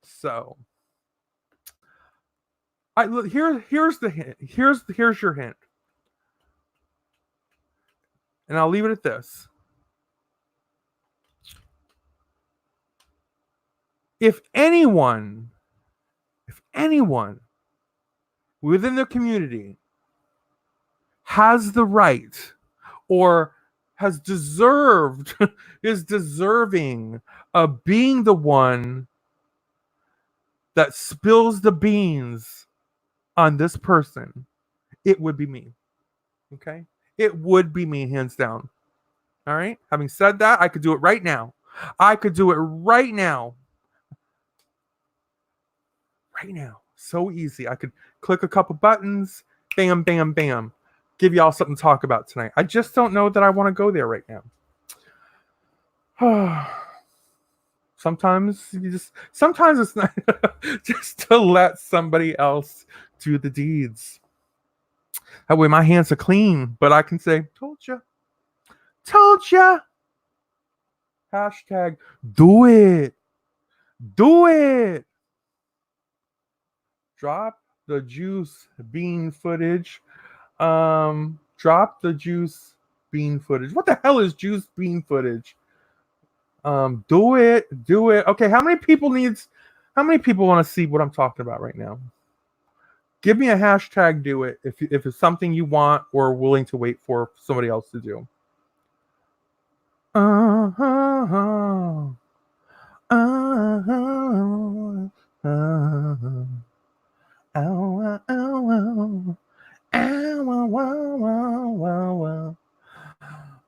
So, here's the hint. Here's your hint. And I'll leave it at this. If anyone within the community has the right or has deserved is deserving of being the one that spills the beans on this person, it would be me. Okay? It would be me, hands down. All right? Having said that, I could do it right now. I could do it right now. Right now. So easy. I could click a couple buttons, bam, bam, bam. Give y'all something to talk about tonight. I just don't know that I want to go there right now. Sometimes it's not just to let somebody else do the deeds. That way my hands are clean, but I can say, told ya. Told ya. Hashtag do it. Do it. Drop the juice bean footage. Drop the juice bean footage. What the hell is juice bean footage? Do it. Okay, how many people want to see what I'm talking about right now? Give me a hashtag do it if it's something you want or willing to wait for somebody else to do.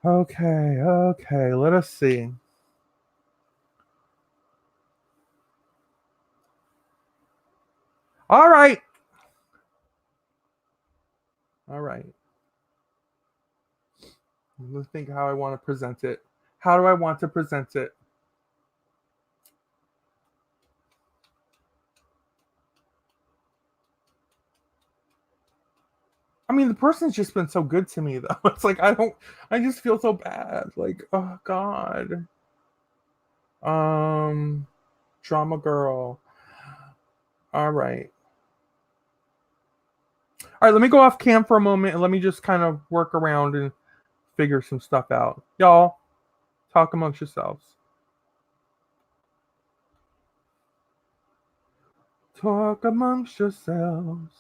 Okay, let us see. All right. Let's think how I want to present it. How do I want to present it? I mean, the person's just been so good to me, though. It's like I just feel so bad. Like, oh God. Drama girl. All right. All right, let me go off cam for a moment and let me just kind of work around and figure some stuff out. Y'all, talk amongst yourselves. Talk amongst yourselves.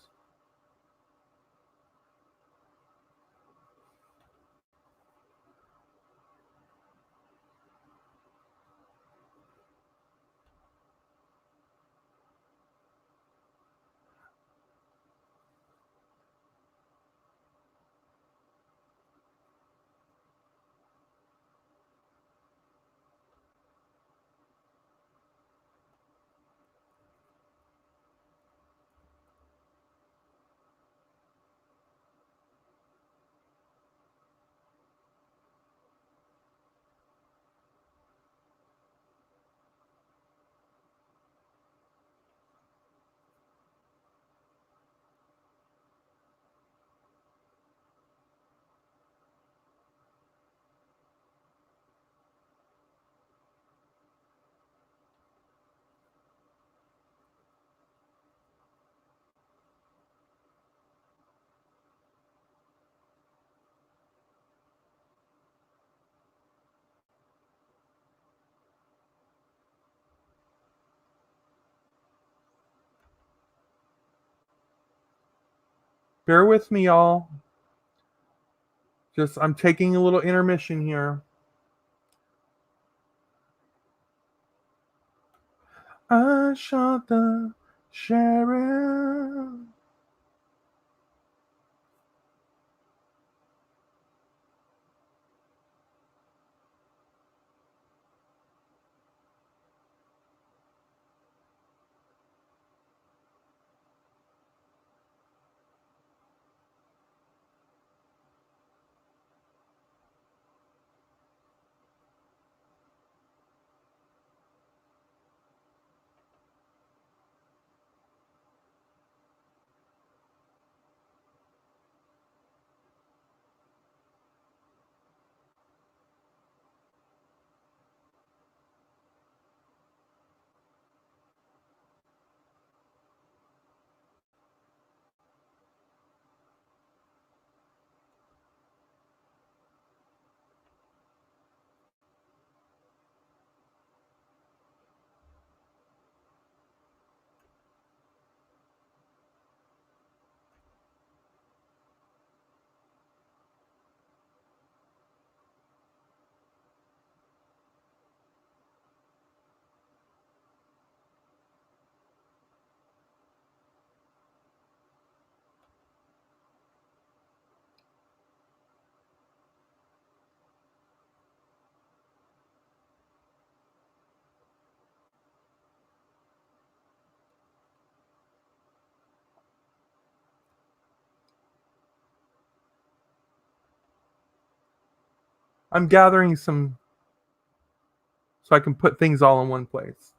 Bear with me, y'all. I'm taking a little intermission here. I shot the sheriff. I'm gathering some so I can put things all in one place.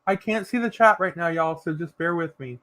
I can't see the chat right now, y'all, so just bear with me.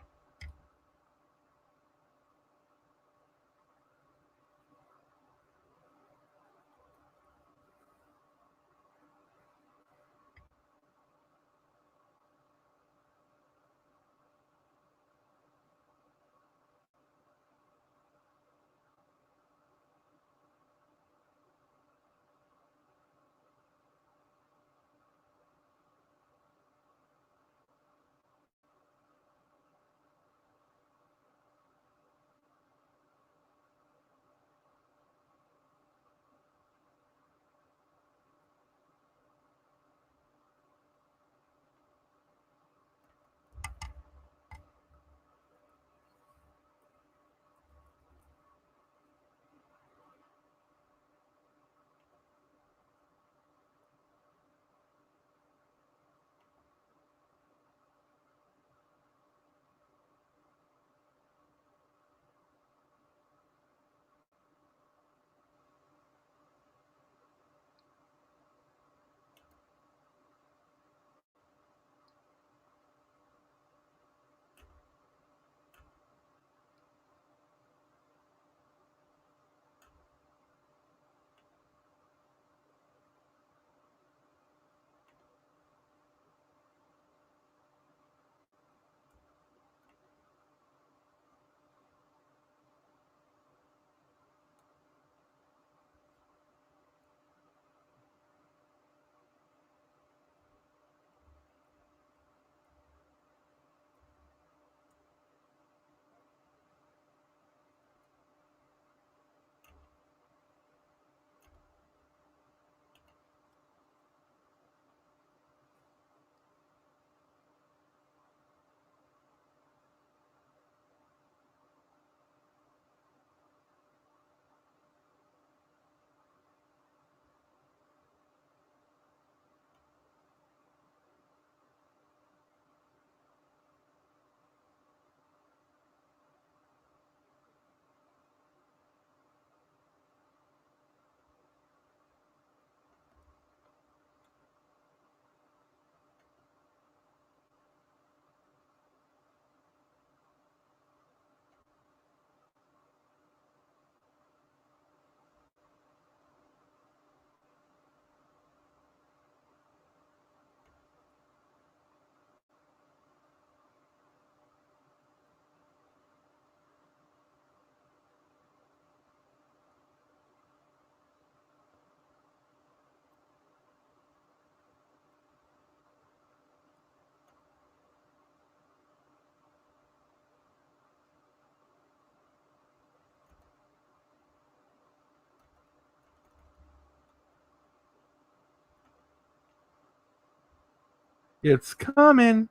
It's coming.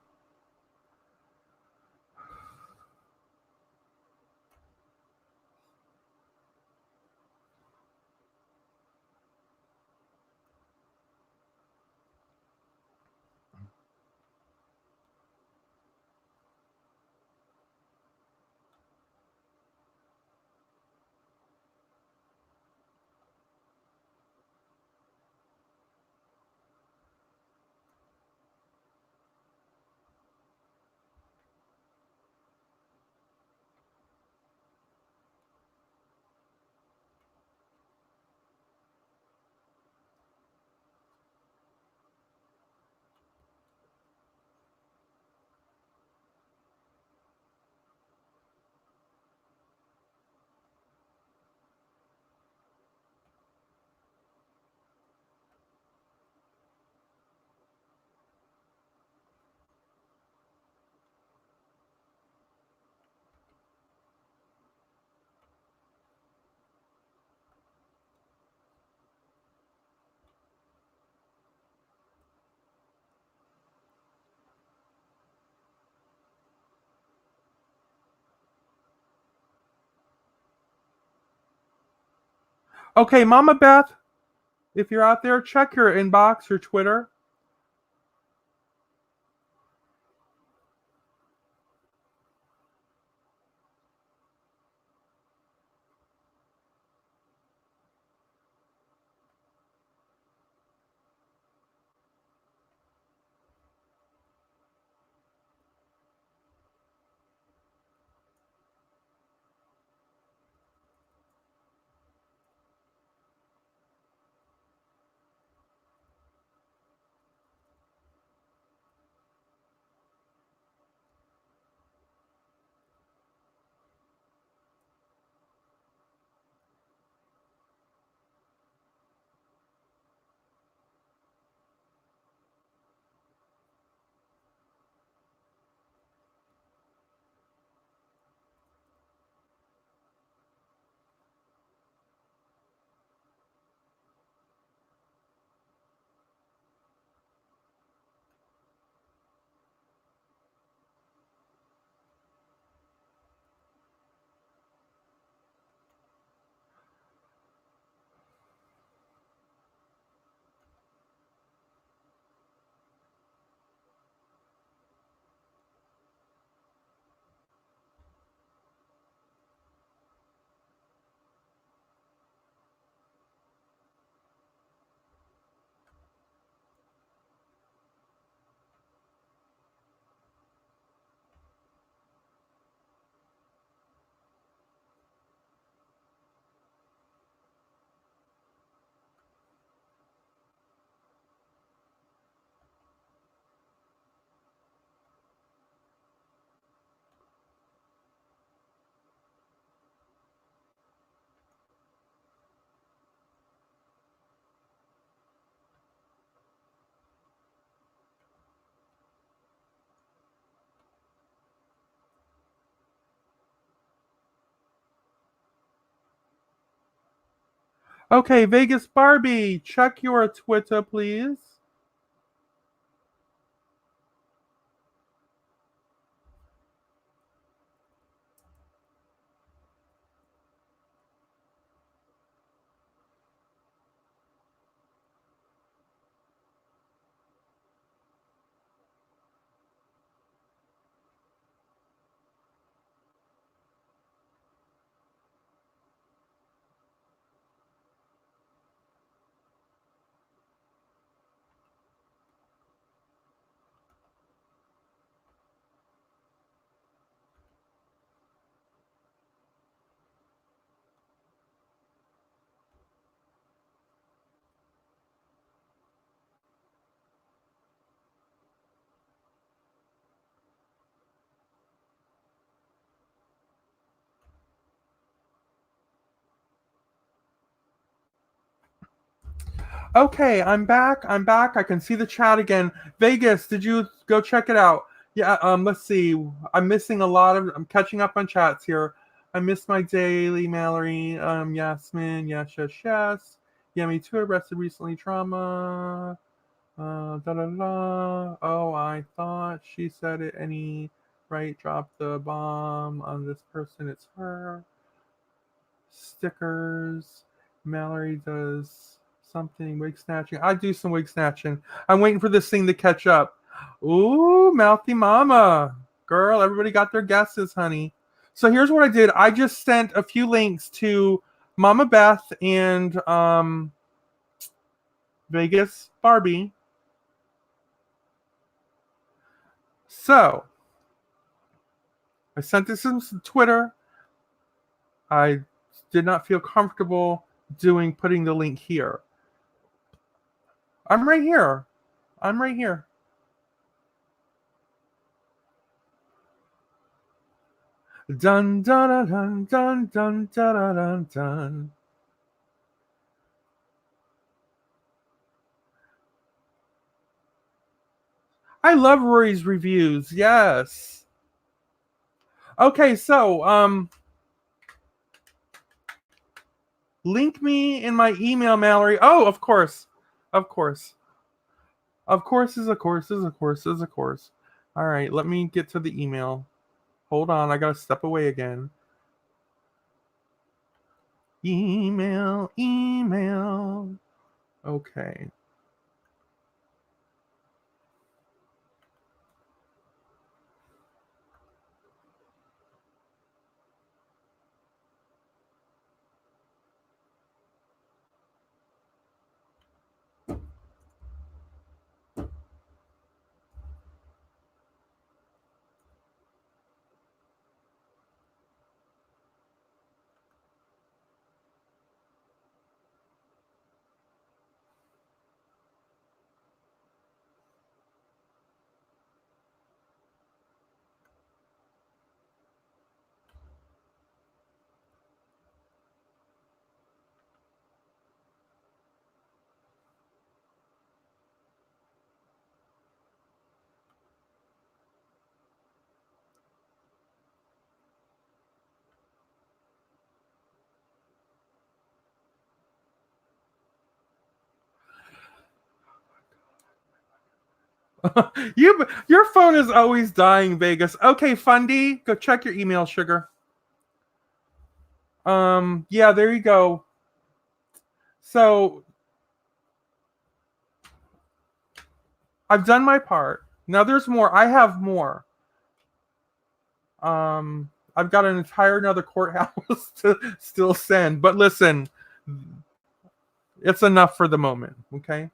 Okay, Mama Beth, if you're out there, check your inbox, your Twitter. Okay, Vegas Barbie, check your Twitter, please. Okay, I'm back. I'm back. I can see the chat again. Vegas, did you go check it out? Yeah, let's see. I'm catching up on chats here. I missed my daily, Mallory, Yasmin, yes. Yeah, me too. Arrested recently, trauma. Da da da. Oh, I thought she said it. Any right? Drop the bomb on this person. It's her. Stickers. Mallory does something. Wig snatching. I do some wig snatching. I'm waiting for this thing to catch up. Ooh, mouthy mama. Girl, everybody got their guesses, honey. So here's what I did. I just sent a few links to Mama Beth and Vegas Barbie. So I sent this on Twitter. I did not feel comfortable putting the link here. I'm right here. I'm right here. Dun dun dun dun dun dun dun dun. I love Rory's reviews. Yes. Okay, so link me in my email, Mallory. Oh, of course. Of course. Of course is a course is a course is a course. All right, let me get to the email. Hold on, I gotta step away again. Email, email. Okay. Your phone is always dying, Vegas. Okay, Fundy, go check your email, sugar. Yeah, there you go. So I've done my part. Now there's more. I have more. I've got an entire another courthouse to still send. But listen, it's enough for the moment. Okay.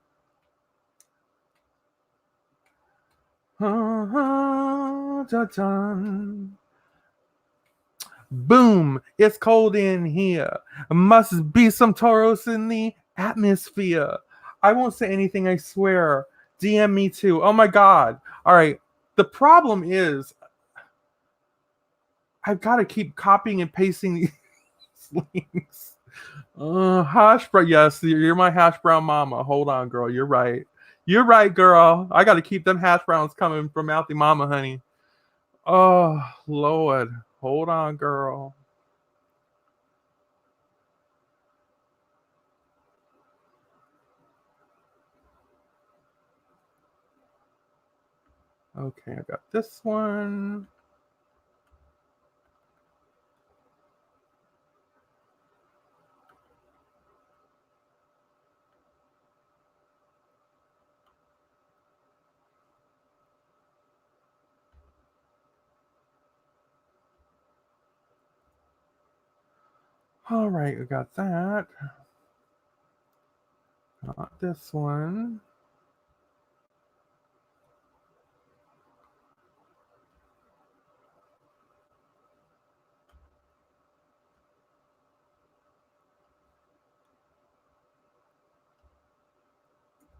Boom! It's cold in here. Must be some Tauros in the atmosphere. I won't say anything, I swear. DM me too. Oh my god. All right. The problem is, I've got to keep copying and pasting these links. Hash brown. Yes, you're my hash brown mama. Hold on, girl. You're right. You're right, girl. I got to keep them hash browns coming from Mouthy Mama, honey. Oh, Lord. Hold on, girl. Okay, I got this one. All right, we got that. Not this one.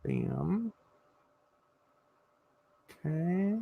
Bam. Okay.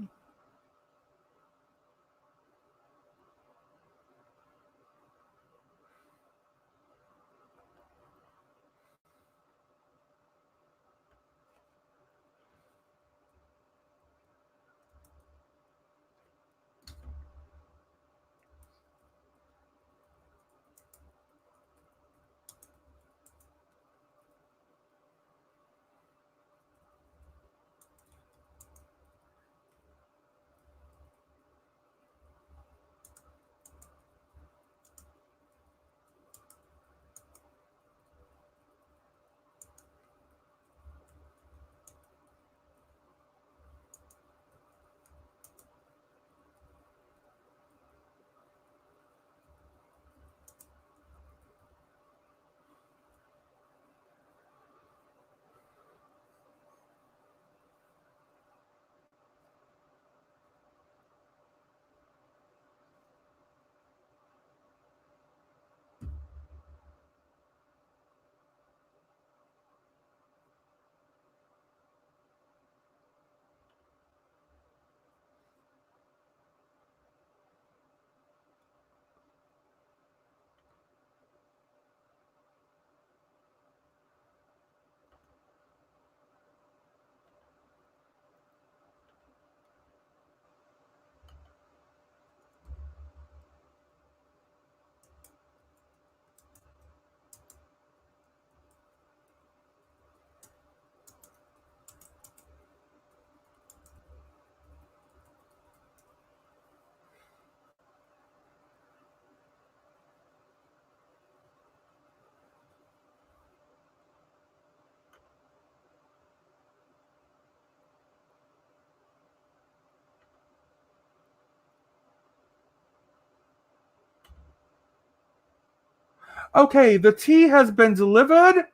Okay, the tea has been delivered.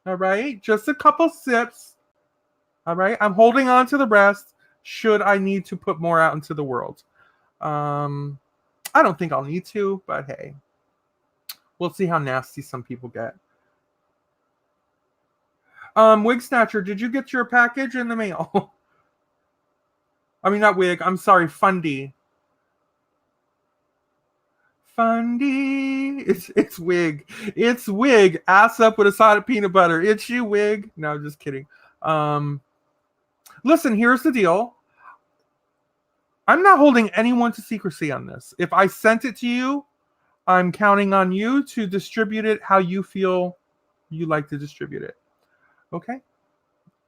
All right, just a couple sips. All right, I'm holding on to the rest. Should I need to put more out into the world? Um, I don't think I'll need to, but hey, we'll see how nasty some people get. Wig Snatcher, did you get your package in the mail? I mean, not wig. I'm sorry, Fundy. Fundy. It's wig. It's wig. Ass up with a side of peanut butter. It's you, wig. No, just kidding. Um, Listen, here's the deal. I'm not holding anyone to secrecy on this. If I sent it to you, I'm counting on you to distribute it how you feel you like to distribute it. Okay?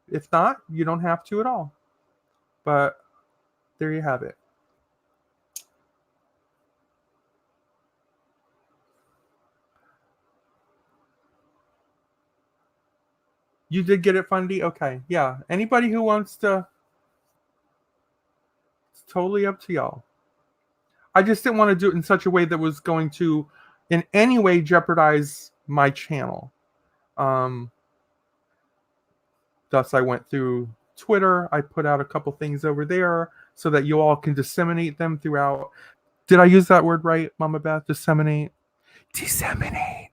If not, you don't have to at all. But there you have it. You did get it, Fundy? Okay. Yeah. Anybody who wants to, it's totally up to y'all. I just didn't want to do it in such a way that was going to in any way jeopardize my channel. Um, Thus, I went through Twitter. I put out a couple things over there so that you all can disseminate them throughout. Did I use that word right, Mama Beth? Disseminate? Disseminate.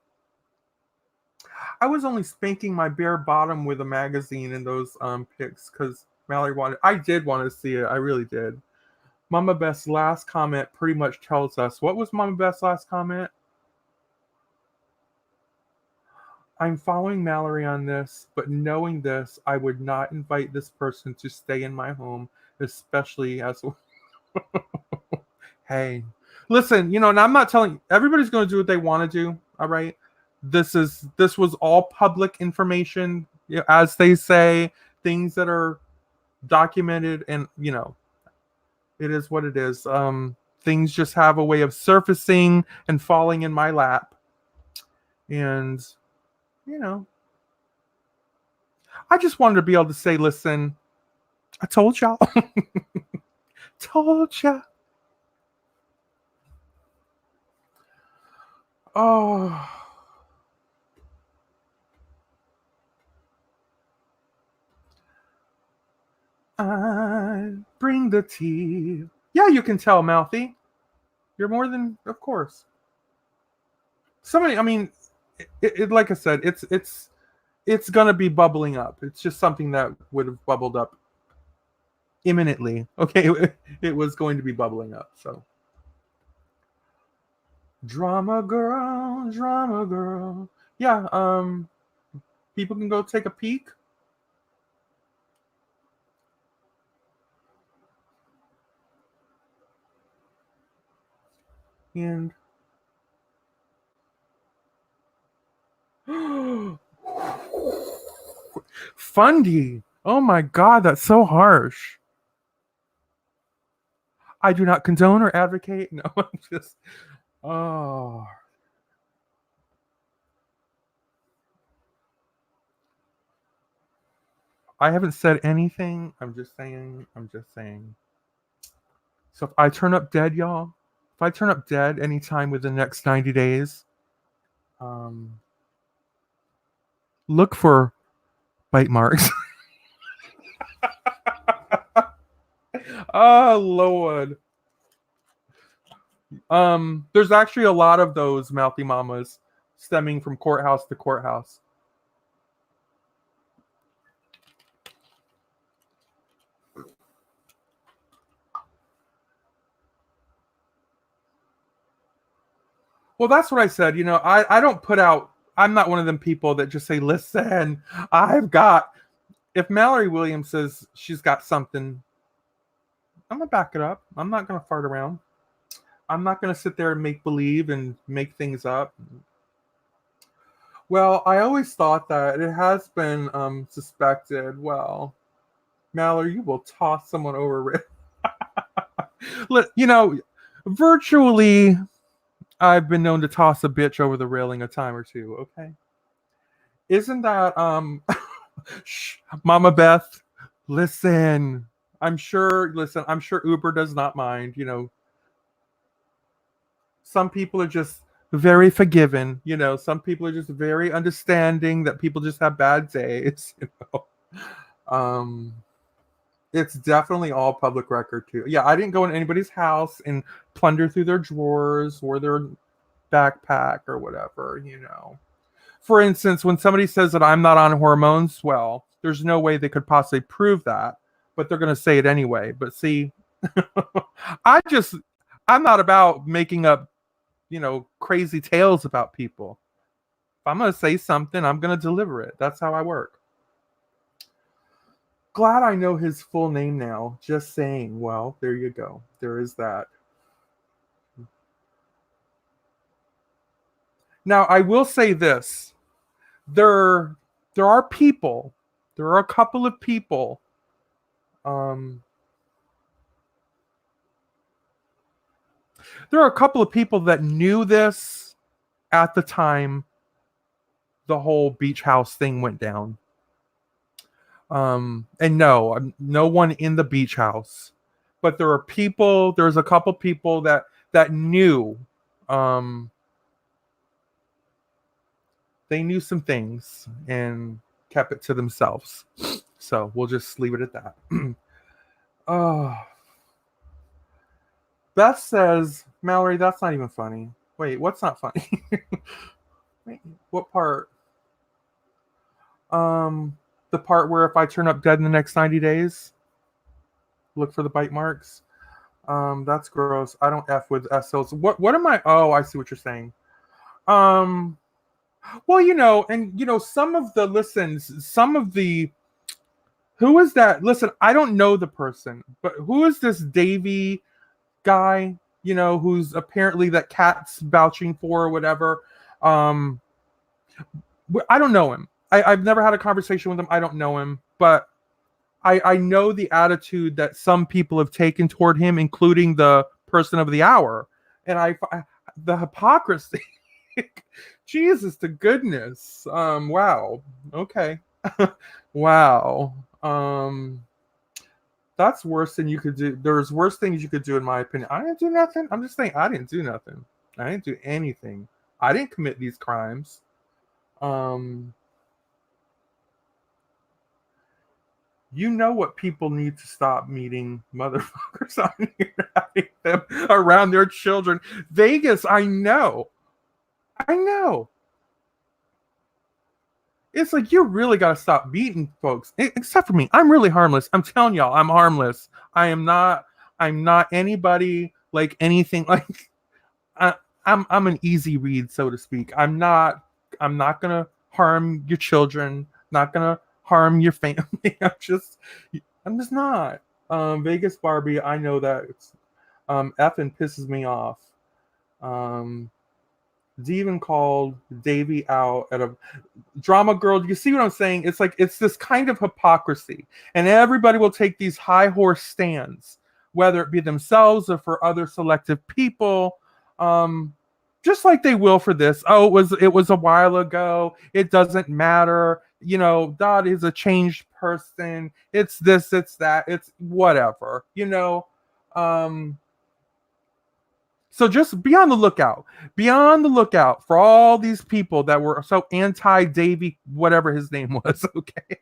I was only spanking my bare bottom with a magazine in those pics because Mallory wanted. I did want to see it. I really did. Mama Beth's last comment pretty much tells us what was Mama Beth's last comment. I'm following Mallory on this, but knowing this, I would not invite this person to stay in my home, especially as. Hey, listen, and I'm not telling everybody's going to do what they want to do. All right, this was all public information, as they say, things that are documented, and it is what it is. Things just have a way of surfacing and falling in my lap, and you know, I just wanted to be able to say, listen, I told y'all. Told ya. Oh. I bring the tea. Yeah, you can tell, Mouthy. You're more than, of course. Somebody, I mean, like I said, it's gonna be bubbling up. It's just something that would have bubbled up imminently. Okay, it was going to be bubbling up. So, drama girl, drama girl. Yeah, people can go take a peek. And Fundy. Oh my god, that's so harsh. I do not condone or advocate. No, I'm just. Oh. I haven't said anything. I'm just saying. I'm just saying. So if I turn up dead, y'all, if I turn up dead anytime within the next 90 days, um, look for bite marks. Oh, Lord. There's actually a lot of those mouthy mamas stemming from courthouse to courthouse. Well, that's what I said. I don't put out, I'm not one of them people that just say, listen, I've got, if Mallory Williams says she's got something, I'm going to back it up. I'm not going to fart around. I'm not going to sit there and make believe and make things up. Well, I always thought that it has been suspected. Well, Mallory, you will toss someone over. Virtually, I've been known to toss a bitch over the railing a time or two. Okay, isn't that shh, Mama Beth? Listen, I'm sure. Listen, I'm sure Uber does not mind. Some people are just very forgiving. Some people are just very understanding that people just have bad days. Um, it's definitely all public record too. Yeah, I didn't go in anybody's house and plunder through their drawers or their backpack or whatever. For instance, when somebody says that I'm not on hormones, well, there's no way they could possibly prove that, but they're going to say it anyway. But see, I just, I'm not about making up, crazy tales about people. If I'm going to say something, I'm going to deliver it. That's how I work. Glad I know his full name now. Just saying. Well, there you go. There is that. Now, I will say this. There there are people, there are a couple of people um there are a couple of people that knew this at the time the whole beach house thing went down. And no, no one in the beach house, but there's a couple people that knew. um they knew some things and kept it to themselves. So we'll just leave it at that. Oh, Beth says, Mallory, that's not even funny. Wait, what's not funny? Wait, what part? Um, the part where if I turn up dead in the next 90 days, look for the bite marks. That's gross. I don't F with SLs. What am I? Oh, I see what you're saying. Um, well, and some of the listens, some of the who is that? Listen, I don't know the person, but who is this Davy guy, who's apparently that Cat's vouching for or whatever. Um, I don't know him. I've never had a conversation with him. I don't know him, but I know the attitude that some people have taken toward him, including the person of the hour. And the hypocrisy. Jesus to goodness. Wow. Okay. Wow. That's worse than you could do. There's worse things you could do, in my opinion. I didn't do nothing. I'm just saying I didn't do nothing. I didn't do anything. I didn't commit these crimes. Um, you know what people need to stop meeting motherfuckers on here, having them around their children. Vegas, I know. I know. It's like you really got to stop beating folks. Except for me, I'm really harmless. I'm telling y'all, I'm harmless. I am not. I'm not anybody like anything like. I, I'm an easy read, so to speak. I'm not. I'm not gonna harm your children. Not gonna harm your family. I'm just not. Vegas Barbie. I know that it's effing pisses me off. Um, Steven called Davy out at a drama girl. You see what I'm saying? It's like it's this kind of hypocrisy, and everybody will take these high horse stands, whether it be themselves or for other selective people, just like they will for this. Oh, it was a while ago. It doesn't matter. Dot is a changed person. It's this. It's that. It's whatever. So just be on the lookout. Be on the lookout for all these people that were so anti Davy, whatever his name was. Okay,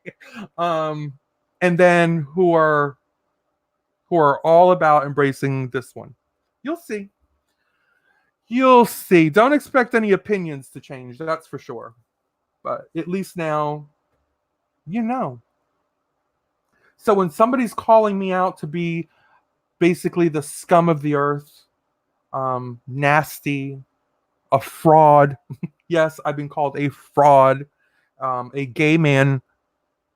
um, and then who are all about embracing this one. You'll see. You'll see. Don't expect any opinions to change. That's for sure. But at least now, you know. So when somebody's calling me out to be basically the scum of the earth, nasty, a fraud. Yes, I've been called a fraud, a gay man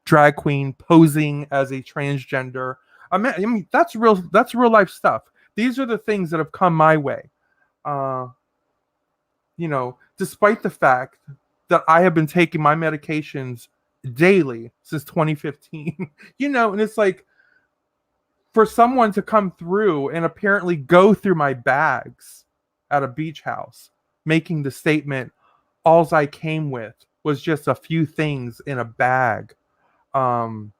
drag queen posing as a transgender. I mean, that's real. That's real life stuff. These are the things that have come my way. Uh, despite the fact that I have been taking my medications daily since 2015. And it's like for someone to come through and apparently go through my bags at a beach house, making the statement, alls I came with was just a few things in a bag. And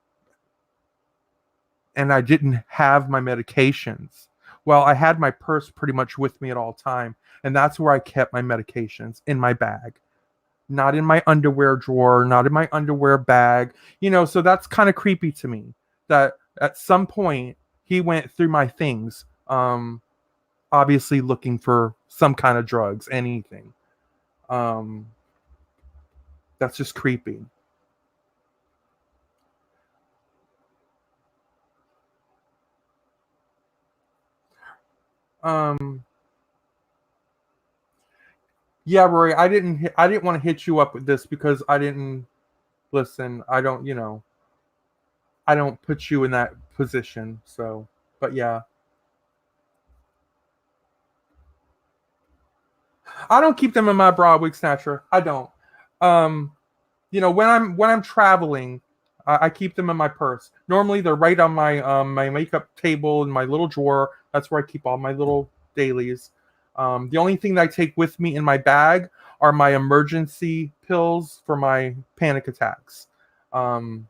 I didn't have my medications. Well, I had my purse pretty much with me at all time, and that's where I kept my medications, in my bag, not in my underwear drawer, not in my underwear bag. So that's kind of creepy to me that at some point he went through my things, obviously looking for some kind of drugs, anything. Um, that's just creepy. Um, yeah, Rory, I didn't want to hit you up with this because I didn't listen. I don't put you in that position. So, but yeah, I don't keep them in my bra wig snatcher. I don't. Um, when I'm traveling, I keep them in my purse. Normally, they're right on my makeup table in my little drawer. That's where I keep all my little dailies. The only thing that I take with me in my bag are my emergency pills for my panic attacks. Um,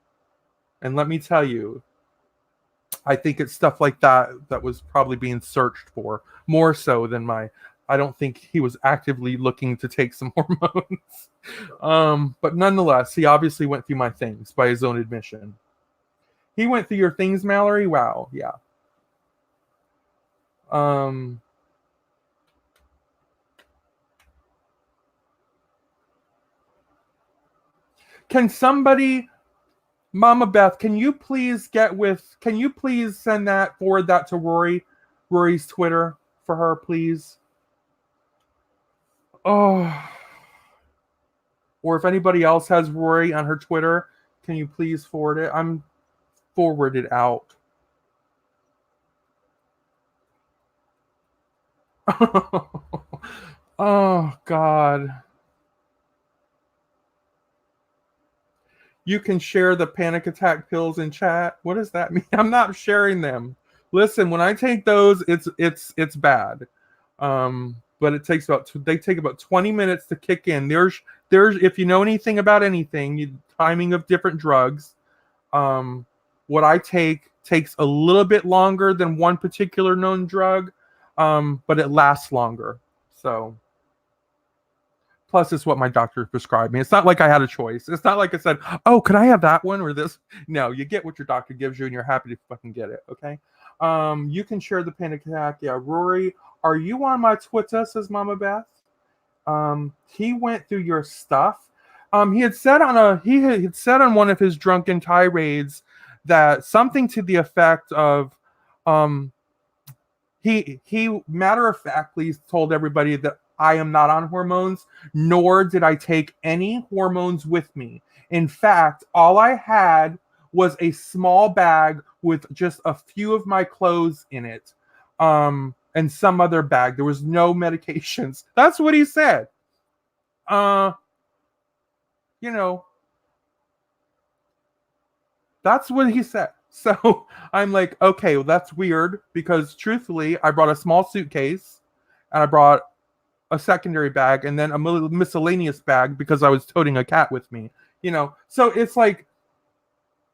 and let me tell you, I think it's stuff like that that was probably being searched for more so than my. I don't think he was actively looking to take some hormones. But nonetheless, he obviously went through my things by his own admission. He went through your things, Mallory. Wow, yeah. Um, can somebody, Mama Beth, can you please forward that to Rory's Twitter for her, please? Oh, or if anybody else has Rory on her Twitter, can you please forward it? I'm forwarded out. Oh God. You can share the panic attack pills in chat. What does that mean? I'm not sharing them. Listen, when I take those, it's bad. But they take about 20 minutes to kick in. There's if you know anything about anything, timing of different drugs. Um, what I take takes a little bit longer than one particular known drug, but it lasts longer. So plus, it's what my doctor prescribed me. It's not like I had a choice. It's not like I said, "Oh, could I have that one or this?" No, you get what your doctor gives you, and you're happy to fucking get it. Okay. You can share the panic attack. Yeah, Rory, are you on my Twitter? Says Mama Beth. He went through your stuff. He had said on one of his drunken tirades that something to the effect of, um, he matter of factly told everybody that I am not on hormones, nor did I take any hormones with me. In fact, all I had was a small bag with just a few of my clothes in it, and some other bag. There was no medications. That's what he said. Uh, you know, that's what he said. So I'm like, okay, well, that's weird because truthfully, I brought a small suitcase and I brought a secondary bag and then a miscellaneous bag because I was toting a cat with me. So it's like,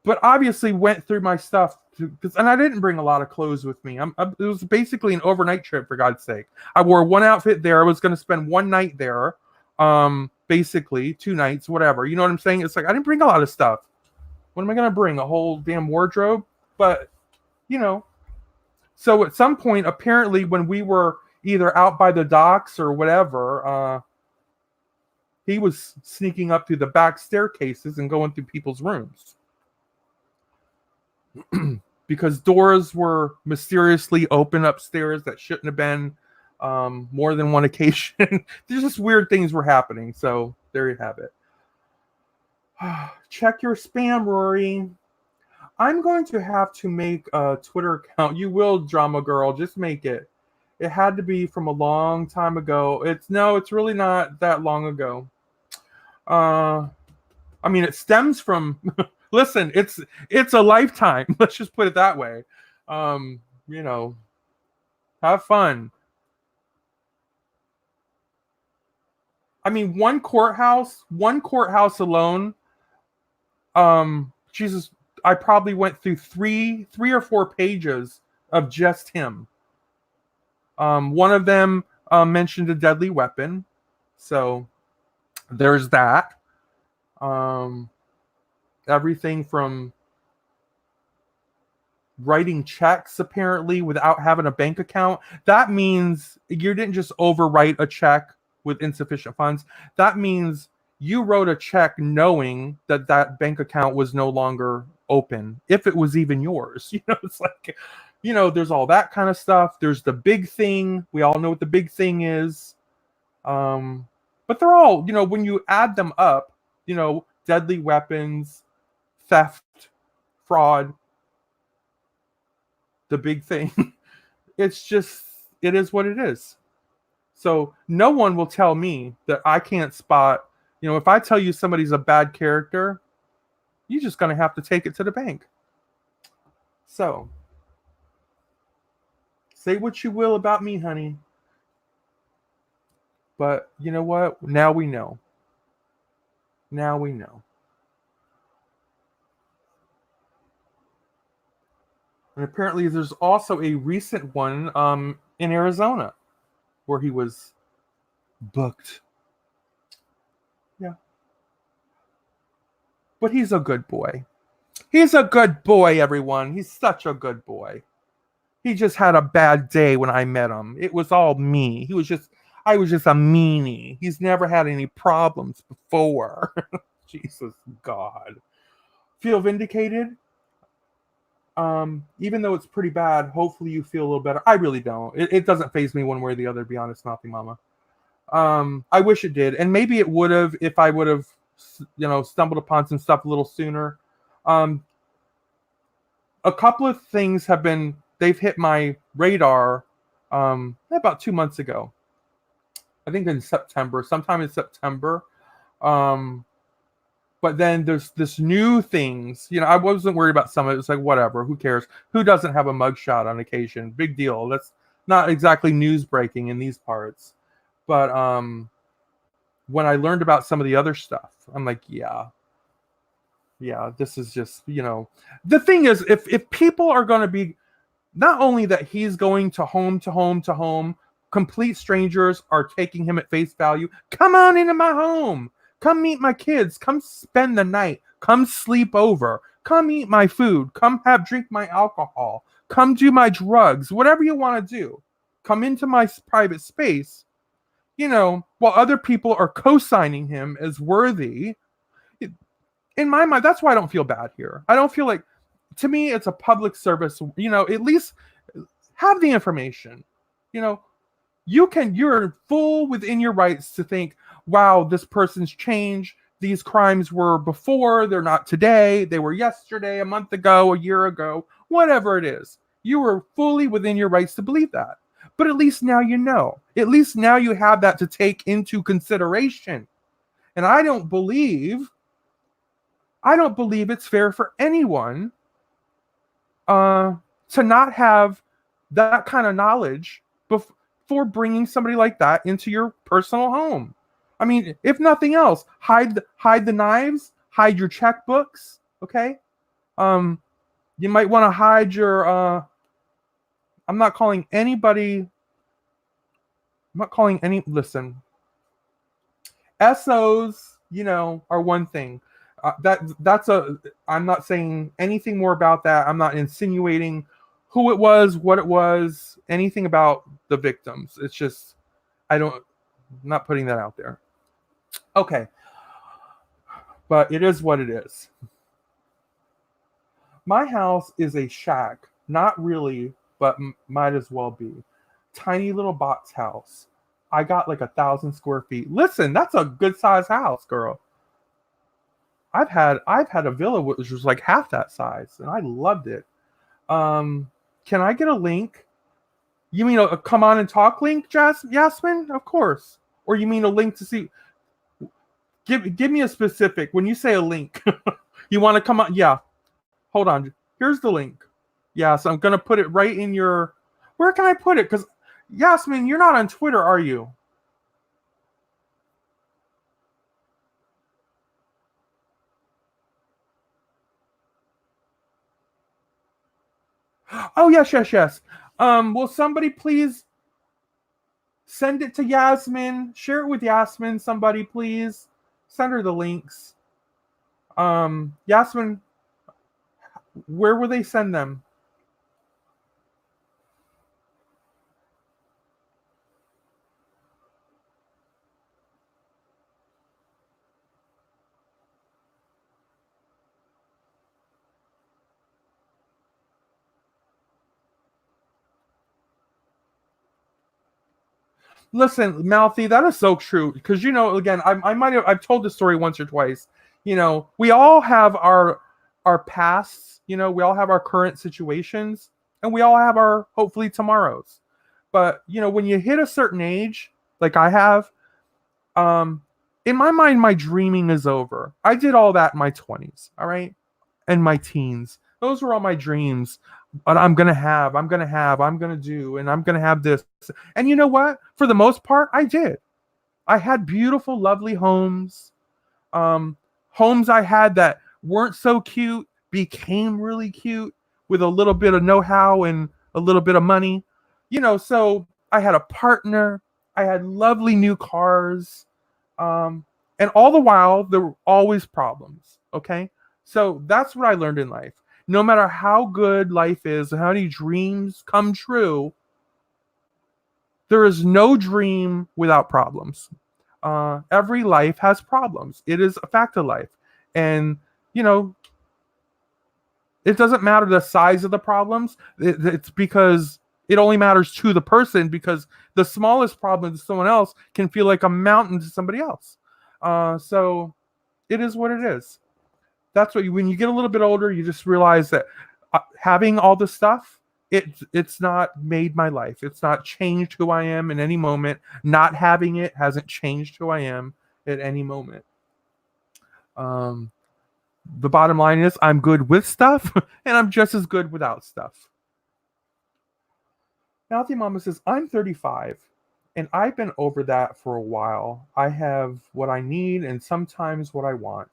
but obviously went through my stuff and I didn't bring a lot of clothes with me. It was basically an overnight trip, for God's sake. I wore one outfit there. I was going to spend one night there, basically 2 nights, whatever. You know what I'm saying? It's like I didn't bring a lot of stuff. What am I going to bring? A whole damn wardrobe? But you know, so at some point, apparently, when we were either out by the docks or whatever, he was sneaking up through the back staircases and going through people's rooms because doors were mysteriously open upstairs that shouldn't have been, more than one occasion. There's just weird things were happening. So there you have it. Check your spam, Rory. I'm going to have to make a Twitter account. You will, drama girl. Just make it. It had to be from a long time ago. It's really not that long ago. I mean, it stems from. Listen, it's a lifetime. Let's just put it that way. Um, you know, have fun. I mean, one courthouse alone. Jesus, I probably went through three or four pages of just him. One of them mentioned a deadly weapon. So there's that. Um, Everything from writing checks apparently without having a bank account. That means you didn't just overwrite a check with insufficient funds. That means you wrote a check knowing that that bank account was no longer open, if it was even yours. It's like, there's all that kind of stuff. There's the big thing. We all know what the big thing is. But they're all, when you add them up, deadly weapons, theft, fraud, the big thing. It's just, it is what it is. So no one will tell me that I can't spot. If I tell you somebody's a bad character, you're just going to have to take it to the bank. So say what you will about me, honey. But you know what? Now we know. Now we know. And apparently there's also a recent one in Arizona where he was booked. Yeah. But he's a good boy. He's a good boy, everyone. He's such a good boy. He just had a bad day when I met him. It was all me. I was just a meanie. He's never had any problems before. Jesus God. Feel vindicated? Even though it's pretty bad, hopefully you feel a little better. I really don't. It doesn't faze me one way or the other, to be honest, Mouthy Mama. I wish it did. And maybe it would have if I would have, stumbled upon some stuff a little sooner. A couple of things they've hit my radar about 2 months ago. I think in September, sometime in September. But then there's this new things. I wasn't worried about some of it. It's like, whatever, who cares? Who doesn't have a mugshot on occasion? Big deal. That's not exactly news breaking in these parts. But when I learned about some of the other stuff, I'm like, yeah, this is just, the thing is, if people are going to be, not only that he's going to home, complete strangers are taking him at face value. Come on into my home. Come meet my kids. Come spend the night. Come sleep over. Come eat my food. Come drink my alcohol. Come do my drugs. Whatever you want to do. Come into my private space. While other people are co-signing him as worthy. In my mind, that's why I don't feel bad here. I don't feel like, to me, it's a public service. At least have the information. You're full within your rights to think, wow, this person's changed. These crimes were before, they're not today. They were yesterday, a month ago, a year ago, whatever it is. You were fully within your rights to believe that. But at least now you know. At least now you have that to take into consideration. And I don't believe it's fair for anyone to not have that kind of knowledge before bringing somebody like that into your personal home. I mean, if nothing else, hide the knives, hide your checkbooks, okay? You might want to hide your I'm not calling listen. SOs, are one thing. I'm not saying anything more about that. I'm not insinuating who it was, what it was, anything about the victims. It's just, I'm not putting that out there. Okay. But it is what it is. My house is a shack. Not really, but might as well be. Tiny little box house. I got like 1,000 square feet. Listen, that's a good size house, girl. I've had a villa which was like half that size, and I loved it. Can I get a link? You mean a come on and talk link, Yasmin? Of course. Or you mean a link to see? Give me a specific. When you say a link, you want to come on? Yeah. Hold on. Here's the link. Yeah, so I'm gonna put it right in your. Where can I put it? Because Yasmin, you're not on Twitter, are you? Oh, yes. Will somebody please Send it to Yasmin. Share it with Yasmin, somebody, please. Send her the links. Yasmin, where will they send them? Listen, Mouthy, that is so true. Because again, I might have I've told this story once or twice. We all have our pasts. We all have our current situations, and we all have our hopefully tomorrows. But when you hit a certain age, like I have, in my mind, my dreaming is over. I did all that in my 20s, all right, and my teens. Those were all my dreams. But I'm gonna do, and I'm gonna have this. And you know what? For the most part, I did. I had beautiful, lovely homes. Um, Homes I had that weren't so cute became really cute with a little bit of know-how and a little bit of money. So I had a partner. I had lovely new cars. Um, and all the while, there were always problems. Okay. So that's what I learned in life. No matter how good life is, how many dreams come true, there is no dream without problems. Every life has problems. It is a fact of life. And, you know, it doesn't matter the size of the problems. It's because it only matters to the person, because the smallest problem to someone else can feel like a mountain to somebody else. So it is what it is. That's what when you get a little bit older, you just realize that having all the stuff, it's not made my life. It's not changed who I am in any moment. Not having it hasn't changed who I am at any moment. Um, the bottom line is I'm good with stuff, and I'm just as good without stuff. Mouthy Mama says, I'm 35, and I've been over that for a while. I have what I need and sometimes what I want.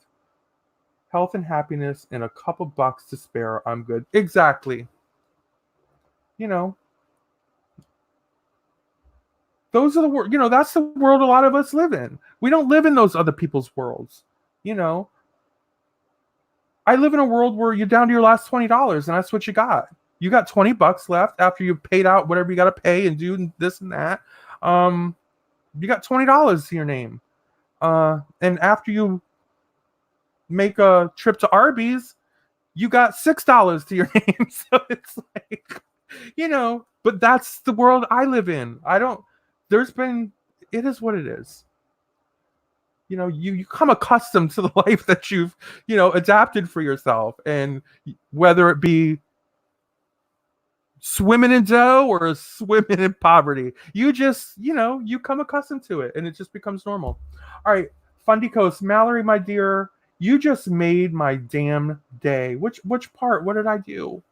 Health and happiness and a couple bucks to spare. I'm good. Exactly. You know, those are the world. That's the world a lot of us live in. We don't live in those other people's worlds. You know, I live in a world where you're down to your last $20, and that's what you got. You got $20 left after you've paid out whatever you got to pay and do this and that. Um, you got $20 to your name. And after you make a trip to Arby's, you got $6 to your name. So it's like, but that's the world I live in. It is what it is. You come accustomed to the life that you've, adapted for yourself. And whether it be swimming in dough or swimming in poverty, you just, you come accustomed to it, and it just becomes normal. All right, Fundy Coast, Mallory, my dear, you just made my damn day. Which part? What did I do?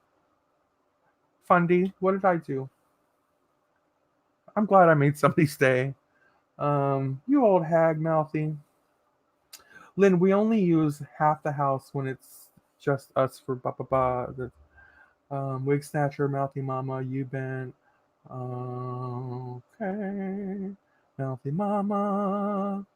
Fundy, what did I do? I'm glad I made somebody's day. You old hag, Mouthy. Lynn, we only use half the house when it's just us for ba ba ba. Wig snatcher, Mouthy Mama, you been okay. Mouthy Mama.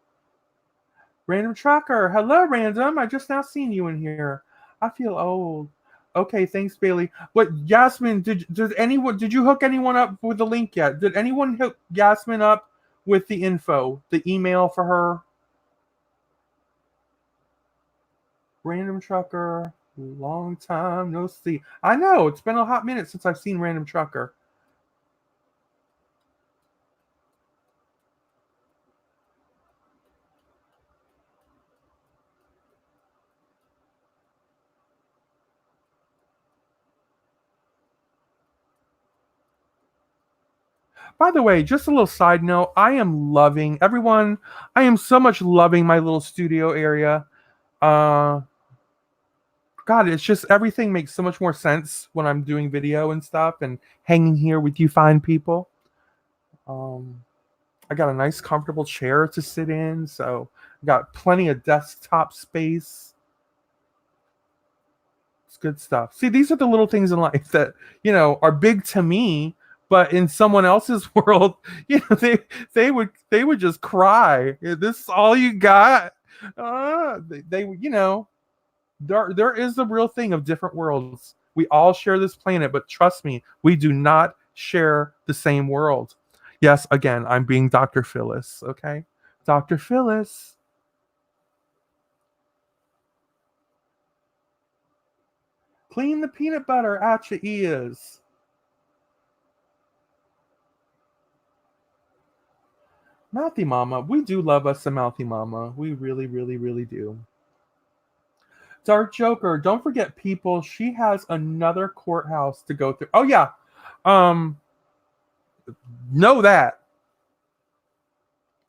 Random Trucker. Hello, Random. I just now seen you in here. I feel old. Okay, thanks, Bailey. What, Yasmin, did you hook anyone up with the link yet? Did anyone hook Yasmin up with the info, the email for her? Random Trucker, long time no see. I know, it's been a hot minute since I've seen Random Trucker. By the way, just a little side note, I am loving everyone. I am so much loving my little studio area. Uh God, it's just everything makes so much more sense when I'm doing video and stuff and hanging here with you fine people. Um I got a nice comfortable chair to sit in, so I got plenty of desktop space. It's good stuff. See, these are the little things in life that, are big to me, But in someone else's world, they would just cry. This is all you got. There is a real thing of different worlds. We all share this planet, but trust me, we do not share the same world. Yes, again, I'm being Dr. Phyllis, okay? Dr. Phyllis. Clean the peanut butter out your ears. Mouthy Mama. We do love us a Mouthy Mama. We really, really, really do. Dark Joker. Don't forget, people, she has another courthouse to go through. Oh, yeah. Um, know that.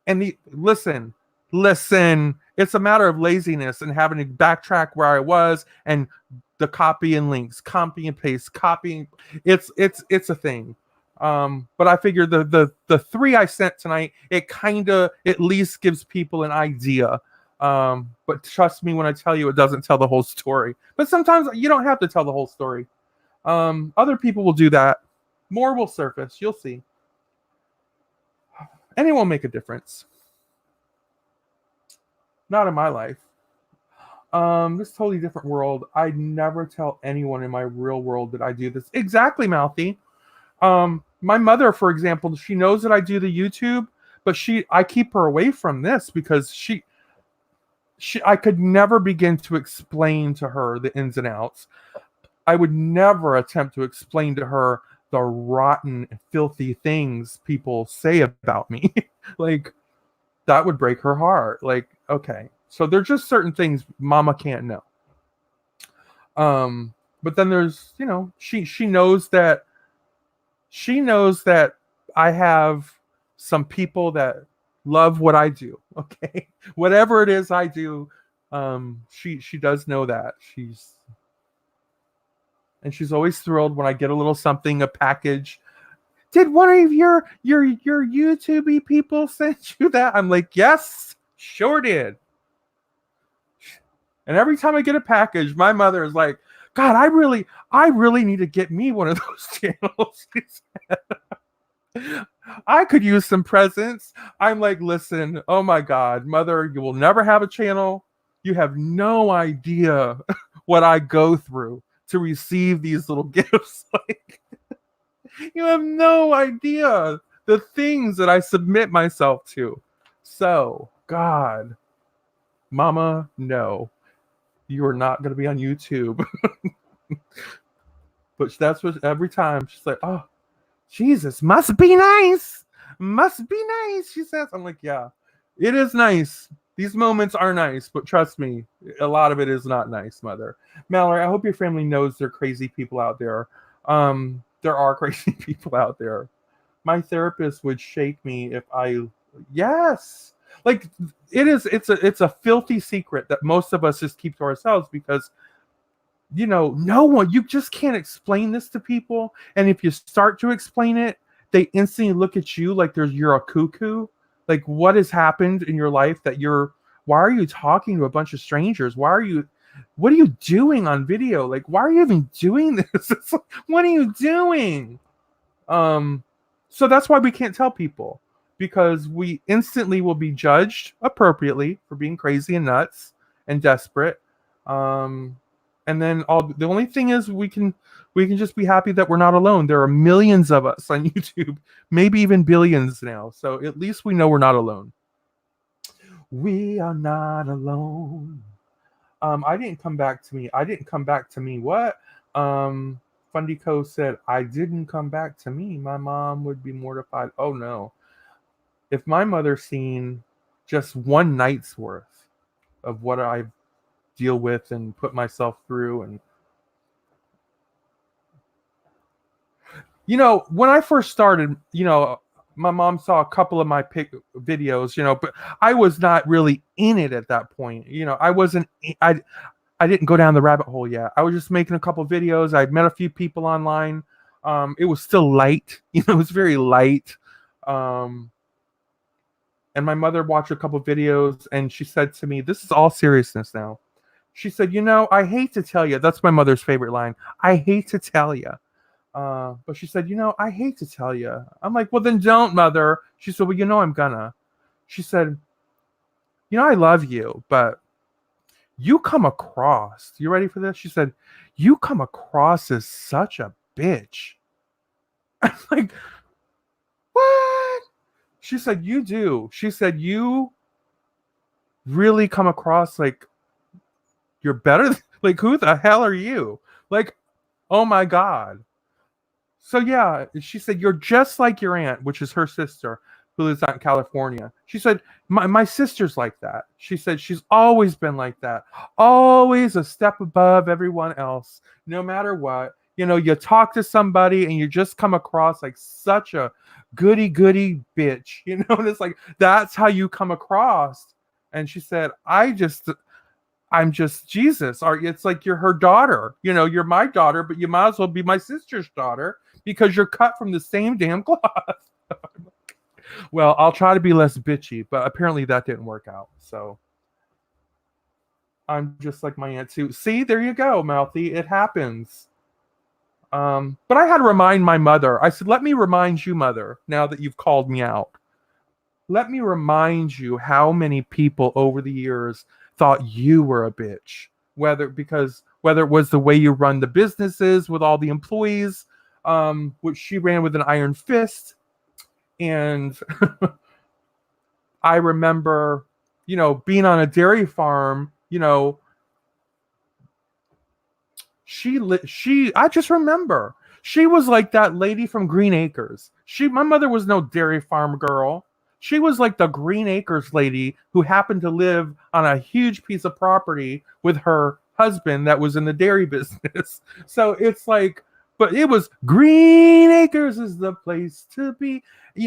And listen. It's a matter of laziness and having to backtrack where I was and the copy and links, copy and paste, copying. It's a thing. But I figure the three I sent tonight, it kind of at least gives people an idea. But trust me when I tell you, it doesn't tell the whole story. But sometimes you don't have to tell the whole story. Other people will do that. More will surface. You'll see. And it won't make a difference. Not in my life. This totally different world. I never tell anyone in my real world that I do this. Exactly, Mouthy. My mother, for example, she knows that I do the YouTube, but I keep her away from this because I could never begin to explain to her the ins and outs. I would never attempt to explain to her the rotten, filthy things people say about me. Like, that would break her heart. Like, okay. So there's just certain things Mama can't know. But then there's, she knows that I have some people that love what I do. Okay. Whatever it is I do, she does know that. She's always thrilled when I get a little something, a package. Did one of your YouTube people send you that? I'm like, yes, sure did. And every time I get a package, my mother is like, God, I really need to get me one of those channels. I could use some presents. I'm like, listen, oh my God, Mother, you will never have a channel. You have no idea what I go through to receive these little gifts. Like, you have no idea the things that I submit myself to. So, God, Mama, no. You are not going to be on YouTube. But that's what every time she's like, oh, Jesus, must be nice. Must be nice, she says. I'm like, yeah, it is nice. These moments are nice, but trust me, a lot of it is not nice, Mother. Mallory, I hope your family knows there are crazy people out there. There are crazy people out there. My therapist would shake me if yes. Like, it's a filthy secret that most of us just keep to ourselves because no one, you just can't explain this to people. And if you start to explain it, they instantly look at you like you're a cuckoo. Like, what has happened in your life that why are you talking to a bunch of strangers? What are you doing on video? Like, why are you even doing this? It's like, what are you doing? So that's why we can't tell people, because we instantly will be judged appropriately for being crazy and nuts and desperate. And then the only thing is we can just be happy that we're not alone. There are millions of us on YouTube, maybe even billions now. So at least we know we're not alone. We are not alone. I didn't come back to me. What? Fundico said, I didn't come back to me. My mom would be mortified. Oh no. If my mother seen just one night's worth of what I deal with and put myself through, and when I first started, my mom saw a couple of my videos, but I was not really in it at that point. I didn't go down the rabbit hole yet. I was just making a couple videos. I'd met a few people online. It was still light, it was very light. And my mother watched a couple videos and she said to me, this is all seriousness now. She said, I hate to tell you, that's my mother's favorite line. I hate to tell you, But she said, I hate to tell you. I'm like, well, then don't, mother. She said, well, I'm gonna. She said, I love you, but you come across. You ready for this? She said, you come across as such a bitch. I'm like, what? She said, you do. She said, you really come across like you're better. Like, who the hell are you? Like, oh my God. So yeah, she said, you're just like your aunt, which is her sister, who lives out in California. She said, my sister's like that. She said she's always been like that. Always a step above everyone else, no matter what. You talk to somebody and you just come across like such a goody bitch, and it's like that's how you come across. And she said, I'm just Jesus. Or it's like you're her daughter. You're my daughter, but you might as well be my sister's daughter because you're cut from the same damn cloth. Well, I'll try to be less bitchy, but apparently that didn't work out. So I'm just like my aunt too. See, there you go, Mouthy. It happens. But I had to remind my mother. I said, let me remind you, mother, now that you've called me out. Let me remind you how many people over the years thought you were a bitch. Whether it was the way you run the businesses with all the employees, which she ran with an iron fist. And I remember, being on a dairy farm, I just remember she was like that lady from Green Acres. My mother was no dairy farm girl. She was like the Green Acres lady who happened to live on a huge piece of property with her husband that was in the dairy business. So it's like, but it was Green Acres is the place to be.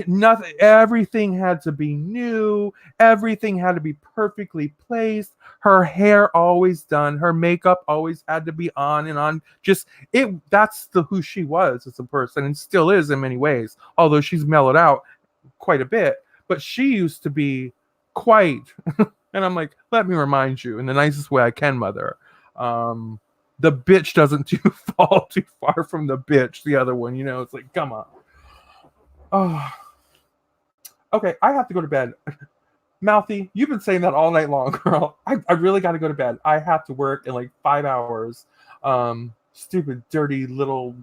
Nothing, everything had to be new. Everything had to be perfectly placed. Her hair always done. Her makeup always had to be on and on. Just it. That's who she was as a person, and still is in many ways. Although she's mellowed out quite a bit, but she used to be quite. And I'm like, let me remind you in the nicest way I can, mother. The bitch doesn't fall too far from the bitch. The other one, it's like, come on. Oh, okay. I have to go to bed. Mouthy, you've been saying that all night long, girl. I really got to go to bed. I have to work in like 5 hours. Stupid, dirty little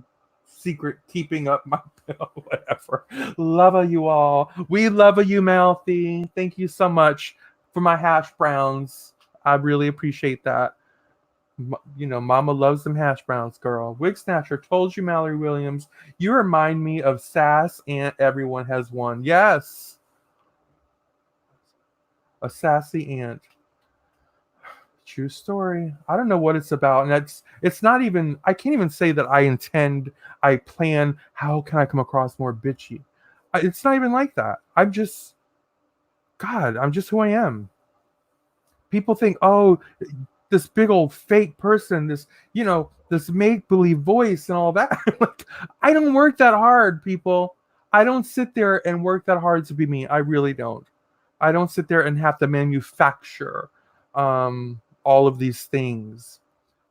secret keeping up my bill, whatever. Love you all. We love you, Mouthy. Thank you so much for my hash browns. I really appreciate that. Mama loves them hash browns, girl. Wig Snatcher told you, Mallory Williams. You remind me of Sass and Everyone Has One. Yes. A sassy aunt. True story. I don't know what it's about, and it's not even. I can't even say that I plan. How can I come across more bitchy? It's not even like that. I'm just who I am. People think, oh, this big old fake person, this make believe voice and all that. Like, I don't work that hard, people. I don't sit there and work that hard to be me. I really don't. I don't sit there and have to manufacture all of these things.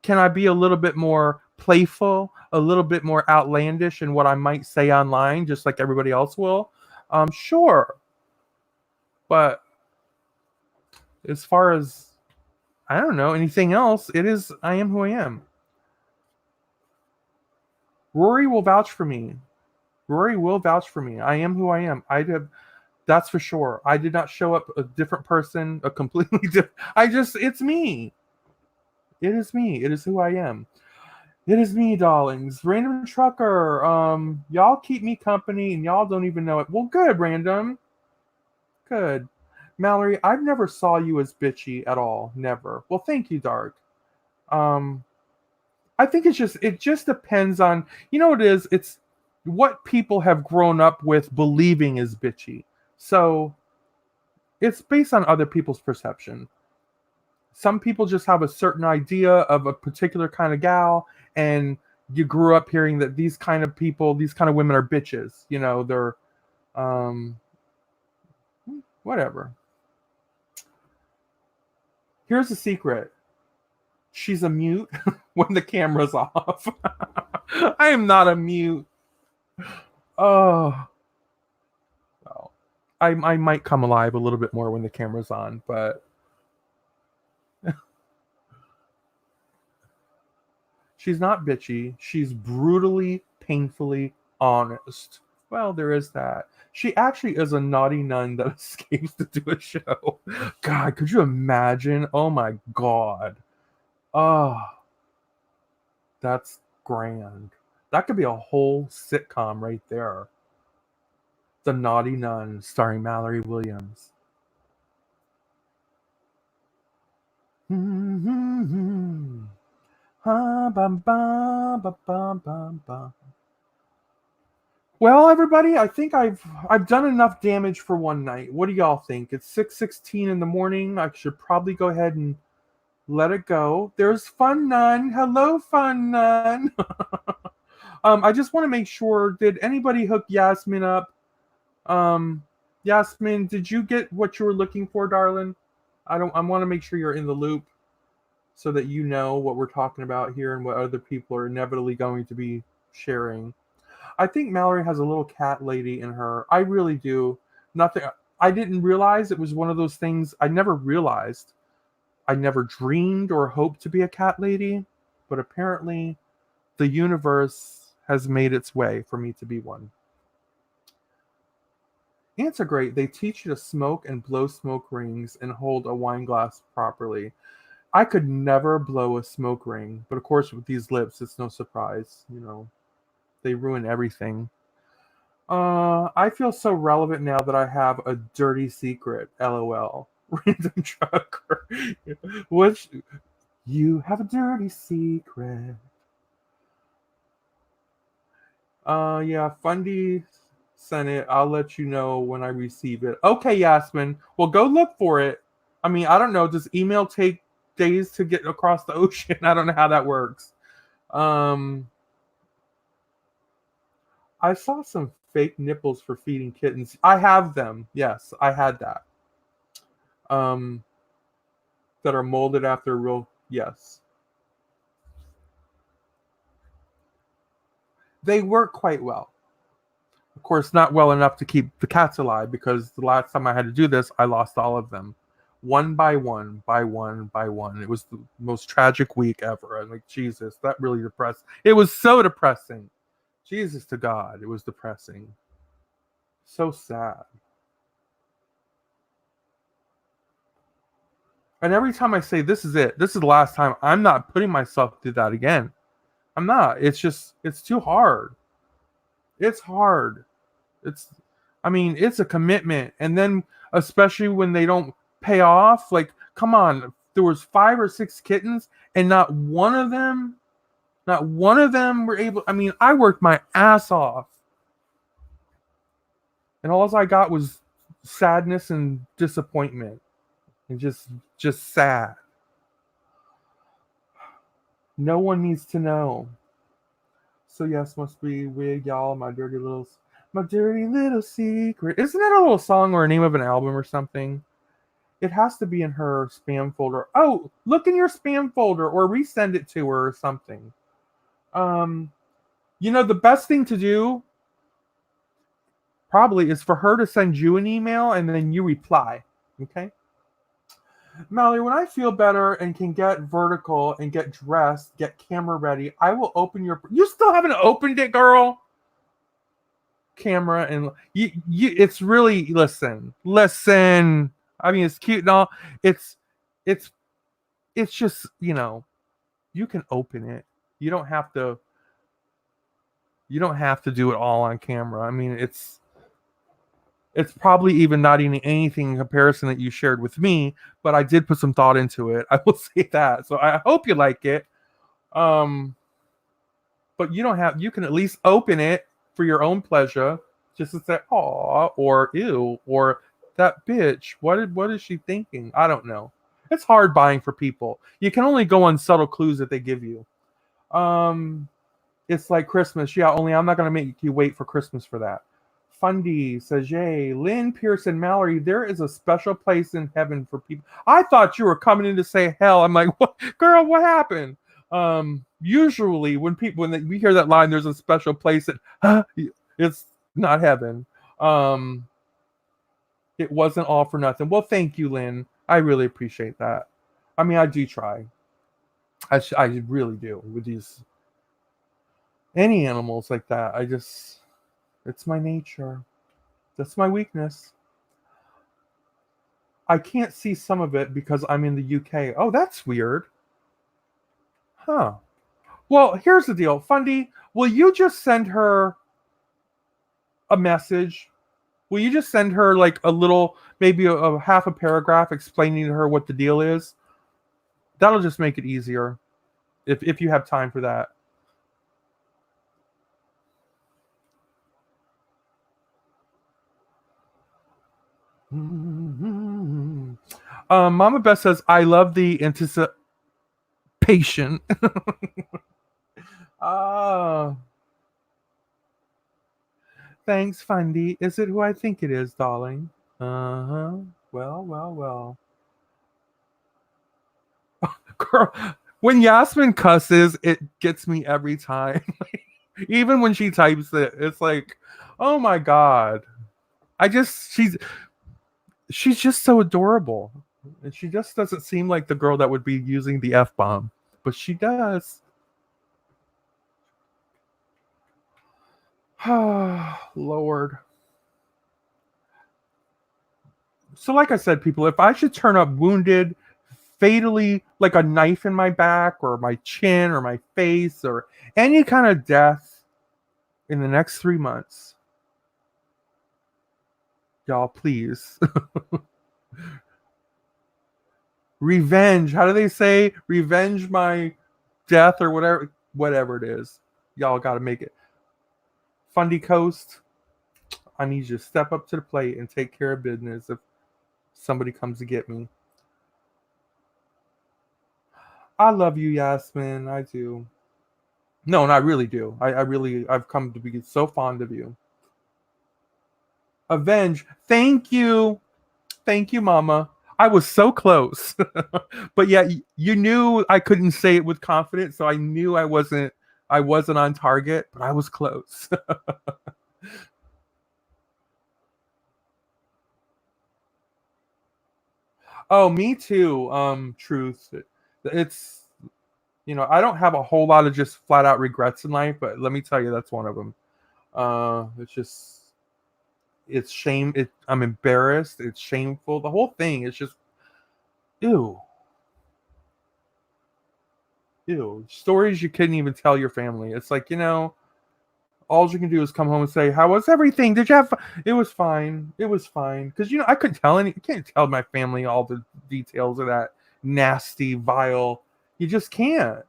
Can I be a little bit more playful, a little bit more outlandish in what I might say online, just like everybody else will? Sure. But as far as, I don't know, anything else, I am who I am. Rory will vouch for me. Rory will vouch for me. I am who I am. That's for sure. I did not show up a different person, a completely different. It's me. It is me. It is who I am. It is me, darlings. Random trucker. Y'all keep me company, and y'all don't even know it. Well, good, random. Good. Mallory, I've never saw you as bitchy at all. Never. Well, thank you, Dark. Um, I think it just depends on, what it is. It's what people have grown up with believing is bitchy. So it's based on other people's perception. Some people just have a certain idea of a particular kind of gal, and you grew up hearing that these kind of people, these kind of women are bitches. They're um, whatever. Here's a secret. she's a mute when the camera's off. I am not a mute. Oh, well, I might come alive a little bit more when the camera's on, but she's not bitchy. She's brutally, painfully honest. Well, there is that. She actually is a naughty nun that escapes to do a show. God, could you imagine? Oh my God. Oh, that's grand. That could be a whole sitcom right there. The Naughty Nun, starring Mallory Williams. Well, everybody, I think I've done enough damage for one night. What do y'all think? It's 6:16 in the morning. I should probably go ahead and let it go. There's Fun Nun. Hello, Fun Nun. I just want to make sure. Did anybody hook Yasmin up? Yasmin, did you get what you were looking for, darling? I want to make sure you're in the loop so that you know what we're talking about here and what other people are inevitably going to be sharing. I think Mallory has a little cat lady in her. I really do. Nothing. I didn't realize it was one of those things. I never realized. I never dreamed or hoped to be a cat lady, but apparently the universe has made its way for me to be one. Ants are great. They teach you to smoke and blow smoke rings and hold a wine glass properly. I could never blow a smoke ring, but of course with these lips, it's no surprise. They ruin everything. I feel so relevant now that I have a dirty secret. LOL. Random trucker. Which you have a dirty secret. Yeah, Fundy sent it. I'll let you know when I receive it. Okay, Yasmin. Well, go look for it. I mean, I don't know. Does email take days to get across the ocean? I don't know how that works. I saw some fake nipples for feeding kittens. I have them. Yes, I had that. That are molded after real. Yes. They work quite well. Of course, not well enough to keep the cats alive because the last time I had to do this, I lost all of them. One by one, by one, by one. It was the most tragic week ever. I'm like, Jesus, that really depressed. It was so depressing. Jesus to God, it was depressing. So sad. And every time I say this is it, this is the last time, I'm not putting myself through that again. I'm not. It's too hard. It's hard. It's a commitment. And then especially when they don't pay off, like, come on, there was 5 or 6 kittens and not one of them were able. I worked my ass off. And all I got was sadness and disappointment. And just sad. No one needs to know. So yes, must be wig, y'all, my dirty little secret. Isn't that a little song or a name of an album or something? It has to be in her spam folder. Oh, look in your spam folder or resend it to her or something. The best thing to do probably is for her to send you an email and then you reply. Okay? Mallory, when I feel better and can get vertical and get dressed, get camera ready, I will open your. You still haven't opened it, girl. Camera and you. It's really listen. It's cute and all. It's just you can open it. You don't have to. You don't have to do it all on camera. It's probably even not even anything in comparison that you shared with me, but I did put some thought into it. I will say that. So I hope you like it. But you can at least open it for your own pleasure, just to say, aw, or ew, or that bitch. What is she thinking? I don't know. It's hard buying for people. You can only go on subtle clues that they give you. It's like Christmas. Yeah, only I'm not going to make you wait for Christmas for that. Fundy says, "Yay, Lynn, Pearson, Mallory, there is a special place in heaven for people." I thought you were coming in to say hell. I'm like, what, girl? What happened? Usually when we hear that line, there's a special place that it's not heaven. Um, it wasn't all for nothing. Well, thank you, Lynn. I really appreciate that. I mean, I do try. I really do with these any animals like that. It's my nature. That's my weakness. I can't see some of it because I'm in the UK. Oh, that's weird. Huh. Well, here's the deal. Fundy, will you just send her a message? Will you just send her like a little, maybe a half a paragraph explaining to her what the deal is? That'll just make it easier if you have time for that. Mama Beth says, "I love the anticipation." Ah, thanks, Fundy. Is it who I think it is, darling? Uh huh. Well, well, well. Girl, when Yasmin cusses, it gets me every time. Even when she types it, it's like, oh my god. I just she's just so adorable. And she just doesn't seem like the girl that would be using the F bomb. But she does. Lord. So, like I said, people, if I should turn up wounded, fatally, like a knife in my back or my chin or my face or any kind of death in the next 3 months, y'all, please. Revenge. How do they say? Revenge my death or whatever it is. Y'all got to make it. Fundy Coast, I need you to step up to the plate and take care of business if somebody comes to get me. I love you, Yasmin. I do. No, and I really do. I've come to be so fond of you. Avenge. Thank you. Thank you, Mama. I was so close. But yeah, you knew I couldn't say it with confidence, so I knew I wasn't on target, but I was close. Oh, me too. Truth. It's I don't have a whole lot of just flat out regrets in life, but let me tell you, that's one of them. It's just it's shame. I'm embarrassed. It's shameful. The whole thing is just ew, ew. Stories you couldn't even tell your family. It's like all you can do is come home and say, "How was everything? Did you have fun?" It was fine. It was fine because I couldn't I can't tell my family all the details of that nasty, vile. You just can't.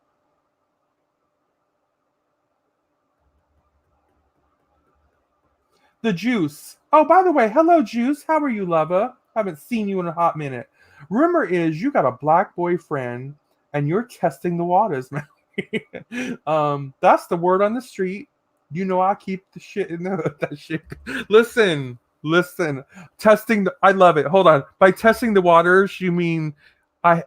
The Juice. Oh, by the way, hello, Juice. How are you, lover? Haven't seen you in a hot minute. Rumor is you got a black boyfriend and you're testing the waters, man. That's the word on the street. I keep the shit in the that shit. Listen, listen. I love it. Hold on. By testing the waters, you mean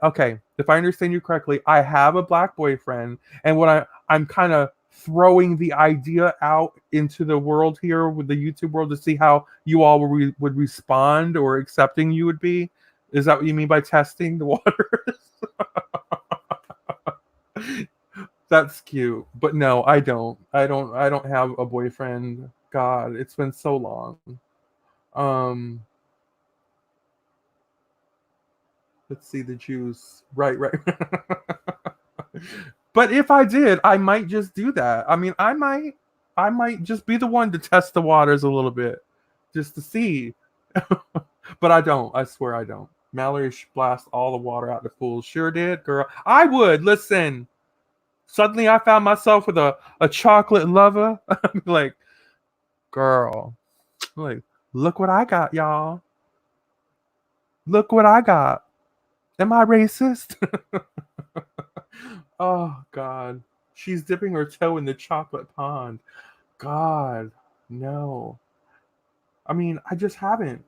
okay, if I understand you correctly, I have a black boyfriend, and when I'm kind of throwing the idea out into the world here with the YouTube world to see how you all would respond or accepting you would be. Is that what you mean by testing the waters? That's cute. But no, I don't. I don't have a boyfriend. God, it's been so long. Um let's see the Jews. Right, right. But if I did, I might just do that. I mean, I might just be the one to test the waters a little bit just to see. But I don't. I swear I don't. Mallory blast all the water out the pool. Sure did, girl. I would. Listen. Suddenly I found myself with a chocolate lover. I'm like, girl. I'm like, look what I got, y'all. Look what I got. Am I racist? Oh God. She's dipping her toe in the chocolate pond. God, no. I mean, I just haven't.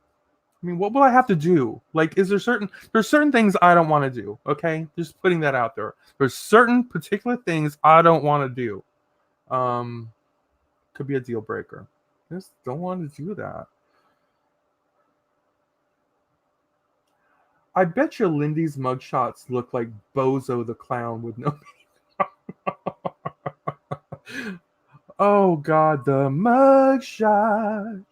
I mean, what will I have to do? Like, there's certain things I don't want to do. Okay, just putting that out there. There's certain particular things I don't want to do. Um, could be a deal breaker. Just don't want to do that. I bet you Lindy's mugshots look like Bozo the Clown with no. Oh God, the mugshot.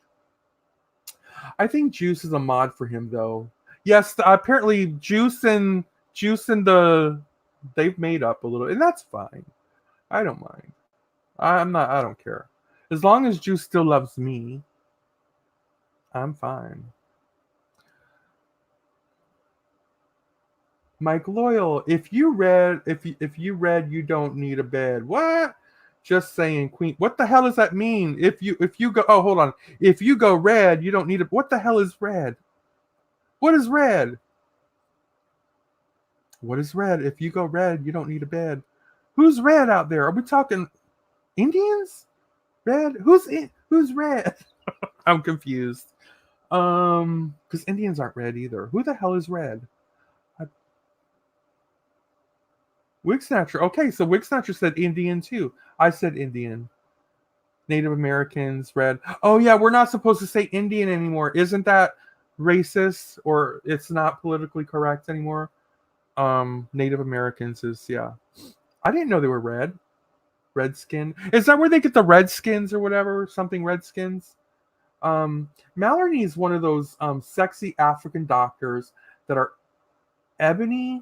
I think Juice is a mod for him though. Yes, apparently Juice and they've made up a little, and that's fine. I don't mind. I don't care. As long as Juice still loves me, I'm fine. Mike Loyal, if you read you don't need a bed. What? Just saying, Queen. What the hell does that mean? If you go, oh, hold on. If you go red, you don't need a. What the hell is red? What is red? What is red? If you go red, you don't need a bed. Who's red out there? Are we talking Indians? Red? Who's red? I'm confused. Because Indians aren't red either. Who the hell is red? Wig Snatcher. Okay, so Wig Snatcher said Indian too. I said Indian. Native Americans, red. Oh yeah, we're not supposed to say Indian anymore. Isn't that racist or it's not politically correct anymore? Native Americans is yeah. I didn't know they were red. Redskin. Is that where they get the Redskins or whatever? Something Redskins? Mallory is one of those sexy African doctors that are ebony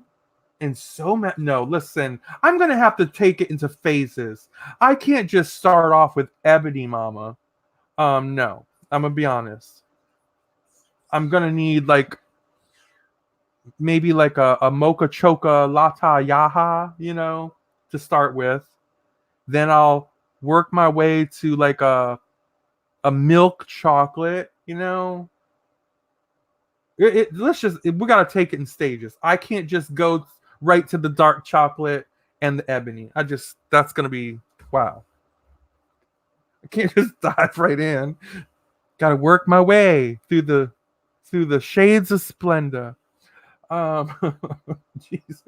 and so no, listen, I'm gonna have to take it into phases. I can't just start off with ebony mama. No, I'm gonna be honest. I'm gonna need like maybe like a mocha choca lata yaha, to start with. Then I'll work my way to like a milk chocolate, we gotta take it in stages. I can't just go right to the dark chocolate and the ebony. That's gonna be wow. I can't just dive right in. Gotta work my way through the shades of splendor. Um Jesus.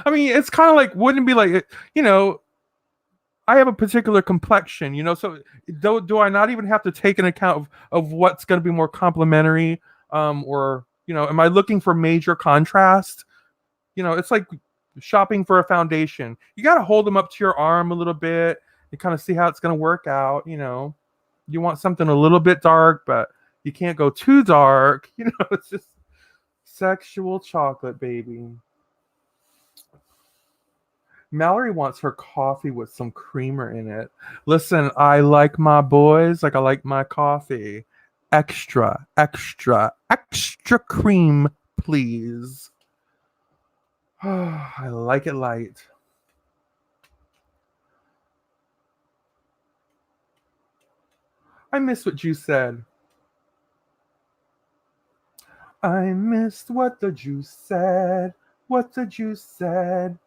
I mean, it's kind of like wouldn't it be like I have a particular complexion, so do I not even have to take an account of what's going to be more complementary, or am I looking for major contrast? It's like shopping for a foundation. You got to hold them up to your arm a little bit and kind of see how it's going to work out. You want something a little bit dark, but you can't go too dark. It's just sexual chocolate, baby. Mallory wants her coffee with some creamer in it. Listen, I like my boys like I like my coffee. Extra, extra, extra cream, please. I like it light. I missed what you said. I missed what the juice said. What the juice said.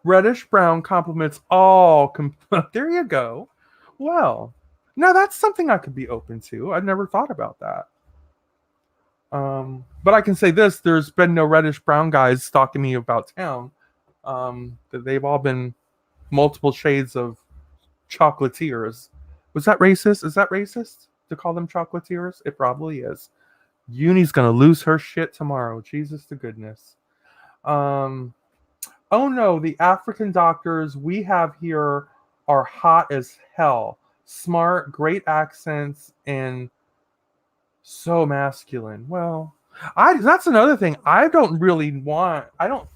Reddish brown complements all. There you go. Well, now that's something I could be open to. I've never thought about that. But I can say this: there's been no reddish brown guys stalking me about town. They've all been multiple shades of chocolatiers. Was that racist? Is that racist to call them chocolatiers? It probably is. Uni's gonna lose her shit tomorrow. Jesus to goodness. Oh no, the African doctors we have here are hot as hell. Smart, great accents, and so masculine. Well, that's another thing. I don't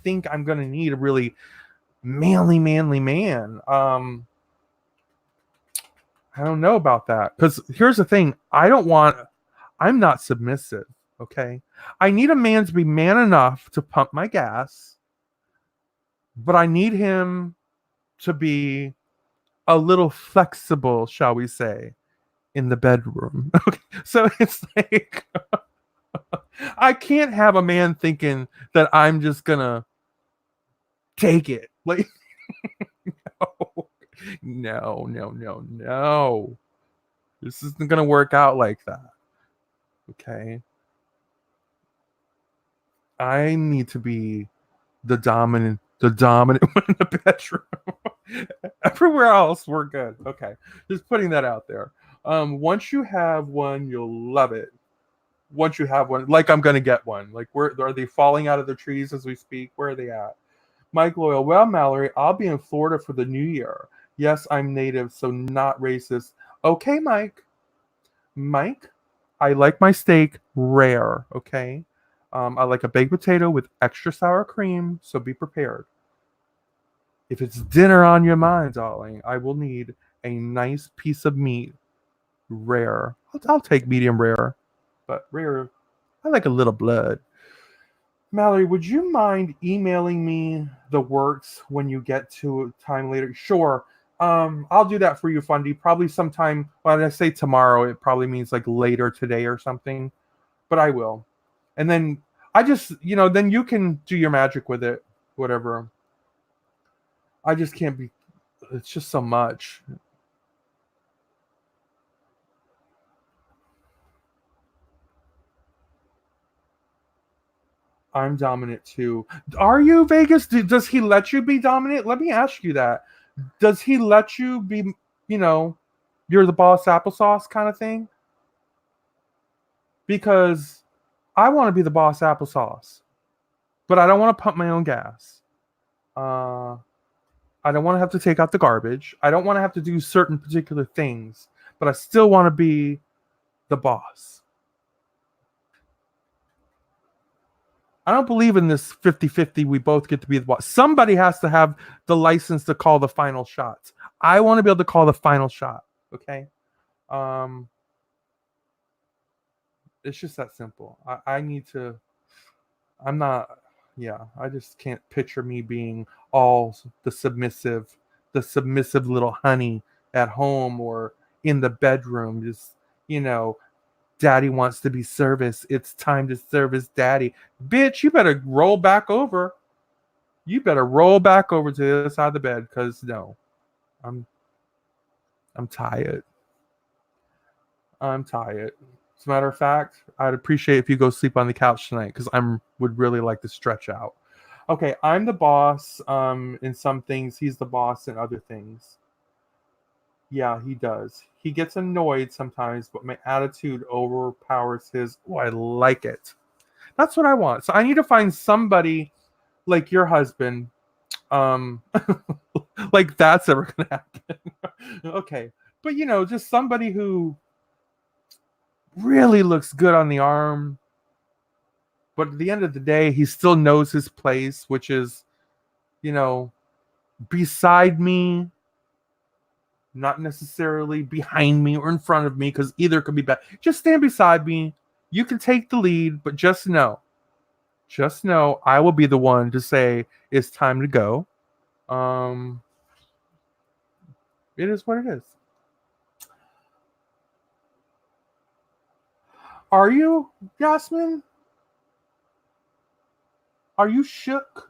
think I'm gonna need a really manly man. I don't know about that. Because here's the thing, I'm not submissive, okay? I need a man to be man enough to pump my gas, but I need him to be a little flexible, shall we say, in the bedroom. Okay. So it's like I can't have a man thinking that I'm just gonna take it. Like no. This isn't gonna work out like that. Okay. I need to be the dominant one in the bedroom. Everywhere else, we're good. Okay. Just putting that out there. Once you have one, you'll love it. Once you have one, like I'm gonna get one. Like where are they falling out of the trees as we speak? Where are they at? Mike Loyal, well, Mallory, I'll be in Florida for the new year. Yes, I'm native, so not racist. Okay, Mike. Mike, I like my steak rare, okay? I like a baked potato with extra sour cream, so be prepared. If it's dinner on your mind, darling, I will need a nice piece of meat, rare. I'll take medium rare, but rare, I like a little blood. Mallory, would you mind emailing me the works when you get to time later? Sure. I'll do that for you, Fundy. Probably sometime. When I say tomorrow, it probably means like later today or something. But I will. And then I just, then you can do your magic with it, whatever. I just can't be. It's just so much. I'm dominant too. Are you, Vegas? Does he let you be dominant? Let me ask you that. Does he let you be, you know, you're the boss applesauce kind of thing? Because I want to be the boss applesauce, but I don't want to pump my own gas. Uh, I don't want to have to take out the garbage. I don't want to have to do certain particular things, but I still want to be the boss. I don't believe in this 50-50. We both get to be the boss. Somebody has to have the license to call the final shots. I want to be able to call the final shot. Okay. Um, it's just that simple. I need to. I'm not. Yeah, I just can't picture me being all the submissive little honey at home or in the bedroom. Just you know, daddy wants to be service. It's time to service daddy. Bitch, you better roll back over. You better roll back over to the other side of the bed, because no, I'm I'm tired. I'm tired. As a matter of fact, I'd appreciate if you go sleep on the couch tonight, because I'm would really like to stretch out. Okay, I'm the boss in some things. He's the boss in other things. Yeah, he does. He gets annoyed sometimes, but my attitude overpowers his. Oh, I like it. That's what I want. So I need to find somebody like your husband. Um, like that's ever gonna happen. Okay, but just somebody who really looks good on the arm, but at the end of the day, he still knows his place, which is, you know, beside me, not necessarily behind me or in front of me, because either could be bad. Just stand beside me. You can take the lead, but just know, I will be the one to say it's time to go. Um, it is what it is. Are you, Yasmin? Are you shook?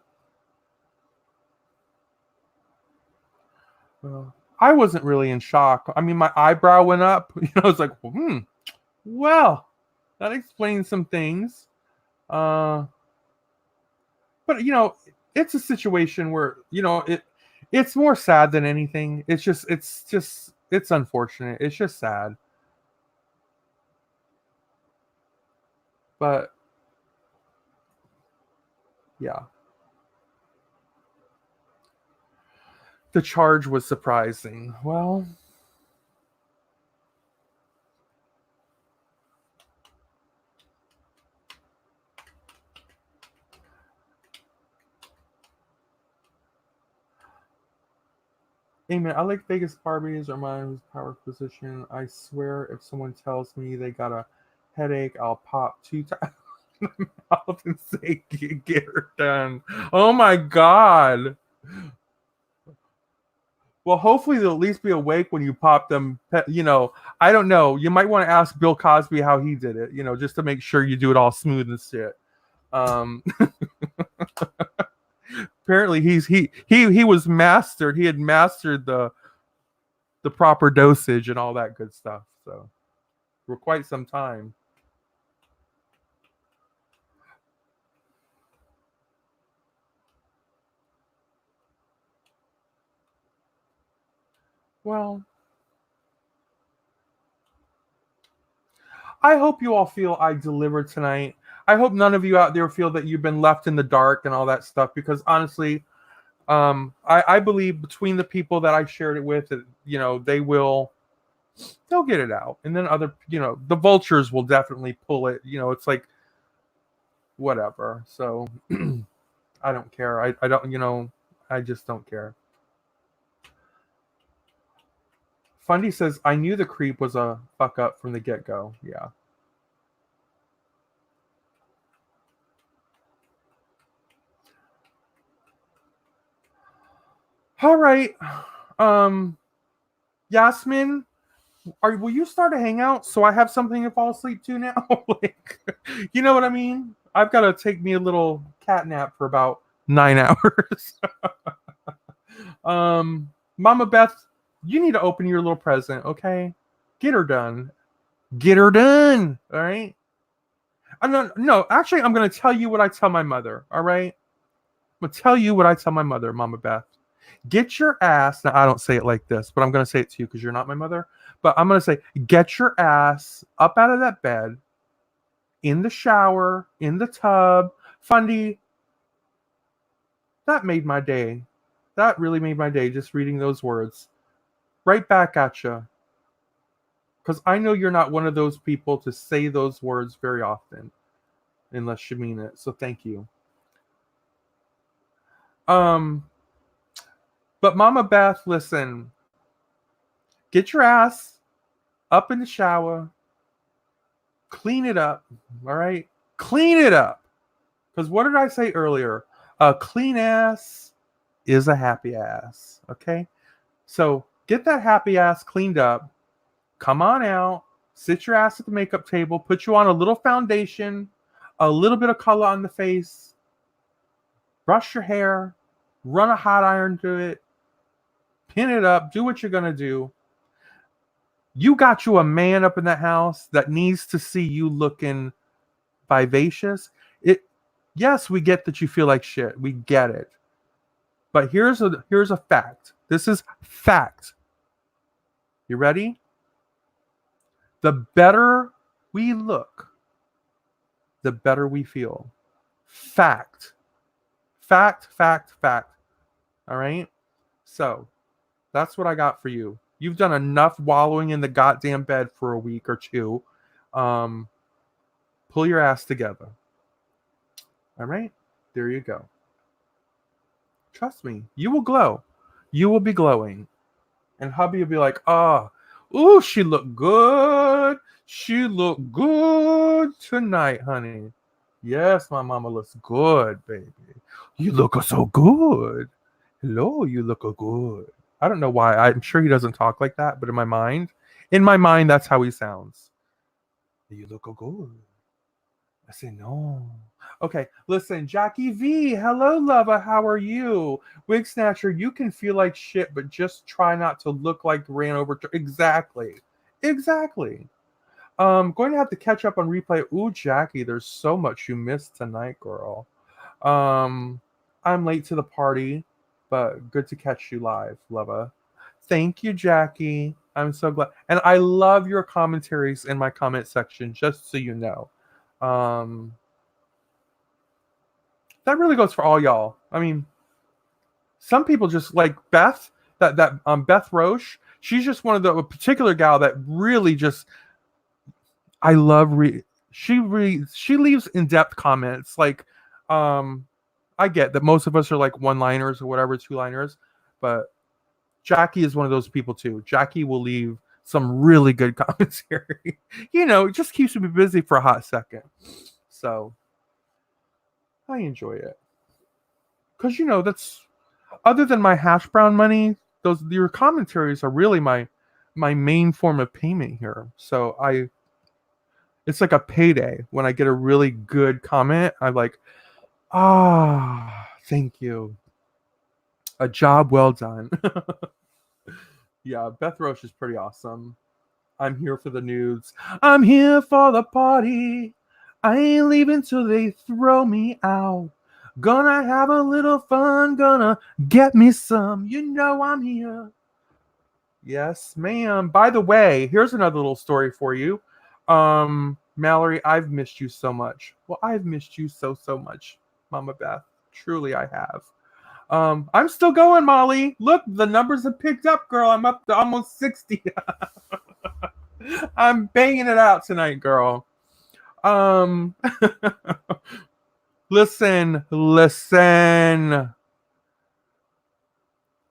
I wasn't really in shock. I mean, my eyebrow went up. I was like, well, that explains some things. Uh, but it's a situation where it's more sad than anything. It's unfortunate. It's just sad. But yeah, the charge was surprising. Well, Amen. I like Vegas Barbies or my power position. I swear, if someone tells me they got a headache, I'll pop two times in the mouth and say, "Get her done." Oh my god. Well, hopefully they'll at least be awake when you pop them. I don't know. You might want to ask Bill Cosby how he did it. Just to make sure you do it all smooth and shit. Um, apparently he was mastered. He had mastered the proper dosage and all that good stuff. So for quite some time. Well, I hope you all feel I delivered tonight. I hope none of you out there feel that you've been left in the dark and all that stuff, because honestly, I believe between the people that I shared it with, they'll get it out. And then other, the vultures will definitely pull it. It's like, whatever. So I don't care. I don't, I just don't care. Fundy says, I knew the creep was a fuck up from the get go. Yeah. All right. Yasmin, will you start a hangout so I have something to fall asleep to now? Like, you know what I mean? I've got to take me a little cat nap for about 9 hours. Mama Beth, you need to open your little present, okay? Get her done. Get her done. All right. No, actually, I'm going to tell you what I tell my mother. All right. I'm going to tell you what I tell my mother, Mama Beth. Get your ass. Now, I don't say it like this, but I'm going to say it to you because you're not my mother. But I'm going to say, get your ass up out of that bed, in the shower, in the tub. Fundy, that made my day. That really made my day just reading those words. Right back at you. Because I know you're not one of those people to say those words very often, unless you mean it. So thank you. But Mama Beth, listen. Get your ass up in the shower. Clean it up. All right? Clean it up. Because what did I say earlier? A clean ass is a happy ass. Okay? So get that happy ass cleaned up. Come on out. Sit your ass at the makeup table. Put you on a little foundation. A little bit of color on the face. Brush your hair. Run a hot iron to it. Pin it up. Do what you're going to do. You got you a man up in the house that needs to see you looking vivacious. Yes, we get that you feel like shit. We get it. But here's a fact. This is fact. You ready? The better we look, the better we feel. Fact. Fact, fact, fact. All right? So, that's what I got for you. You've done enough wallowing in the goddamn bed for a week or two. Pull your ass together. All right? There you go. Trust me. You will glow. You will be glowing. And hubby will be like, ooh, she looked good. She looked good tonight, honey. Yes, my mama looks good, baby. You look so good. Hello, you look good. I don't know why. I'm sure he doesn't talk like that, but in my mind, that's how he sounds. You look good. I say no. Okay, listen, Jackie V. Hello, lover. How are you? Wig Snatcher, you can feel like shit, but just try not to look like ran over. Exactly. Going to have to catch up on replay. Ooh, Jackie, there's so much you missed tonight, girl. I'm late to the party, but good to catch you live, lover. Thank you, Jackie. I'm so glad. And I love your commentaries in my comment section, just so you know. That really goes for all y'all. I mean, some people just like Beth, that Beth Roche. She's just one of the a particular gal that really just I love. She leaves in depth comments. Like, I get that most of us are like one liners or whatever, two liners, but Jackie is one of those people too. Jackie will leave some really good commentary. It just keeps me busy for a hot second. So I enjoy it. Because that's other than my hash brown money, your commentaries are really my main form of payment here. So it's like a payday when I get a really good comment. I'm like, thank you. A job well done. Yeah, Beth Roche is pretty awesome. I'm here for the nudes. I'm here for the party. I ain't leaving till they throw me out. Gonna have a little fun, gonna get me some. You know I'm here. Yes, ma'am. By the way, here's another little story for you. Mallory, I've missed you so much. Well, I've missed you so much, Mama Beth. Truly I have. I'm still going, Molly. Look, the numbers have picked up, girl. I'm up to almost 60. I'm banging it out tonight, girl. Um, listen.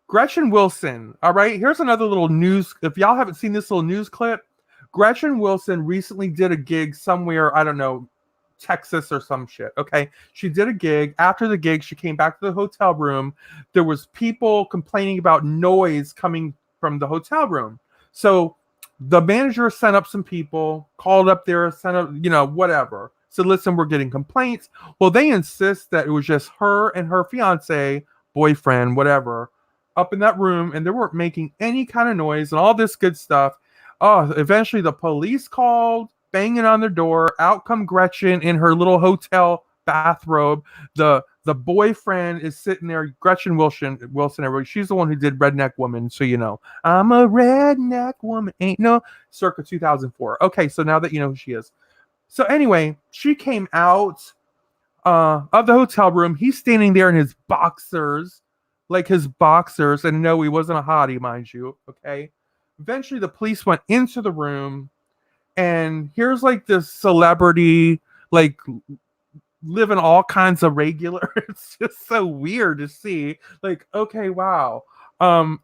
Gretchen Wilson. All right, here's another little news. If y'all haven't seen this little news clip, Gretchen Wilson recently did a gig somewhere, I don't know, Texas or some shit. Okay. She did a gig. After the gig, she came back to the hotel room. There was people complaining about noise coming from the hotel room. So the manager sent up some people, called up there, sent up, whatever. So listen, we're getting complaints. Well, they insist that it was just her and her fiance, boyfriend, whatever, up in that room, and they weren't making any kind of noise and all this good stuff. Oh, eventually the police called, banging on their door. Out come Gretchen in her little hotel bathrobe. The boyfriend is sitting there. Gretchen Wilson, everybody. She's the one who did Redneck Woman, so you know. I'm a redneck woman, ain't no circa 2004. Okay, so now that you know who she is. So anyway, she came out of the hotel room. He's standing there in his boxers, and no, he wasn't a hottie, mind you. Okay. Eventually, the police went into the room, and here's like this celebrity, like living all kinds of regular. It's just so weird to see. Like, okay, wow.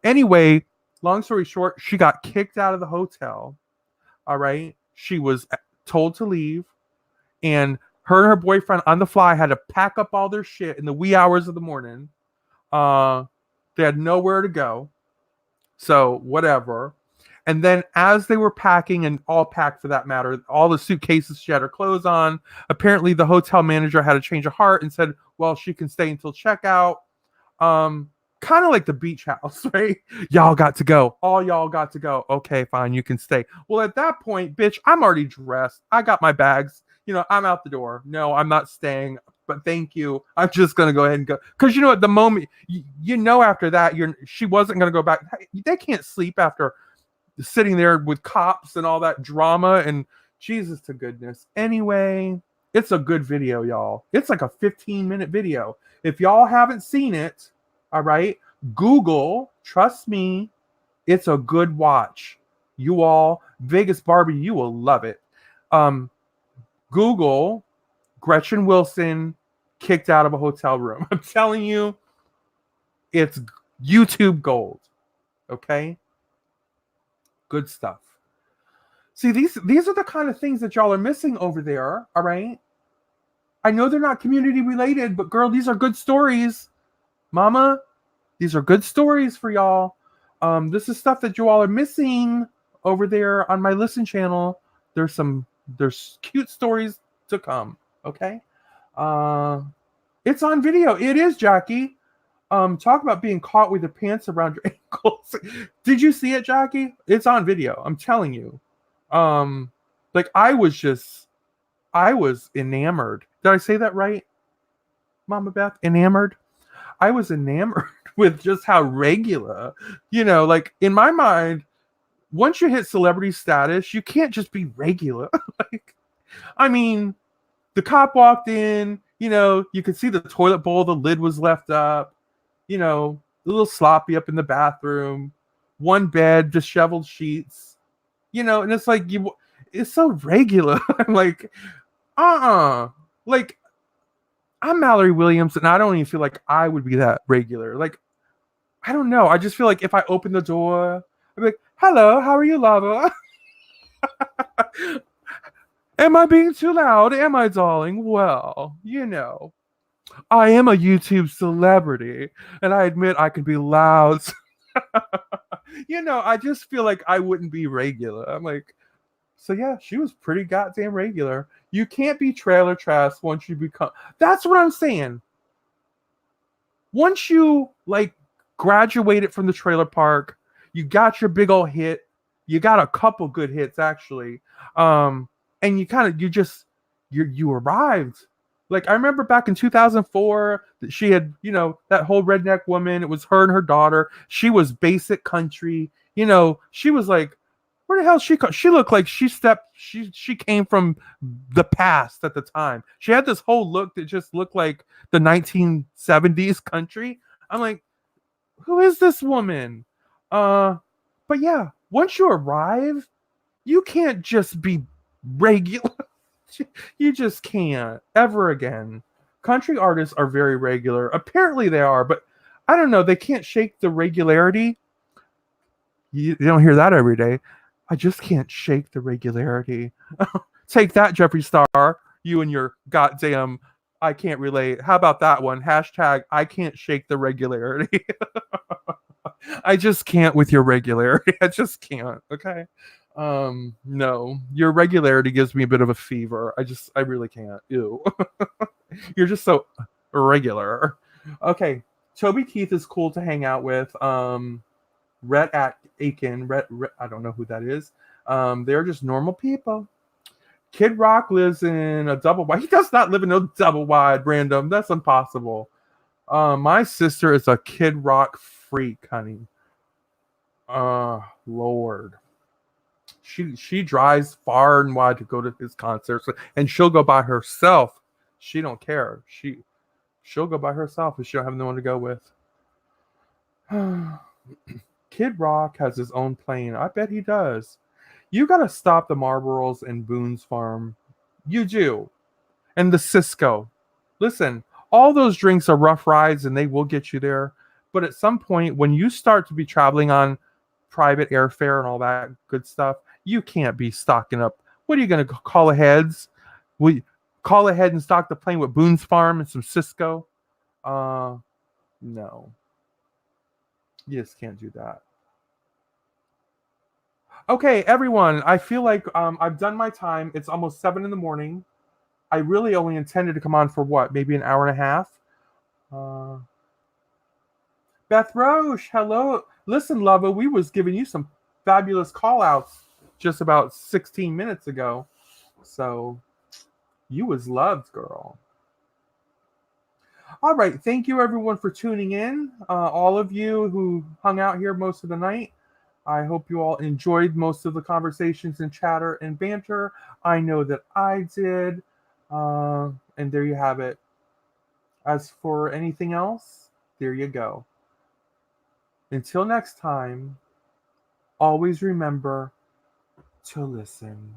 Anyway, long story short, she got kicked out of the hotel. All right. She was told to leave, and her boyfriend on the fly had to pack up all their shit in the wee hours of the morning. They had nowhere to go. So whatever. And then as they were packing, and all packed for that matter, all the suitcases, she had her clothes on. Apparently the hotel manager had a change of heart and said, well, she can stay until checkout. Kind of like the beach house, right? Y'all got to go. All y'all got to go. Okay, fine, you can stay. Well, at that point, bitch, I'm already dressed. I got my bags. I'm out the door. No, I'm not staying, but thank you. I'm just going to go ahead and go. Because at the moment, after that, she wasn't going to go back. They can't sleep after sitting there with cops and all that drama, and Jesus to goodness. Anyway, it's a good video, y'all. It's like a 15-minute video. If y'all haven't seen it, all right, Google, trust me, it's a good watch. You all, Vegas Barbie, you will love it. Google Gretchen Wilson kicked out of a hotel room. I'm telling you, it's YouTube gold. Okay? Good stuff. See, these are the kind of things that y'all are missing over there, all right? I know they're not community related, but girl, these are good stories. Mama, these are good stories for y'all. This is stuff that you all are missing over there on my Listen channel. There's cute stories to come, okay? It's on video. It is, Jackie. Talk about being caught with your pants around your ankles. Did you see it, Jackie? It's on video. I'm telling you. Like I was enamored. Did I say that right, Mama Beth? Enamored? I was enamored with just how regular, like in my mind, once you hit celebrity status, you can't just be regular. Like, I mean, the cop walked in, you could see the toilet bowl, the lid was left up, a little sloppy up in the bathroom, one bed, disheveled sheets, and it's like, it's so regular. I'm like, like, I'm Mallory Williams, and I don't even feel like I would be that regular. Like, I don't know. I just feel like if I open the door, I'd be like, hello, how are you, lava? Am I being too loud? Am I, darling? Well, I am a YouTube celebrity, and I admit I can be loud. I just feel like I wouldn't be regular. I'm like, so yeah, she was pretty goddamn regular. You can't be trailer trash once you become. That's what I'm saying. Once you like graduated from the trailer park, You got your big old hit. You got a couple good hits actually. And you arrived. Like I remember back in 2004, that she had, that whole redneck woman. It was her and her daughter. She was basic country. She was like, where the hell she looked like she came from the past at the time. She had this whole look that just looked like the 1970s country. I'm like, who is this woman? Uh, but yeah, once you arrive, you can't just be regular. You just can't ever again. Country artists are very regular. Apparently they are, but I don't know. They can't shake the regularity. You don't hear that every day. I just can't shake the regularity. Take that, Jeffree Star. You and your goddamn I can't relate. How about that one? Hashtag I can't shake the regularity. I just can't with your regularity. I just can't. Okay. No. Your regularity gives me a bit of a fever. I really can't. Ew. You're just so irregular. Okay. Toby Keith is cool to hang out with. Rhett Aiken. I don't know who that is. They're just normal people. Kid Rock lives in a double wide. He does not live in a double wide, random. That's impossible. My sister is a Kid Rock freak, honey. Lord. She drives far and wide to go to his concerts, and she'll go by herself. She don't care. She'll go by herself if she don't have no one to go with. Kid Rock has his own plane. I bet he does. You gotta stop the Marlboros and Boone's Farm. You do. And the Cisco. Listen, all those drinks are rough rides and they will get you there. But at some point, when you start to be traveling on private airfare and all that good stuff, you can't be stocking up. What are you going to call aheads? We call ahead and stock the plane with Boone's Farm and some Cisco? No. You just can't do that. Okay, everyone. I feel like I've done my time. It's almost 7 in the morning. I really only intended to come on for what? Maybe an hour and a half? Uh, Beth Roche, hello. Listen, Lova, we was giving you some fabulous call outs just about 16 minutes ago. So you was loved, girl. All right. Thank you, everyone, for tuning in. All of you who hung out here most of the night. I hope you all enjoyed most of the conversations and chatter and banter. I know that I did. And there you have it. As for anything else, there you go. Until next time, always remember to listen.